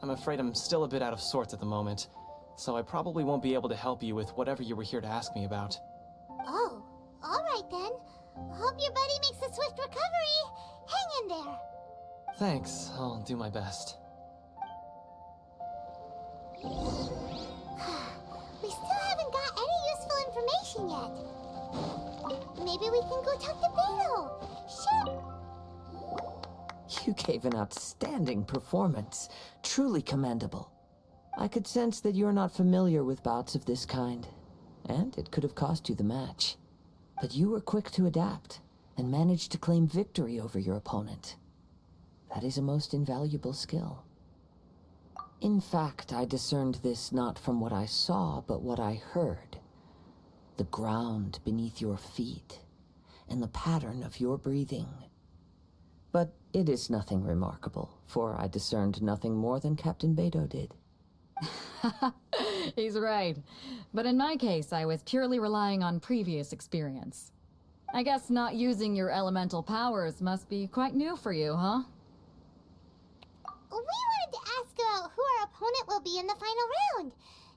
I'm afraid I'm still a bit out of sorts at the moment, so I probably won't be able to help you with whatever you were here to ask me about. Oh, alright then. Hope your buddy makes a swift recovery. Hang in there. Thanks, I'll do my best. We still haven't got any useful information yet. Maybe we can go talk to Beto. Sure. You gave an outstanding performance. Truly commendable. I could sense that you're not familiar with bouts of this kind, and it could have cost you the match. But you were quick to adapt, and managed to claim victory over your opponent. That is a most invaluable skill. In fact, I discerned this not from what I saw, but what I heard. The ground beneath your feet, and the pattern of your breathing. But it is nothing remarkable, for I discerned nothing more than Captain Beto did. He's right. But in my case, I was purely relying on previous experience. I guess not using your elemental powers must be quite new for you, huh? We wanted to ask about who our opponent will be in the final round.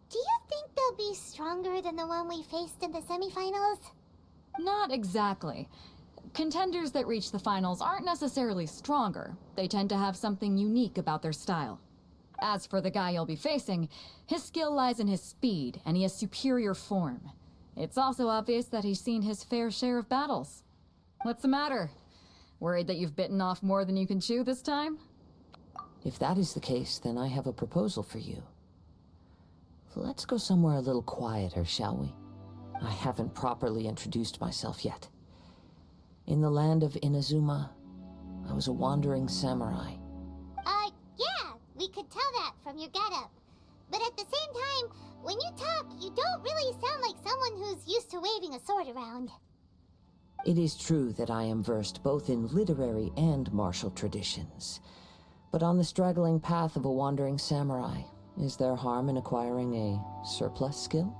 Do you think they'll be stronger than the one we faced in the semifinals? Not exactly. Contenders that reach the finals aren't necessarily stronger. They tend to have something unique about their style. As for the guy you'll be facing, his skill lies in his speed, and he has superior form. It's also obvious that he's seen his fair share of battles. What's the matter? Worried that you've bitten off more than you can chew this time? If that is the case, then I have a proposal for you. Let's go somewhere a little quieter, shall we? I haven't properly introduced myself yet. In the land of Inazuma, I was a wandering samurai. Yeah, we could tell that from your getup. But at the same time, when you talk, you don't really sound like someone who's used to waving a sword around. It is true that I am versed both in literary and martial traditions. But on the straggling path of a wandering samurai, is there harm in acquiring a surplus skill?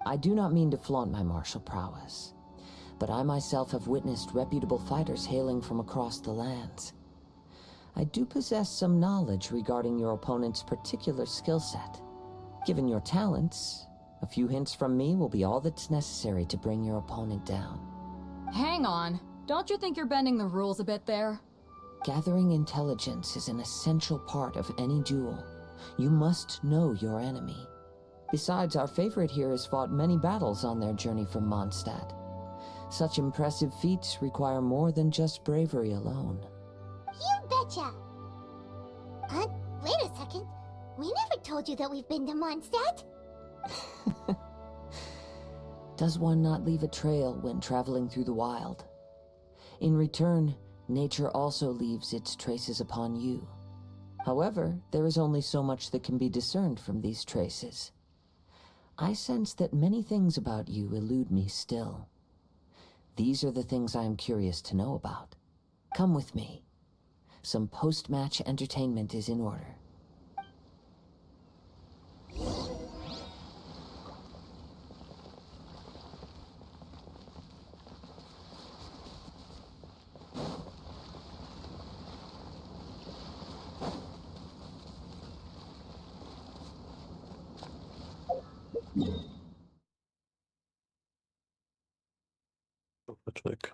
I do not mean to flaunt my martial prowess, but I myself have witnessed reputable fighters hailing from across the lands. I do possess some knowledge regarding your opponent's particular skill set. Given your talents, a few hints from me will be all that's necessary to bring your opponent down. Hang on. Don't you think you're bending the rules a bit there? Gathering intelligence is an essential part of any duel. You must know your enemy. Besides, our favorite here has fought many battles on their journey from Mondstadt. Such impressive feats require more than just bravery alone. You betcha! Wait a second. We never told you that we've been to Mondstadt. Does one not leave a trail when traveling through the wild? In return, nature also leaves its traces upon you. However, there is only so much that can be discerned from these traces. I sense that many things about you elude me still. These are the things I am curious to know about. Come with me. Some post-match entertainment is in order. Zurück.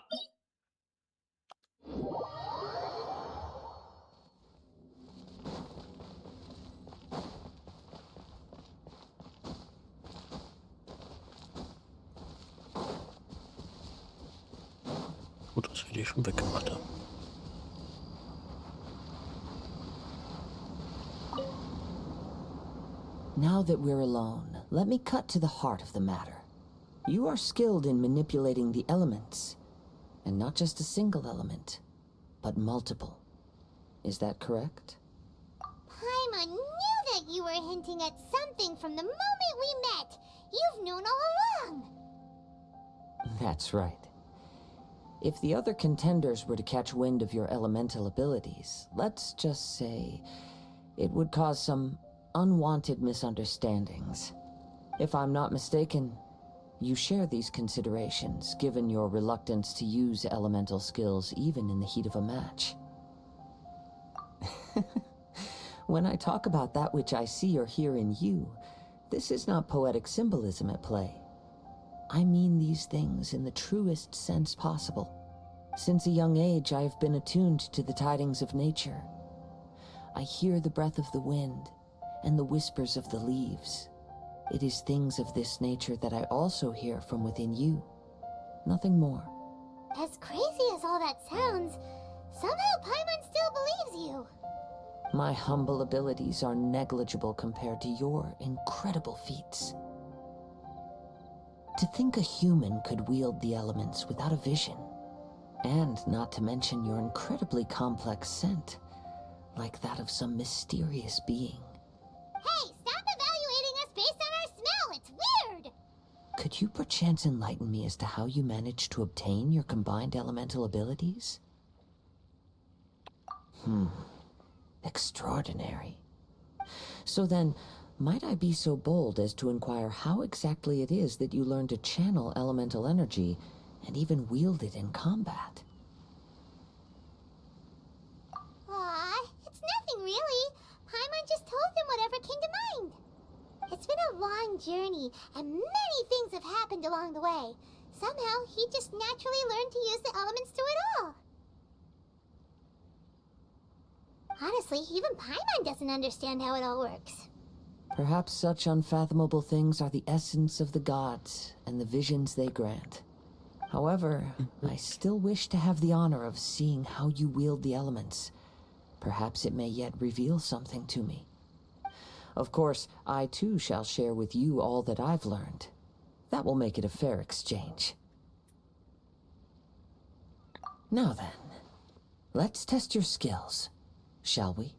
Gut, dass wir die schon weggemacht haben. Now that we're alone, let me cut to the heart of the matter. You are skilled in manipulating the elements, and not just a single element, but multiple. Is that correct? Paimon knew that you were hinting at something from the moment we met. You've known all along. That's right. If the other contenders were to catch wind of your elemental abilities, let's just say it would cause some unwanted misunderstandings. If I'm not mistaken, you share these considerations, given your reluctance to use elemental skills even in the heat of a match. When I talk about that which I see or hear in you, this is not poetic symbolism at play. I mean these things in the truest sense possible. Since a young age, I have been attuned to the tidings of nature. I hear the breath of the wind and the whispers of the leaves. It is things of this nature that I also hear from within you. Nothing more. As crazy as all that sounds, somehow Paimon still believes you. My humble abilities are negligible compared to your incredible feats. To think a human could wield the elements without a vision, and not to mention your incredibly complex scent, like that of some mysterious being. Hey, stop evaluating us based on our smell! It's weird! Could you perchance enlighten me as to how you managed to obtain your combined elemental abilities? Extraordinary. So then, might I be so bold as to inquire how exactly it is that you learned to channel elemental energy and even wield it in combat? Aw, it's nothing really. Paimon just told him whatever came to mind. It's been a long journey, and many things have happened along the way. Somehow, he just naturally learned to use the elements through it all. Honestly, even Paimon doesn't understand how it all works. Perhaps such unfathomable things are the essence of the gods and the visions they grant. However, I still wish to have the honor of seeing how you wield the elements. Perhaps it may yet reveal something to me. Of course, I too shall share with you all that I've learned. That will make it a fair exchange. Now then, let's test your skills, shall we?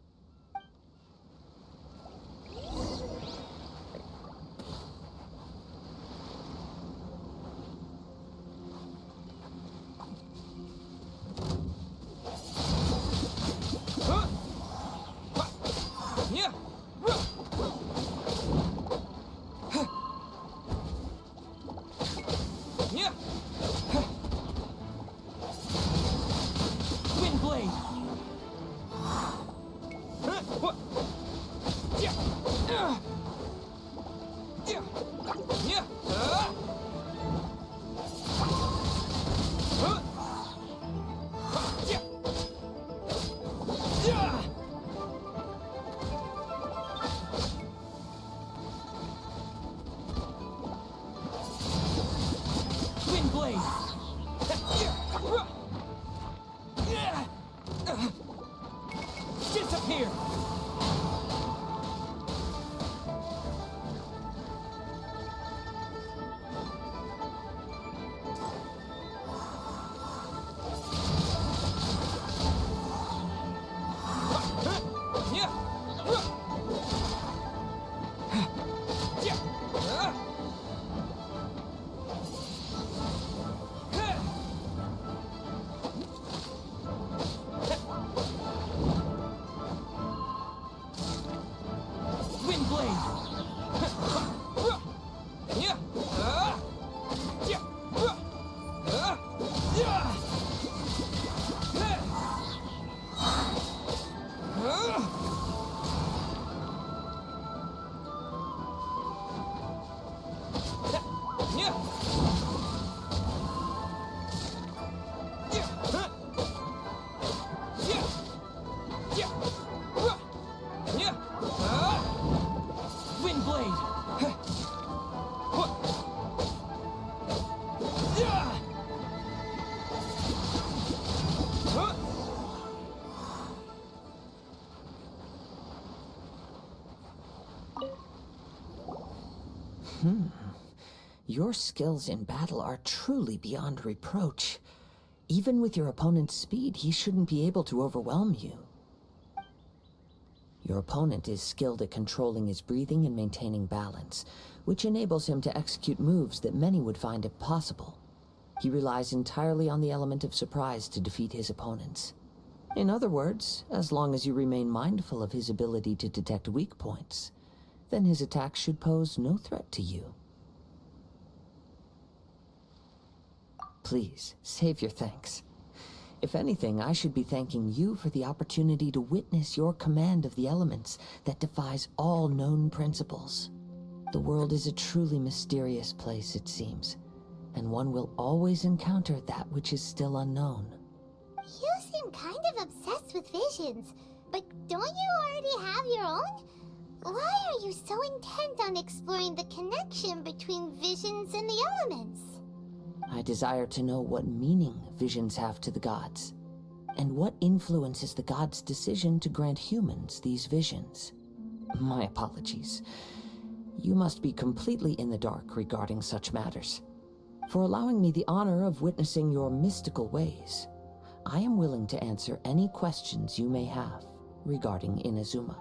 Disappear! Your skills in battle are truly beyond reproach. Even with your opponent's speed, he shouldn't be able to overwhelm you. Your opponent is skilled at controlling his breathing and maintaining balance, which enables him to execute moves that many would find impossible. He relies entirely on the element of surprise to defeat his opponents. In other words, as long as you remain mindful of his ability to detect weak points, then his attacks should pose no threat to you. Please, save your thanks. If anything, I should be thanking you for the opportunity to witness your command of the elements that defies all known principles. The world is a truly mysterious place, it seems, and one will always encounter that which is still unknown. You seem kind of obsessed with visions, but don't you already have your own? Why are you so intent on exploring the connection between visions and the elements? I desire to know what meaning visions have to the gods, and what influences the gods' decision to grant humans these visions. My apologies. You must be completely in the dark regarding such matters. For allowing me the honor of witnessing your mystical ways, I am willing to answer any questions you may have regarding Inazuma.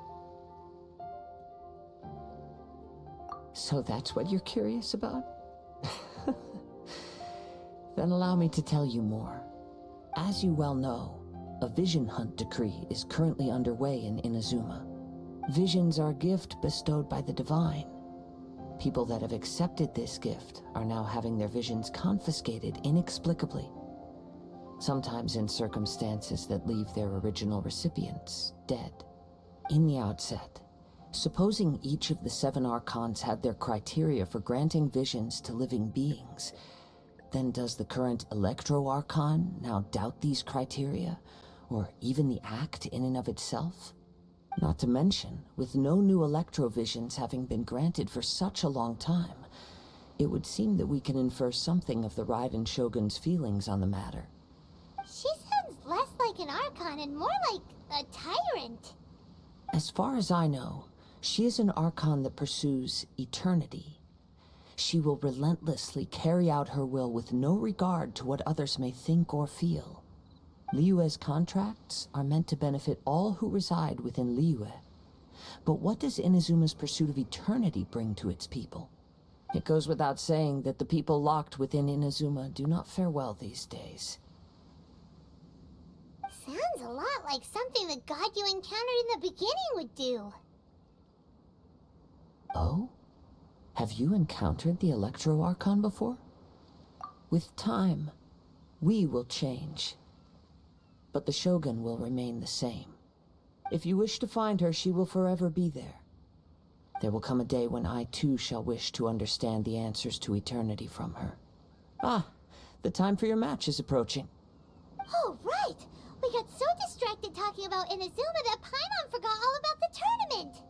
So that's what you're curious about? Then allow me to tell you more. As you well know, a vision hunt decree is currently underway in Inazuma. Visions are a gift bestowed by the divine. People that have accepted this gift are now having their visions confiscated inexplicably, sometimes in circumstances that leave their original recipients dead. In the outset, supposing each of the 7 archons had their criteria for granting visions to living beings, then does the current Electro-Archon now doubt these criteria, or even the act in and of itself? Not to mention, with no new Electro-Visions having been granted for such a long time, it would seem that we can infer something of the Raiden Shogun's feelings on the matter. She sounds less like an Archon and more like a tyrant. As far as I know, she is an Archon that pursues eternity. She will relentlessly carry out her will with no regard to what others may think or feel. Liyue's contracts are meant to benefit all who reside within Liyue. But what does Inazuma's pursuit of eternity bring to its people? It goes without saying that the people locked within Inazuma do not fare well these days. Sounds a lot like something the god you encountered in the beginning would do. Oh? Have you encountered the Electro-Archon before? With time, we will change. But the Shogun will remain the same. If you wish to find her, she will forever be there. There will come a day when I too shall wish to understand the answers to eternity from her. Ah, the time for your match is approaching. Oh, right! We got so distracted talking about Inazuma that Paimon forgot all about the tournament!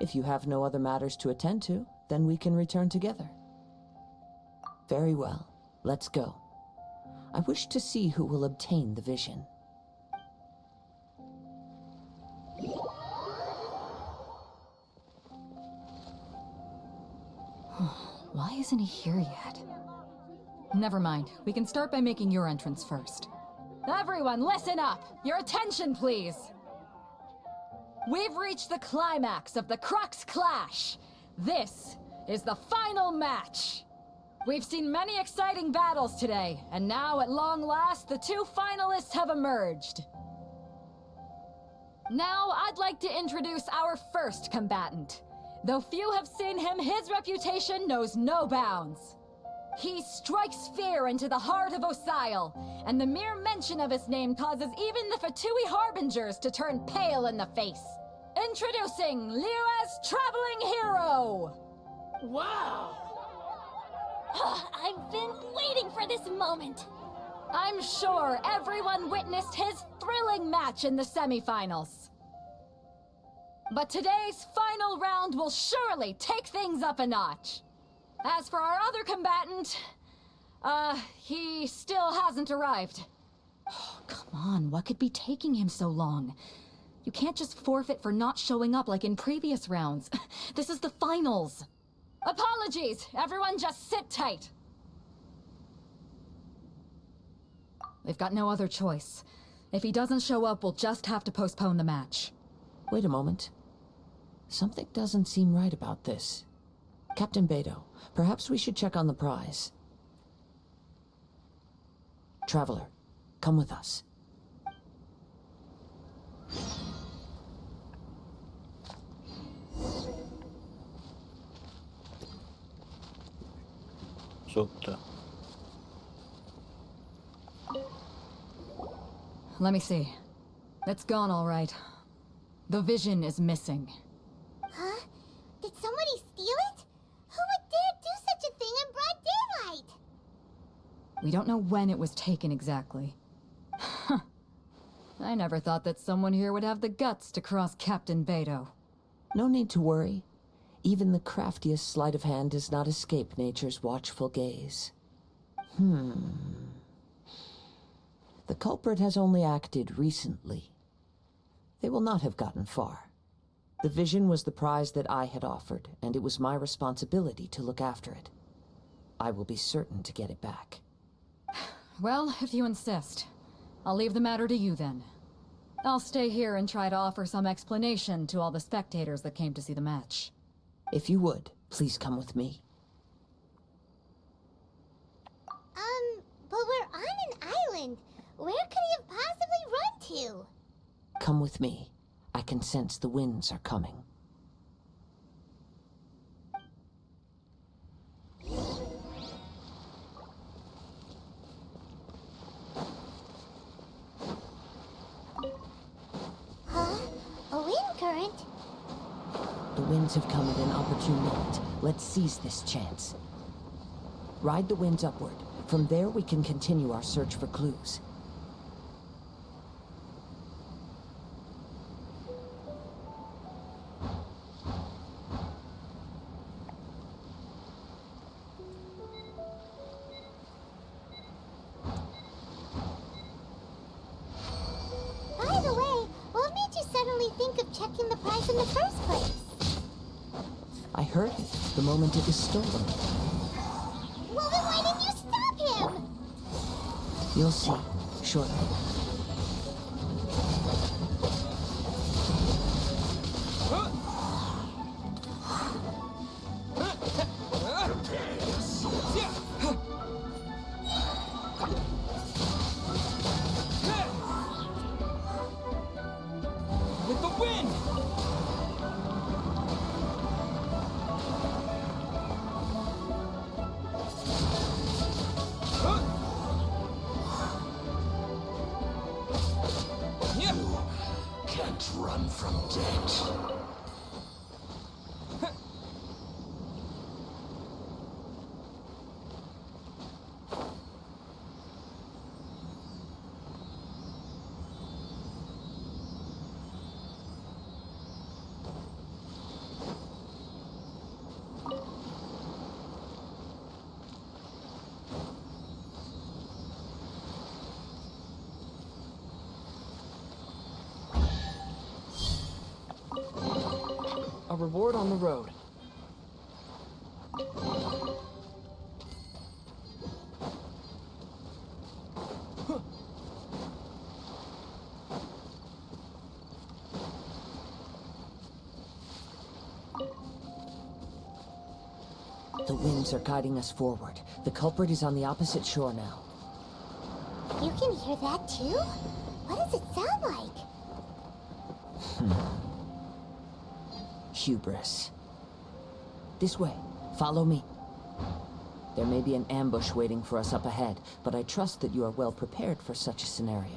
If you have no other matters to attend to, then we can return together. Very well, let's go. I wish to see who will obtain the vision. Why isn't he here yet? Never mind. We can start by making your entrance first. Everyone, listen up! Your attention, please! We've reached the climax of the Crux Clash! This is the final match! We've seen many exciting battles today, and now, at long last, the 2 finalists have emerged. Now, I'd like to introduce our first combatant. Though few have seen him, his reputation knows no bounds. He strikes fear into the heart of Osile, and the mere mention of his name causes even the Fatui Harbingers to turn pale in the face. Introducing Liyue's traveling hero! Wow! I've been waiting for this moment. I'm sure everyone witnessed his thrilling match in the semifinals. But today's final round will surely take things up a notch. As for our other combatant, he still hasn't arrived. Oh, come on, what could be taking him so long? You can't just forfeit for not showing up like in previous rounds. This is the finals. Apologies, everyone just sit tight. They've got no other choice. If he doesn't show up, we'll just have to postpone the match. Wait a moment. Something doesn't seem right about this. Captain Beto, perhaps we should check on the prize. Traveler, come with us. So, da. Let me see. It's gone all right. The vision is missing. Huh? Did somebody steal it? Who would dare do such a thing in broad daylight? We don't know when it was taken exactly. I never thought that someone here would have the guts to cross Captain Beto. No need to worry. Even the craftiest sleight of hand does not escape nature's watchful gaze. The culprit has only acted recently. They will not have gotten far. The vision was the prize that I had offered, and it was my responsibility to look after it. I will be certain to get it back. Well, if you insist. I'll leave the matter to you then. I'll stay here and try to offer some explanation to all the spectators that came to see the match. If you would, please come with me. But we're on an island. Where could he have possibly run to? Come with me. I can sense the winds are coming. Huh? A wind current? The winds have come at an opportune moment. Let's seize this chance. Ride the winds upward. From there, we can continue our search for clues. By the way, what made you suddenly think of checking the prize in the first place? I heard it the moment it was stolen. Well, then why didn't you stop him? You'll see, shortly. With the wind! Can't run from death. A reward on the road. The winds are guiding us forward. The culprit is on the opposite shore now. You can hear that too? What does it sound like? Hubris. This way. Follow me. There may be an ambush waiting for us up ahead, but I trust that you are well prepared for such a scenario.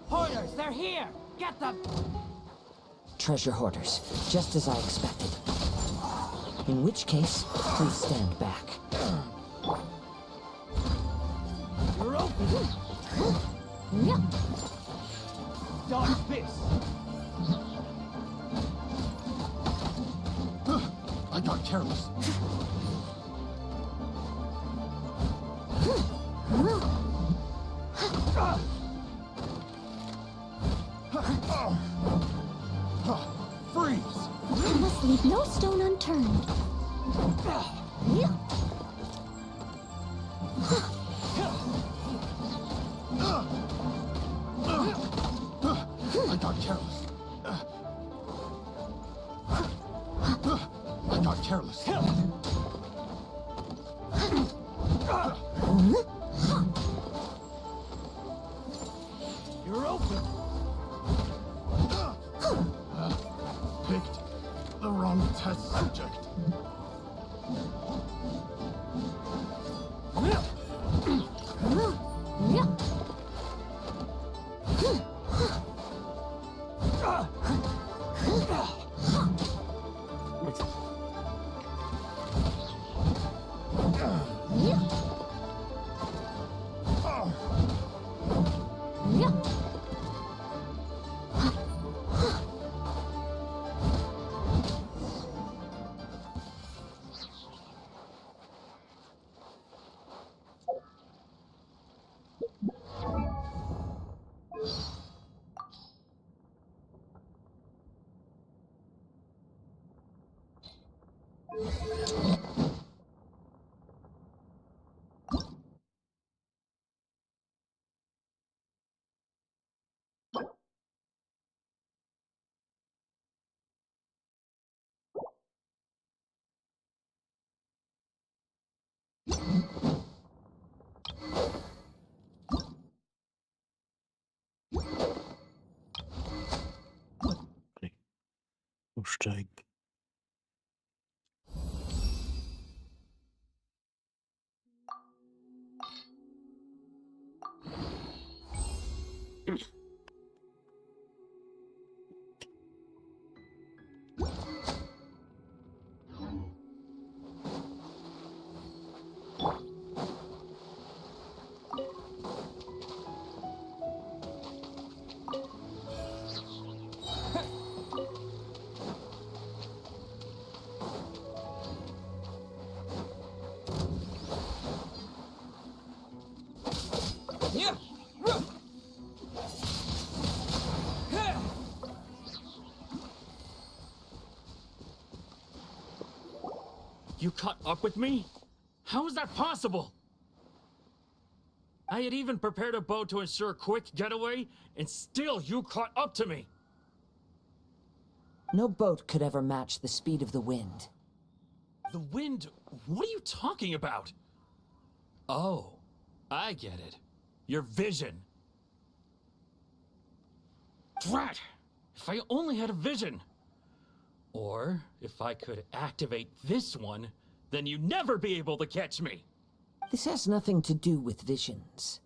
Hoarders, they're here! Get them! Treasure hoarders, just as I expected. In which case, please stand back. You're open! Dodge this! I got careless. Freeze! I must leave no stone unturned. I'm not careless. You're open. Picked the wrong test subject. Umsteigen. You caught up with me? How is that possible? I had even prepared a boat to ensure a quick getaway, and still you caught up to me. No boat could ever match the speed of the wind. The wind? What are you talking about? Oh, I get it. Your vision. Drat! If I only had a vision. Or, if I could activate this one, then you'd never be able to catch me. This has nothing to do with visions.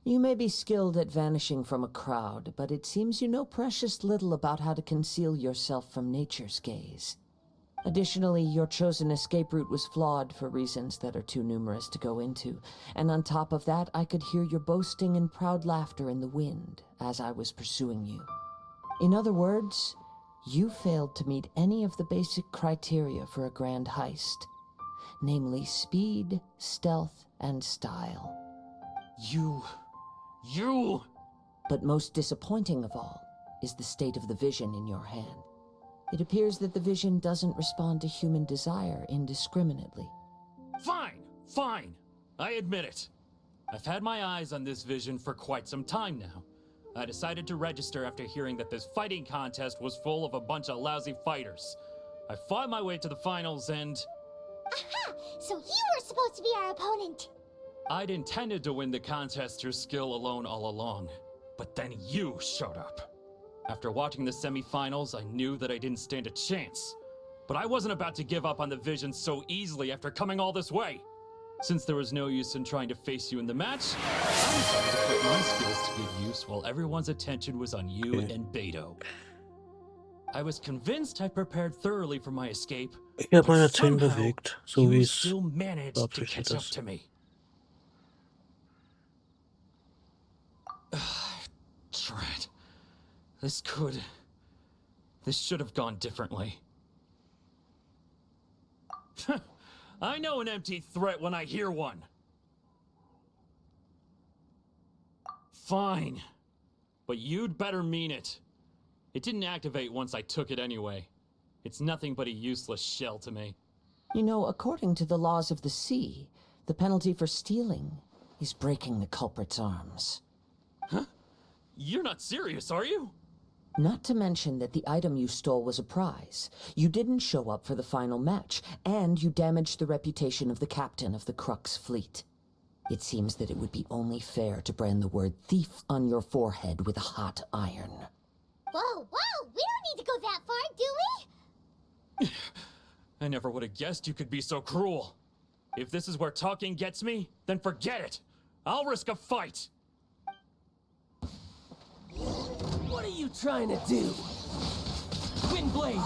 You may be skilled at vanishing from a crowd, but it seems you know precious little about how to conceal yourself from nature's gaze. Additionally, your chosen escape route was flawed for reasons that are too numerous to go into, and on top of that, I could hear your boasting and proud laughter in the wind as I was pursuing you. In other words, you failed to meet any of the basic criteria for a grand heist, namely speed, stealth, and style. You... But most disappointing of all is the state of the vision in your hand. It appears that the vision doesn't respond to human desire indiscriminately. Fine. I admit it. I've had my eyes on this vision for quite some time now. I decided to register after hearing that this fighting contest was full of a bunch of lousy fighters. I fought my way to the finals and... Aha! So you were supposed to be our opponent! I'd intended to win the contest through skill alone all along, but then you showed up. After watching the semifinals, I knew that I didn't stand a chance. But I wasn't about to give up on the vision so easily after coming all this way. Since there was no use in trying to face you in the match, I decided to put my skills to good use while everyone's attention was on you and Beto. I was convinced I prepared thoroughly for my escape, Ich habe meine but Zehen somehow bewegt, so wie you es still managed to beabsichtigt catch up ist. to me. Drat. This should have gone differently. I know an empty threat when I hear one. Fine. But you'd better mean it. It didn't activate once I took it anyway. It's nothing but a useless shell to me. You know, according to the laws of the sea, the penalty for stealing is breaking the culprit's arms. Huh? You're not serious, are you? Not to mention that the item you stole was a prize. You didn't show up for the final match, and you damaged the reputation of the captain of the Crux fleet. It seems that it would be only fair to brand the word thief on your forehead with a hot iron. Whoa, whoa! We don't need to go that far, do we? I never would have guessed you could be so cruel. If this is where talking gets me, then forget it. I'll risk a fight. What are you trying to do? Windblade!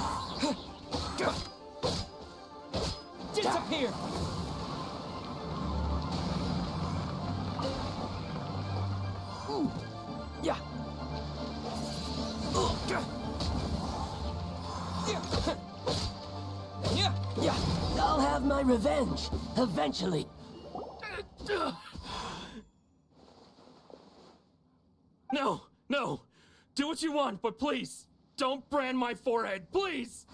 Disappear! Yeah. Yeah. I'll have my revenge eventually. No, no. Do what you want, but please, don't brand my forehead, please!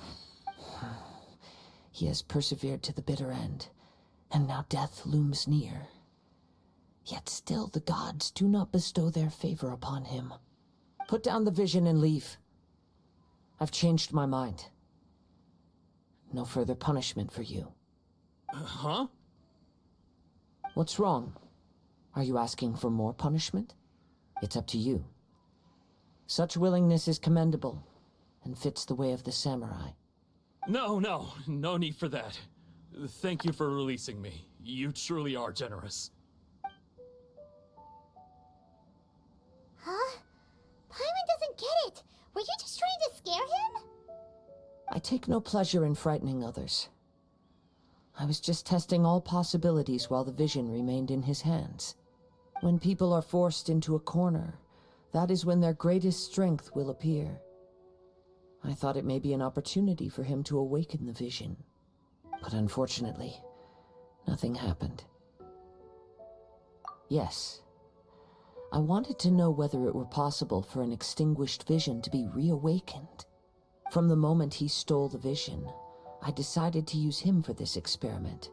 He has persevered to the bitter end, and now death looms near. Yet still the gods do not bestow their favor upon him. Put down the vision and leave. I've changed my mind. No further punishment for you. Huh? What's wrong? Are you asking for more punishment? It's up to you. Such willingness is commendable, and fits the way of the samurai. No need for that. Thank you for releasing me. You truly are generous. Huh? Paimon doesn't get it. Were you just trying to scare him? I take no pleasure in frightening others. I was just testing all possibilities while the vision remained in his hands. When people are forced into a corner, that is when their greatest strength will appear. I thought it may be an opportunity for him to awaken the vision. But unfortunately, nothing happened. Yes, I wanted to know whether it were possible for an extinguished vision to be reawakened. From the moment he stole the vision, I decided to use him for this experiment.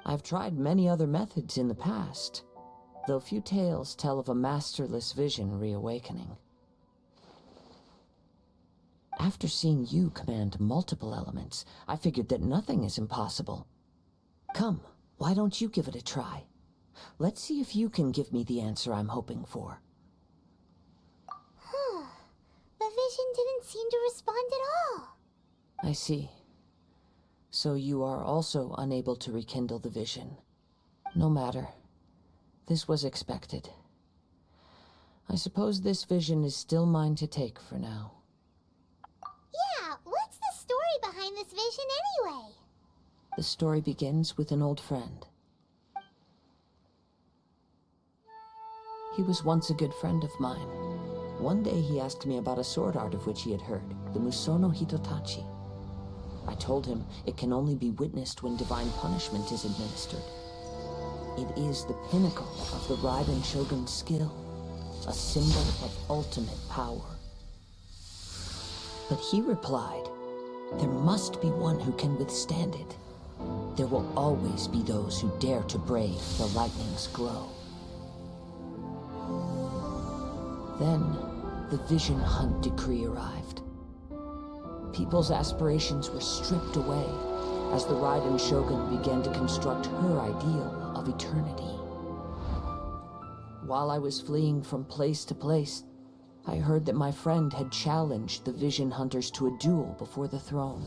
I've tried many other methods in the past, though few tales tell of a masterless vision reawakening. After seeing you command multiple elements, I figured that nothing is impossible. Come, why don't you give it a try? Let's see if you can give me the answer I'm hoping for. The vision didn't seem to respond at all. I see. So you are also unable to rekindle the vision. No matter. This was expected. I suppose this vision is still mine to take for now. Yeah, what's the story behind this vision anyway? The story begins with an old friend. He was once a good friend of mine. One day he asked me about a sword art of which he had heard, the Musono Hitotachi. I told him it can only be witnessed when divine punishment is administered. It is the pinnacle of the Raiden Shogun's skill, a symbol of ultimate power. But he replied, there must be one who can withstand it. There will always be those who dare to brave the lightning's glow. Then, the Vision Hunt decree arrived. People's aspirations were stripped away as the Raiden Shogun began to construct her ideal of eternity. While I was fleeing from place to place, I heard that my friend had challenged the Vision Hunters to a duel before the throne.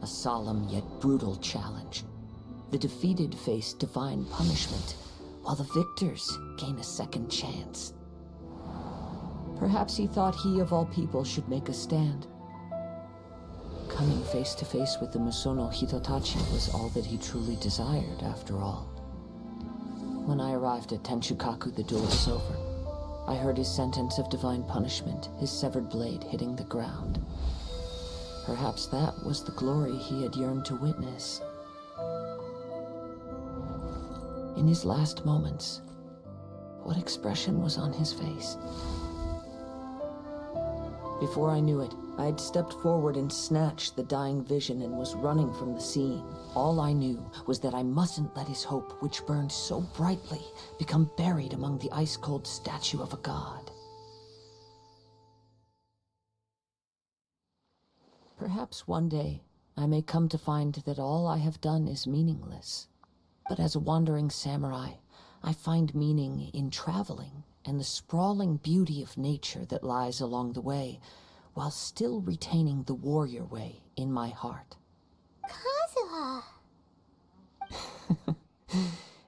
A solemn yet brutal challenge. The defeated face divine punishment, while the victors gain a second chance. Perhaps he thought he of all people should make a stand. Coming face to face with the Musono Hitotachi was all that he truly desired, after all. When I arrived at Tenshukaku, the duel was over. I heard his sentence of divine punishment, his severed blade hitting the ground. Perhaps that was the glory he had yearned to witness. In his last moments, what expression was on his face? Before I knew it, I had stepped forward and snatched the dying vision and was running from the scene. All I knew was that I mustn't let his hope, which burned so brightly, become buried among the ice-cold statue of a god. Perhaps one day I may come to find that all I have done is meaningless. But as a wandering samurai, I find meaning in traveling and the sprawling beauty of nature that lies along the way, while still retaining the warrior way in my heart. Kazuha.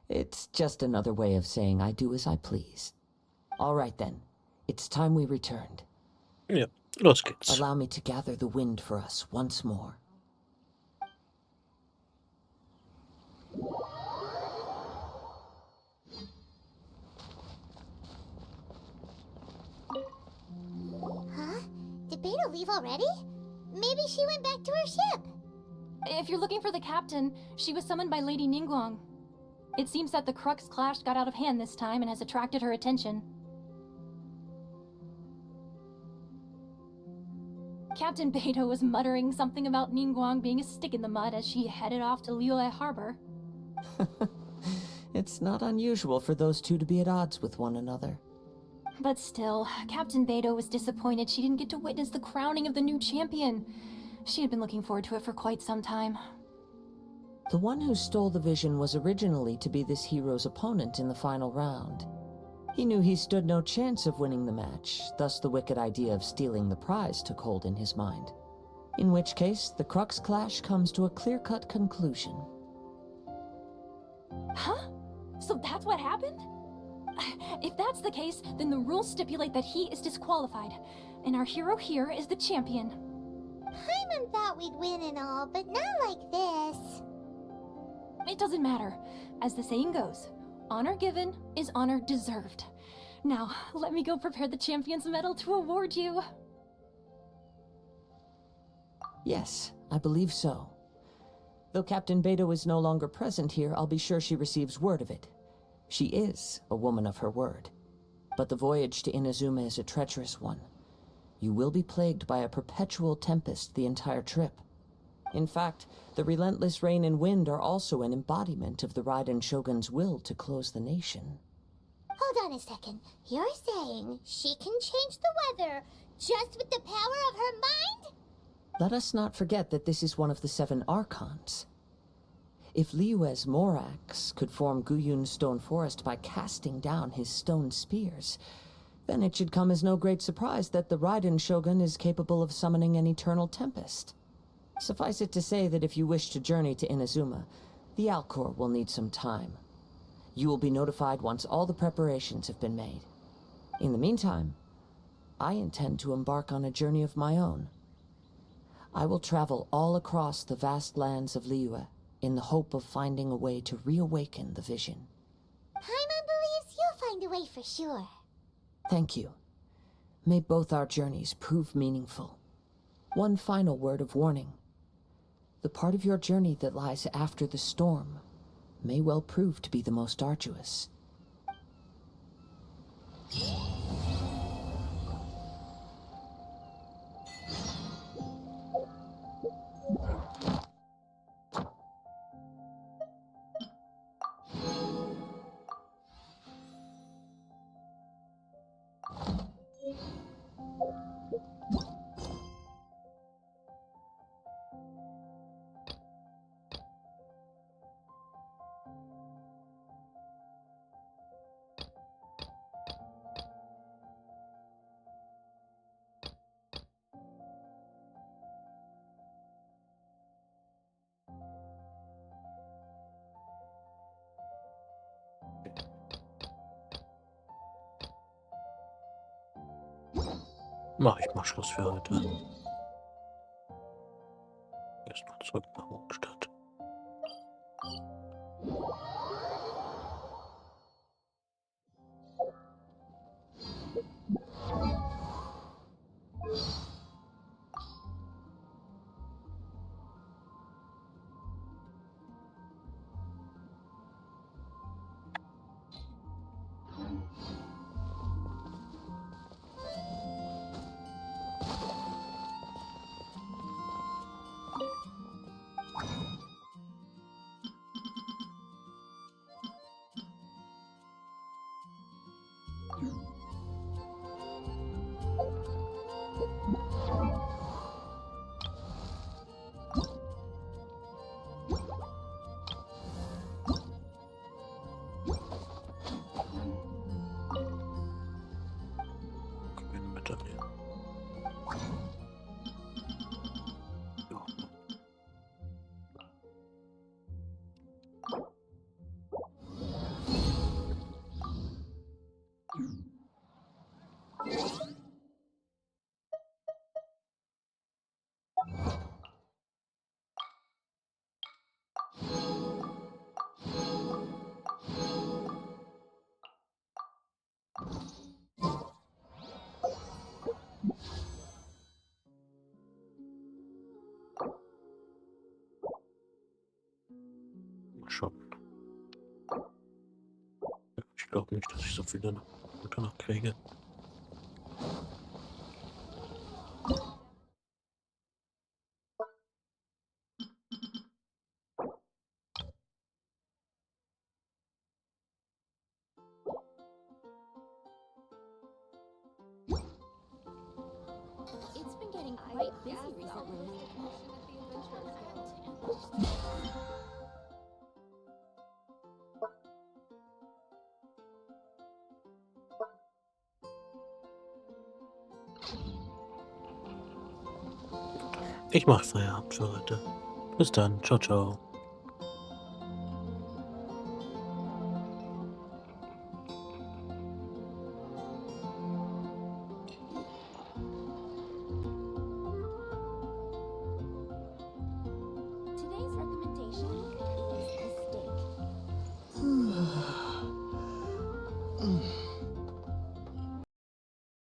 It's just another way of saying I do as I please. All right then, it's time we returned. Ja, los geht's. Allow me to gather the wind for us once more. Huh? Did Beto leave already? Maybe she went back to her ship. If you're looking for the captain, she was summoned by Lady Ningguang. It seems that the Crux clash got out of hand this time and has attracted her attention. Captain Beto was muttering something about Ningguang being a stick in the mud as she headed off to Liyue Harbor. It's not unusual for those two to be at odds with one another. But still, Captain Beto was disappointed she didn't get to witness the crowning of the new champion. She had been looking forward to it for quite some time. The one who stole the vision was originally to be this hero's opponent in the final round. He knew he stood no chance of winning the match, thus the wicked idea of stealing the prize took hold in his mind. In which case, the Crux clash comes to a clear-cut conclusion. Huh? So that's what happened? If that's the case, then the rules stipulate that he is disqualified, and our hero here is the champion. Paimon thought we'd win and all, but not like this. It doesn't matter. As the saying goes, honor given is honor deserved. Now, let me go prepare the champion's medal to award you. Yes, I believe so. Though Captain Beto is no longer present here, I'll be sure she receives word of it. She is a woman of her word. But the voyage to Inazuma is a treacherous one. You will be plagued by a perpetual tempest the entire trip. In fact, the relentless rain and wind are also an embodiment of the Raiden Shogun's will to close the nation. Hold on a second. You're saying she can change the weather just with the power of her mind? Let us not forget that this is one of the 7 Archons. If Liyue's Morax could form Guyun's stone forest by casting down his stone spears, then it should come as no great surprise that the Raiden Shogun is capable of summoning an eternal tempest. Suffice it to say that if you wish to journey to Inazuma, the Alcor will need some time. You will be notified once all the preparations have been made. In the meantime, I intend to embark on a journey of my own. I will travel all across the vast lands of Liyue in the hope of finding a way to reawaken the vision. Paimon believes you'll find a way for sure. Thank you. May both our journeys prove meaningful. One final word of warning. The part of your journey that lies after the storm may well prove to be the most arduous. Mach ich mal Schluss für heute. Erstmal zurück nach Mondstadt. Schon. Ich glaube nicht, dass ich so viele noch kriege. It's been getting quite busy recently. Ich mache Feierabend für heute. Bis dann. Ciao, ciao.